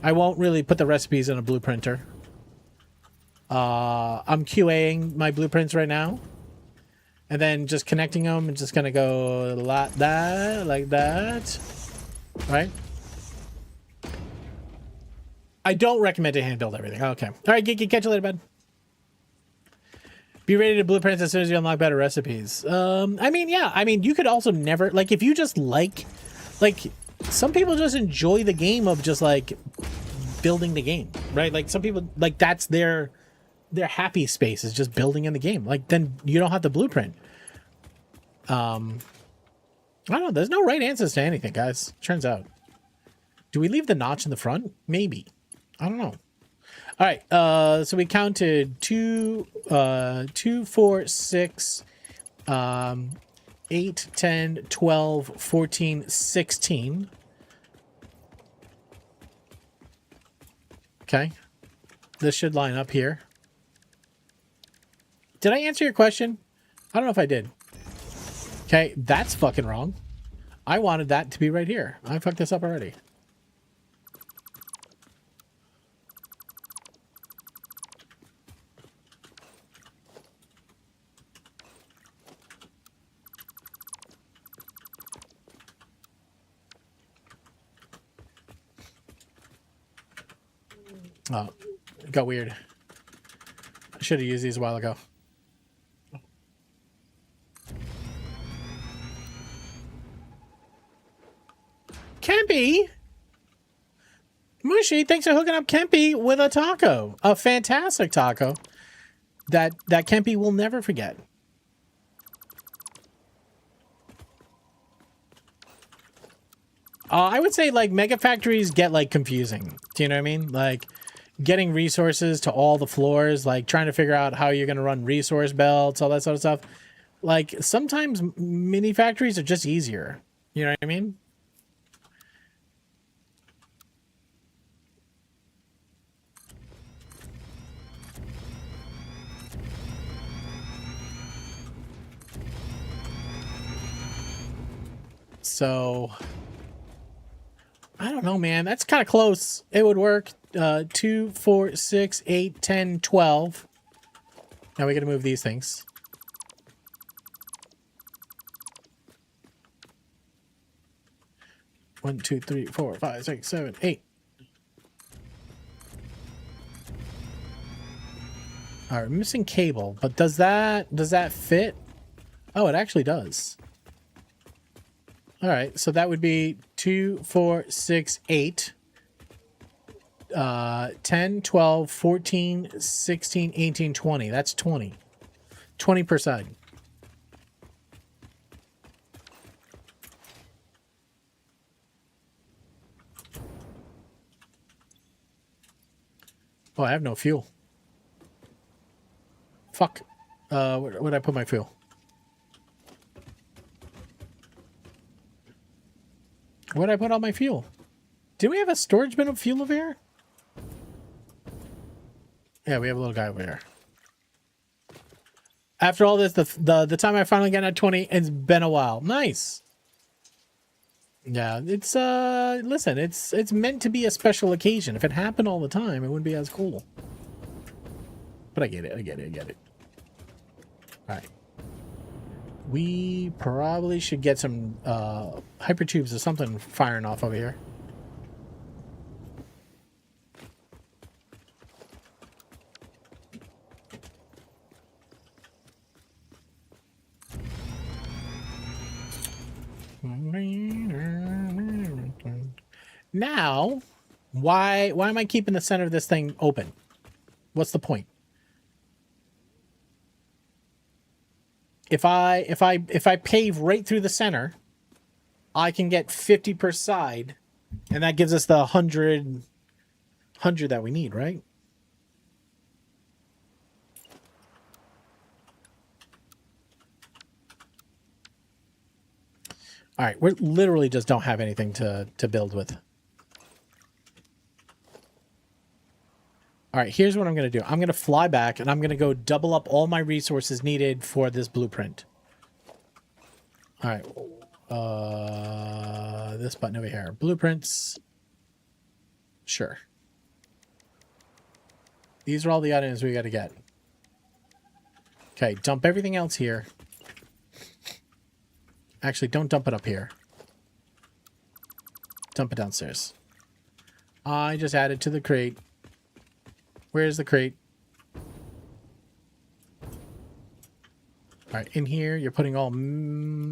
I won't really put the recipes in a blueprinter. I'm QAing my blueprints right now. And then just connecting them and just gonna go like that. Right? I don't recommend to hand build everything. Okay. All right, Geeky, catch you later, bud. Be ready to blueprints as soon as you unlock better recipes. I mean, yeah. I mean, you could also never, like, if you just like, some people just enjoy the game of just, like, building the game, right? Like, some people, like, that's their happy space is just building in the game. Like, then you don't have the blueprint. I don't know. There's no right answers to anything, guys. Turns out. Do we leave the notch in the front? Maybe. I don't know. All right. So we counted 2, 4, 6, 8, 10, 12, 14, 16. Okay. This should line up here. Did I answer your question? I don't know if I did. Okay, that's fucking wrong. I wanted that to be right here. I fucked this up already. Oh, it got weird. I should have used these a while ago. Kempy! Mushy, thanks for hooking up Kempy with a taco. A fantastic taco that Kempy will never forget. I would say, like, mega factories get, like, confusing. Do you know what I mean? Like, getting resources to all the floors, like, trying to figure out how you're going to run resource belts, all that sort of stuff. Like, sometimes mini factories are just easier. You know what I mean? So, I don't know, man. That's kind of close. It would work. 2, 4, 6, 8, 10, 12. Now we got to move these things. One, 2, 3, 4, 5, 6, 7, 8. All right, we're missing cable, but does that fit? Oh, it actually does. All right, so that would be 2, 4, 6, 8. 10, 12, 14, 16, 18, 20. That's 20. 20 per side. Oh, I have no fuel. Fuck. Where'd I put my fuel? Where'd I put all my fuel? Do we have a storage bin of fuel over here? Yeah, we have a little guy over here. After all this, the time I finally got at 20, it's been a while. Nice. Yeah, it's listen, it's meant to be a special occasion. If it happened all the time, it wouldn't be as cool. But I get it. All right. We probably should get some hypertubes or something firing off over here. Now, why am I keeping the center of this thing open? What's the point? If I pave right through the center, I can get 50 per side, and that gives us the 100 that we need, right? All right, we literally just don't have anything to build with. All right, here's what I'm going to do. I'm going to fly back, and I'm going to go double up all my resources needed for this blueprint. All right. This button over here. Blueprints. Sure. These are all the items we got to get. Okay, dump everything else here. Actually, don't dump it up here. Dump it downstairs. I just added to the crate. Where's the crate? All right, in here, you're putting all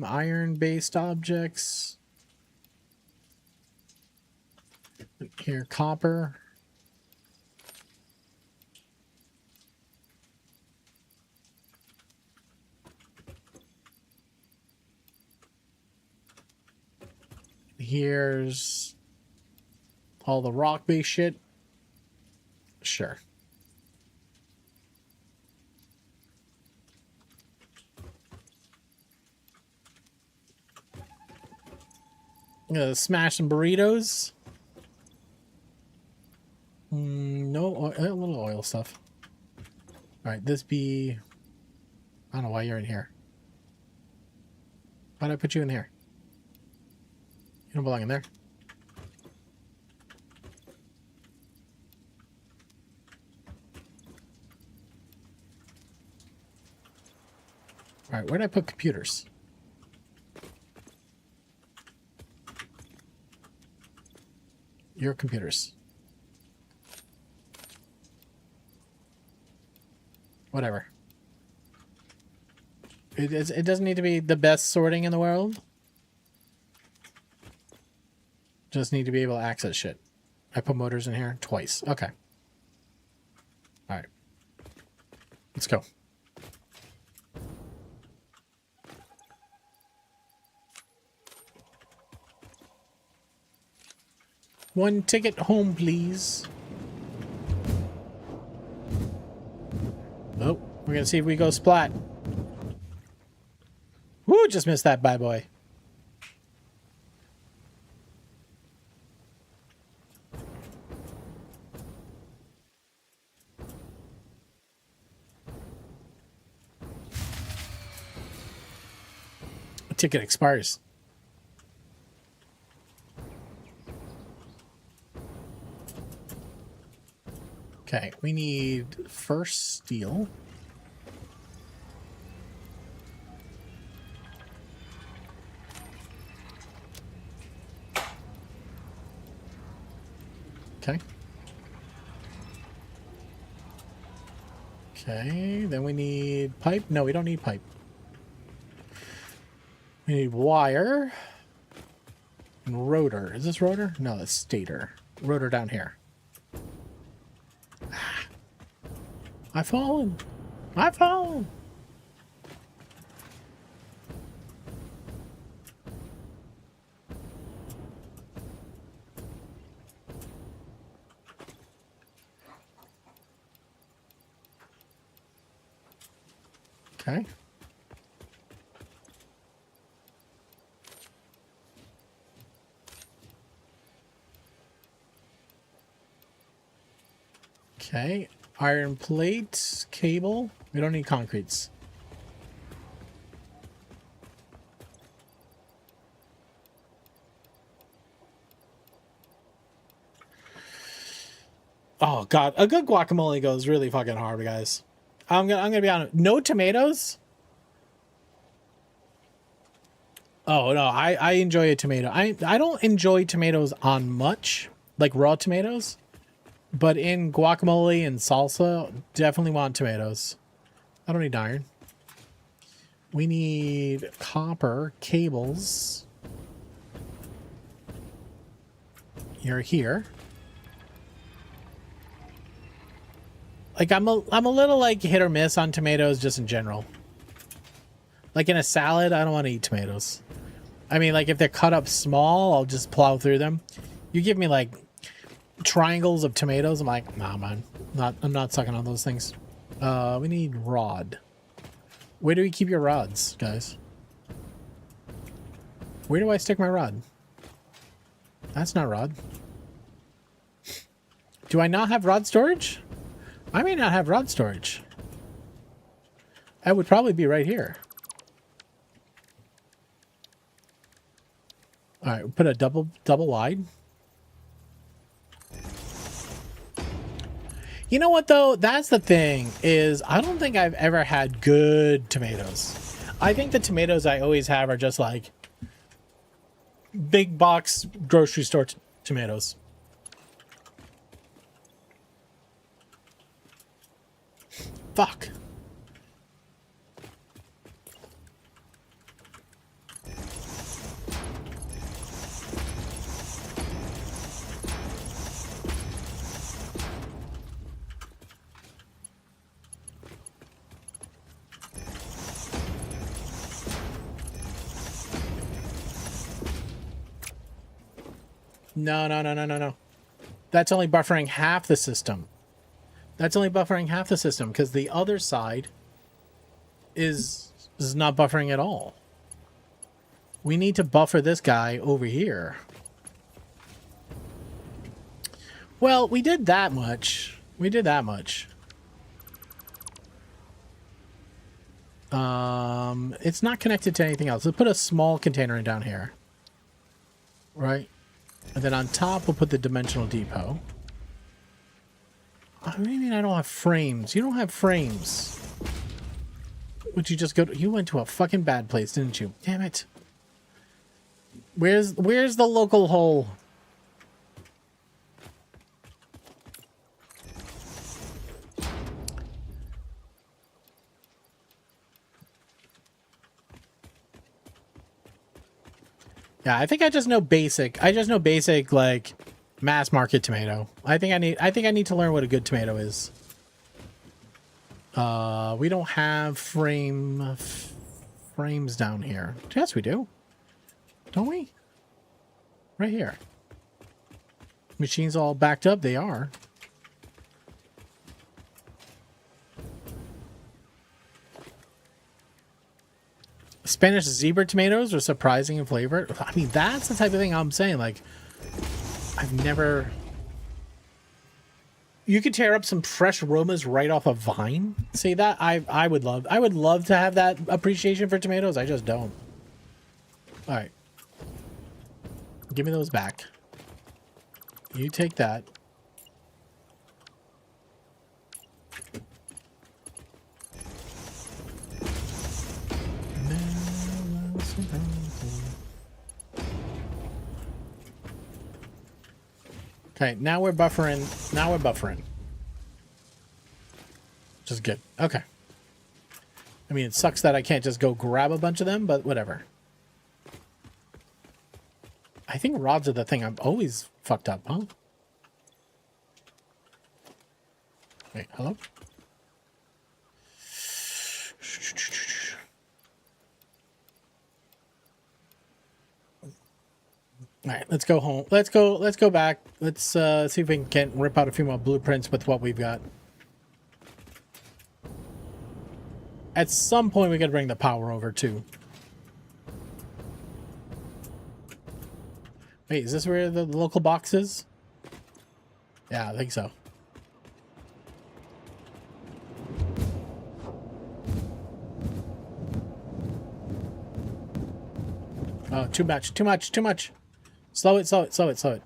iron-based objects. Here, copper. Here's all the rock-based shit. Sure. Smash some burritos. No, a little oil stuff. All right, this be... I don't know why you're in here. Why'd I put you in here? You don't belong in there. All right, where did I put computers? Your computers. Whatever. It doesn't need to be the best sorting in the world. Just need to be able to access shit. I put motors in here twice. Okay. All right. Let's go. One ticket home, please. Oh, we're gonna see if we go splat. Woo, just missed that bad boy. The ticket expires. Okay, we need first steel. Okay. Okay, then we need pipe. No, we don't need pipe. We need wire. And rotor. Is this rotor? No, that's stator. Rotor down here. I've fallen. I've fallen. Okay. Okay. Iron plate, cable. We don't need concretes. Oh god, a good guacamole goes really fucking hard, guys. I'm gonna be honest. No tomatoes? Oh no, I enjoy a tomato. I don't enjoy tomatoes on much, like raw tomatoes, but in guacamole and salsa, definitely want tomatoes. I don't need iron. We need copper cables. You're here. Like I'm a little like hit or miss on tomatoes just in general. Like in a salad, I don't want to eat tomatoes. I mean, like if they're cut up small, I'll just plow through them. You give me like triangles of tomatoes, I'm like, nah, man, I'm not sucking on those things. We need rod. Where do we keep your rods, guys? Where do I stick my rod? That's not rod. Do I not have rod storage? I may not have rod storage. That would probably be right here. All right, we'll put a double wide. You know what though? That's the thing is I don't think I've ever had good tomatoes. I think the tomatoes I always have are just like big box grocery store tomatoes. Fuck. No. That's only buffering half the system. That's only buffering half the system because the other side is not buffering at all. We need to buffer this guy over here. Well, we did that much. We did that much. It's not connected to anything else. Let's put a small container in down here. Right? And then on top, we'll put the dimensional depot. What do you mean I don't have frames? You don't have frames. Would you just go to... You went to a fucking bad place, didn't you? Damn it. Where's the local hole? Yeah, I think I just know basic. I just know basic like mass market tomato. I think I need to learn what a good tomato is. We don't have frames down here. Yes, we do. Don't we? Right here. Machines all backed up. They are. Spanish zebra tomatoes are surprising in flavor. I mean, that's the type of thing I'm saying. Like, I've never... You could tear up some fresh aromas right off a vine. See that? I would love to have that appreciation for tomatoes. I just don't. All right. Give me those back. You take that. Okay, now we're buffering. Now we're buffering. Which is good. Okay. I mean, it sucks that I can't just go grab a bunch of them, but whatever. I think rods are the thing I'm always fucked up, huh? Wait, hello? All right, let's go home. Let's go back. Let's see if we can rip out a few more blueprints with what we've got. At some point, we got to bring the power over too. Wait, is this where the local box is? Yeah, I think so. Oh, too much, too much, too much. Slow it, slow it, slow it, slow it.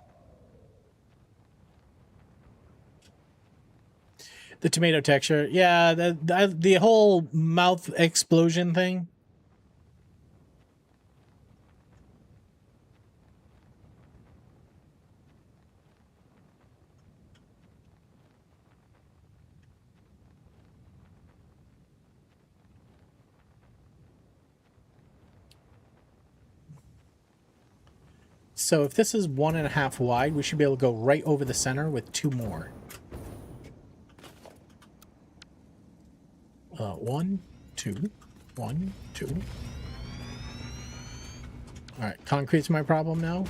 The tomato texture. Yeah, the whole mouth explosion thing. So if this is 1.5 wide, we should be able to go right over the center with 2 more. 1, 2, 1, 2. All right, concrete's my problem now.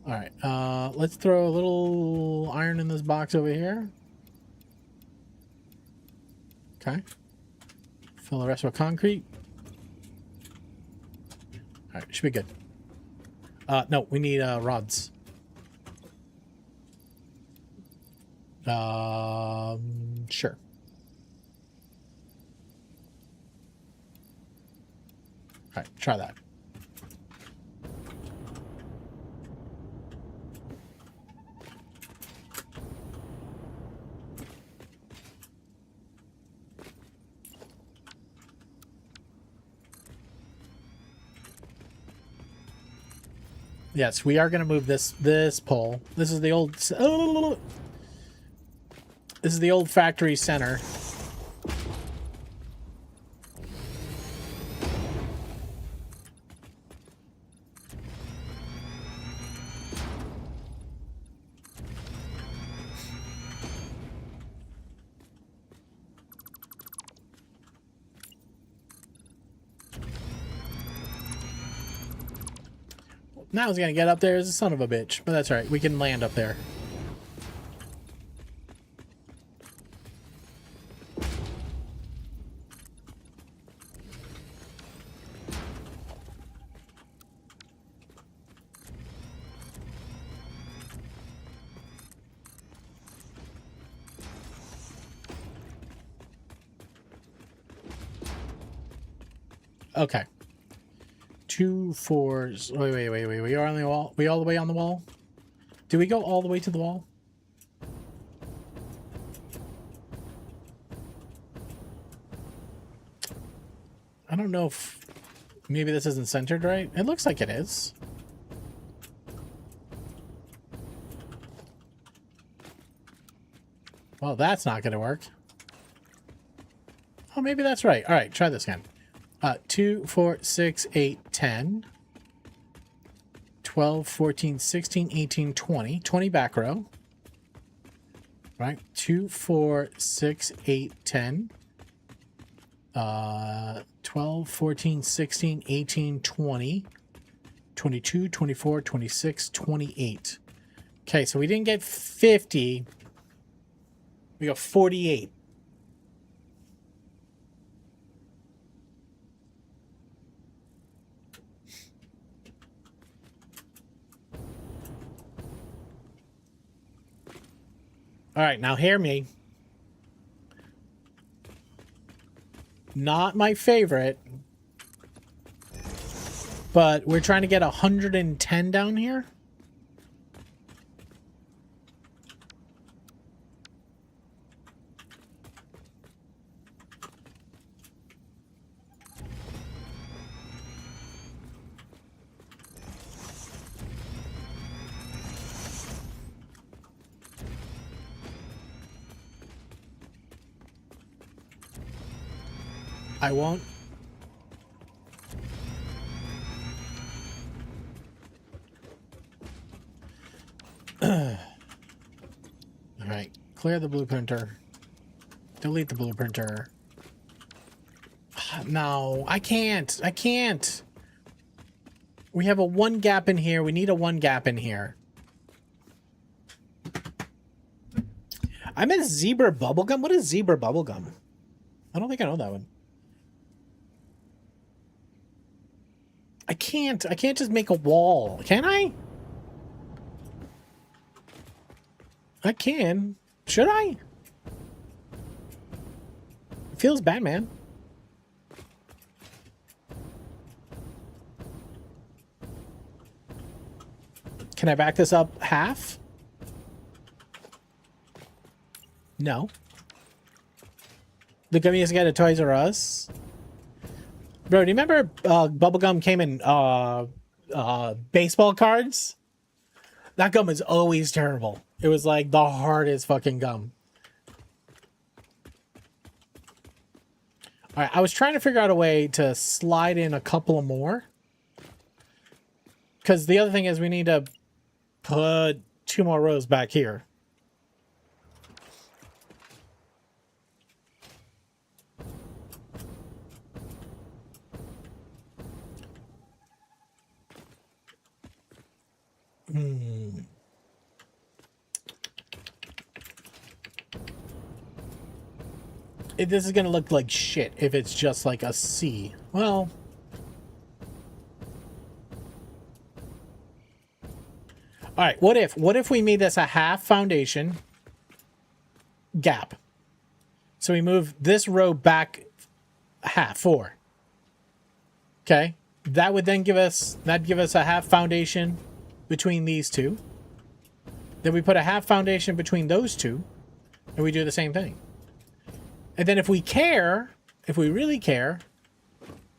All right, let's throw a little iron in this box over here. Okay. Fill the rest with concrete. All right, should be good. No, we need rods. Sure. All right, try that. Yes, we are going to move this pole. This is the old. Oh, this is the old factory center. Now I was gonna get up there as a son of a bitch, but that's all right. We can land up there. Okay. 2 4s. Wait. We are on the wall. We all the way on the wall? Do we go all the way to the wall? I don't know if maybe this isn't centered right. It looks like it is. Well, that's not going to work. Oh, maybe that's right. All right, try this again. 2 4 6 8 10 12 14 16 18 20 20 back row, right? 2 4 6 8 10 12 14 16 18 20 22 24 26 28. Okay, so we didn't get 50, we got 48. All right, now hear me. Not my favorite, but we're trying to get 110 down here. I won't. All right, clear the blueprinter. Delete the blueprinter. No, I can't. I can't. We have a 1 gap in here. We need a 1 gap in here. I meant zebra bubblegum. What is zebra bubblegum? I don't think I know that one. I can't just make a wall. Can I? I can. Should I? It feels bad, man. Can I back this up half? No. The gummy has got a Toys R Us. Bro, do you remember bubblegum came in baseball cards? That gum is always terrible. It was like the hardest fucking gum. All right, I was trying to figure out a way to slide in a couple of more. Because the other thing is we need to put 2 more rows back here. This is gonna look like shit if it's just like a C. Well, all right. What if we made this a half foundation gap? So we move this row back half 4. Okay, that would then give us a half foundation between these two. Then we put a half foundation between those two, and we do the same thing. And then if we care, if we really care,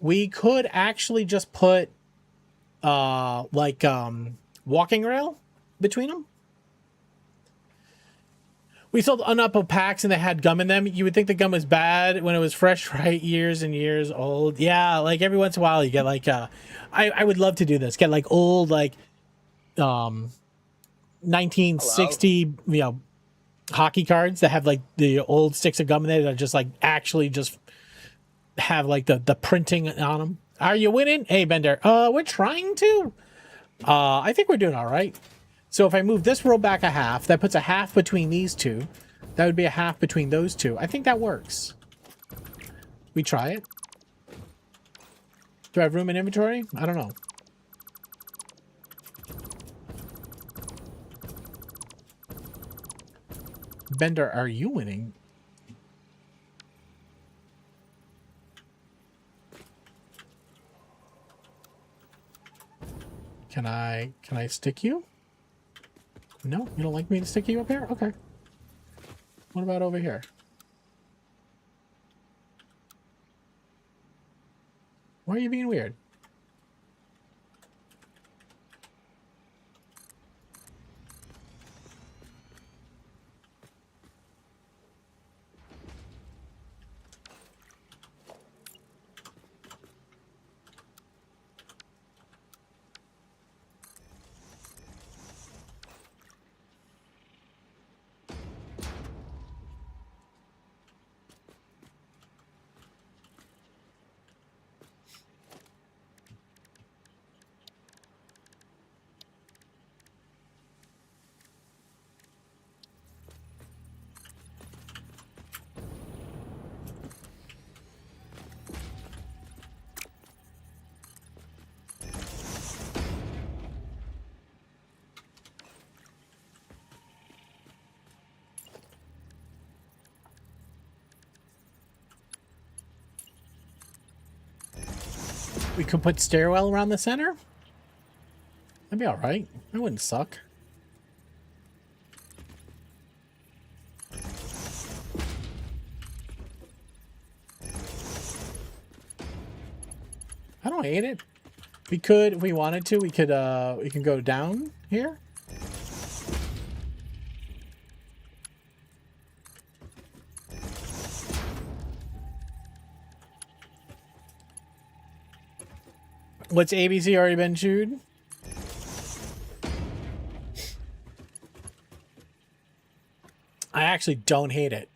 we could actually just put walking rail between them. We sold unapple packs and they had gum in them. You would think the gum was bad when it was fresh, right? Years and years old. Yeah, like every once in a while you get like I would love to do this. Get like old 1960, Hello? you know, hockey cards that have like the old sticks of gum in there that are just like actually just have like the printing on them. Are you winning? Hey Bender, we're trying to. I think we're doing all right. So if I move this row back a half, that puts a half between these two. That would be a half between those two. I think that works. We try it. Do I have room in inventory? I don't know. Bender, are you winning? Can I stick you? No, you don't like me to stick you up here? Okay. What about over here? Why are you being weird? We could put stairwell around the center. That'd be all right. That wouldn't suck. I don't hate it. We could, if we wanted to, we can go down here. What's ABC already been chewed? I actually don't hate it.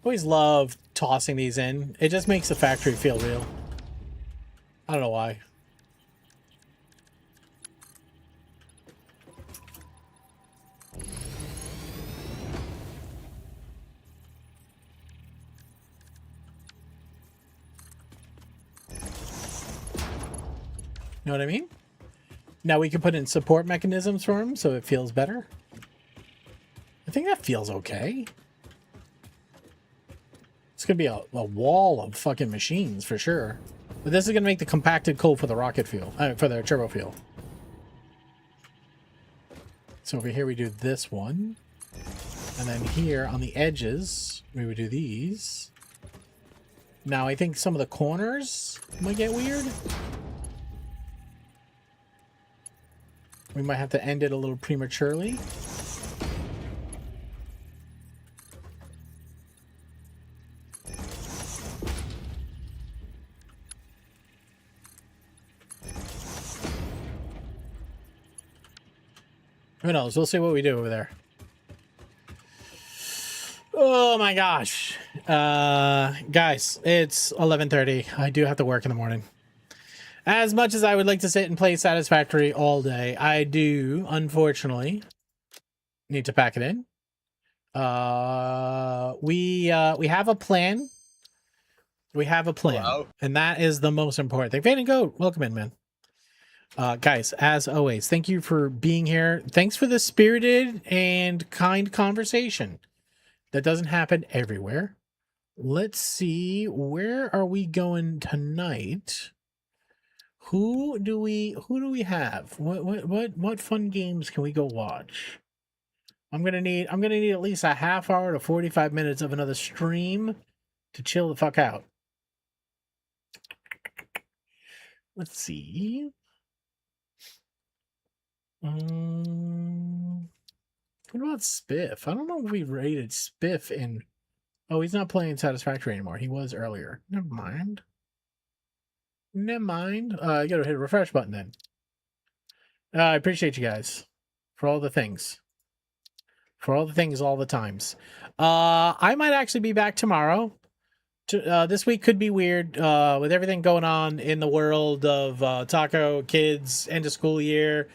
Always love tossing these in. It just makes the factory feel real. I don't know why. Know what I mean? Now we can put in support mechanisms for him so it feels better. I think that feels okay. It's going to be a wall of fucking machines for sure. But this is going to make the compacted coal for the rocket fuel, for the turbo fuel. So over here we do this one. And then here on the edges, we would do these. Now I think some of the corners might get weird. We might have to end it a little prematurely. Who knows? We'll see what we do over there. Oh my gosh. Guys, it's 11:30. I do have to work in the morning. As much as I would like to sit and play Satisfactory all day, I do, unfortunately, need to pack it in. We have a plan. We have a plan. Hello? And that is the most important thing. Van and Goat, welcome in, man. Guys, as always, thank you for being here. Thanks for the spirited and kind conversation. That doesn't happen everywhere. Let's see, where are we going tonight? Who do we have? What fun games can we go watch? I'm gonna need at least a half hour to 45 minutes of another stream to chill the fuck out. Let's see. What about Spiff? I don't know if we rated Spiff in. Oh, he's not playing Satisfactory anymore. He was earlier. Never mind. Never mind. You gotta hit a refresh button then. I appreciate you guys for all the things. For all the things, all the times. I might actually be back tomorrow. This week could be weird with everything going on in the world of Taco Kids end of school year.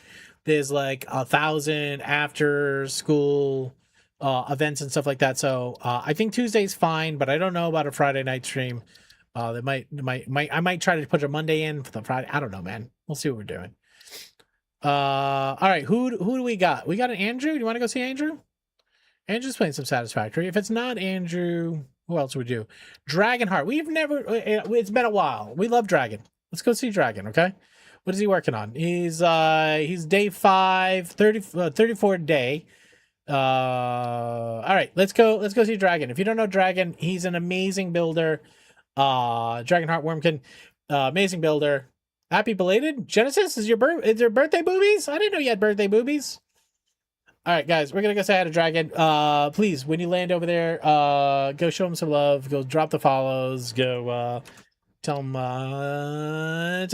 There's like 1,000 after school events and stuff like that. So I think Tuesday's fine, but I don't know about a Friday night stream. I might try to put a Monday in for the Friday. I don't know, man. We'll see what we're doing. All right, who do we got? We got an Andrew. Do you want to go see Andrew? Andrew's playing some Satisfactory. If it's not Andrew, who else would we do? Dragonheart. We've never. It's been a while. We love Dragon. Let's go see Dragon. Okay. What is he working on? He's day 5, 34th day. All right, let's go see Dragon. If you don't know Dragon, he's an amazing builder. Dragonheart Wormkin, amazing builder. Happy belated Genesis. Is your birthday boobies? I didn't know you had birthday boobies. All right, guys, we're gonna go say hi to Dragon. Please, when you land over there, go show him some love. Go drop the follows. Go tell him hi.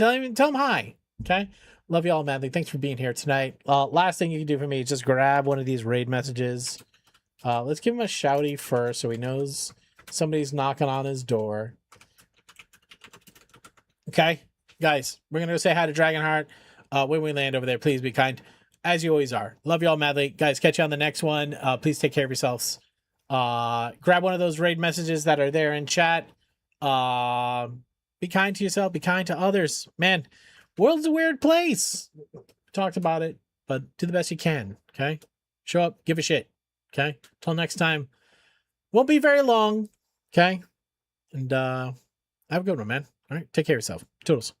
Okay, love you all madly. Thanks for being here tonight. Last thing you can do for me is just grab one of these raid messages. Let's give him a shouty first so he knows somebody's knocking on his door. Okay, guys, we're gonna go say hi to Dragonheart. When we land over there, please be kind, as you always are. Love you all madly, guys. Catch you on the next one. Please take care of yourselves. Grab one of those raid messages that are there in chat. Be kind to yourself. Be kind to others. Man, world's a weird place. We talked about it, but do the best you can. Okay, show up, give a shit. Okay, till next time. Won't be very long. Okay, and have a good one, man. All right, take care of yourself. Toodles.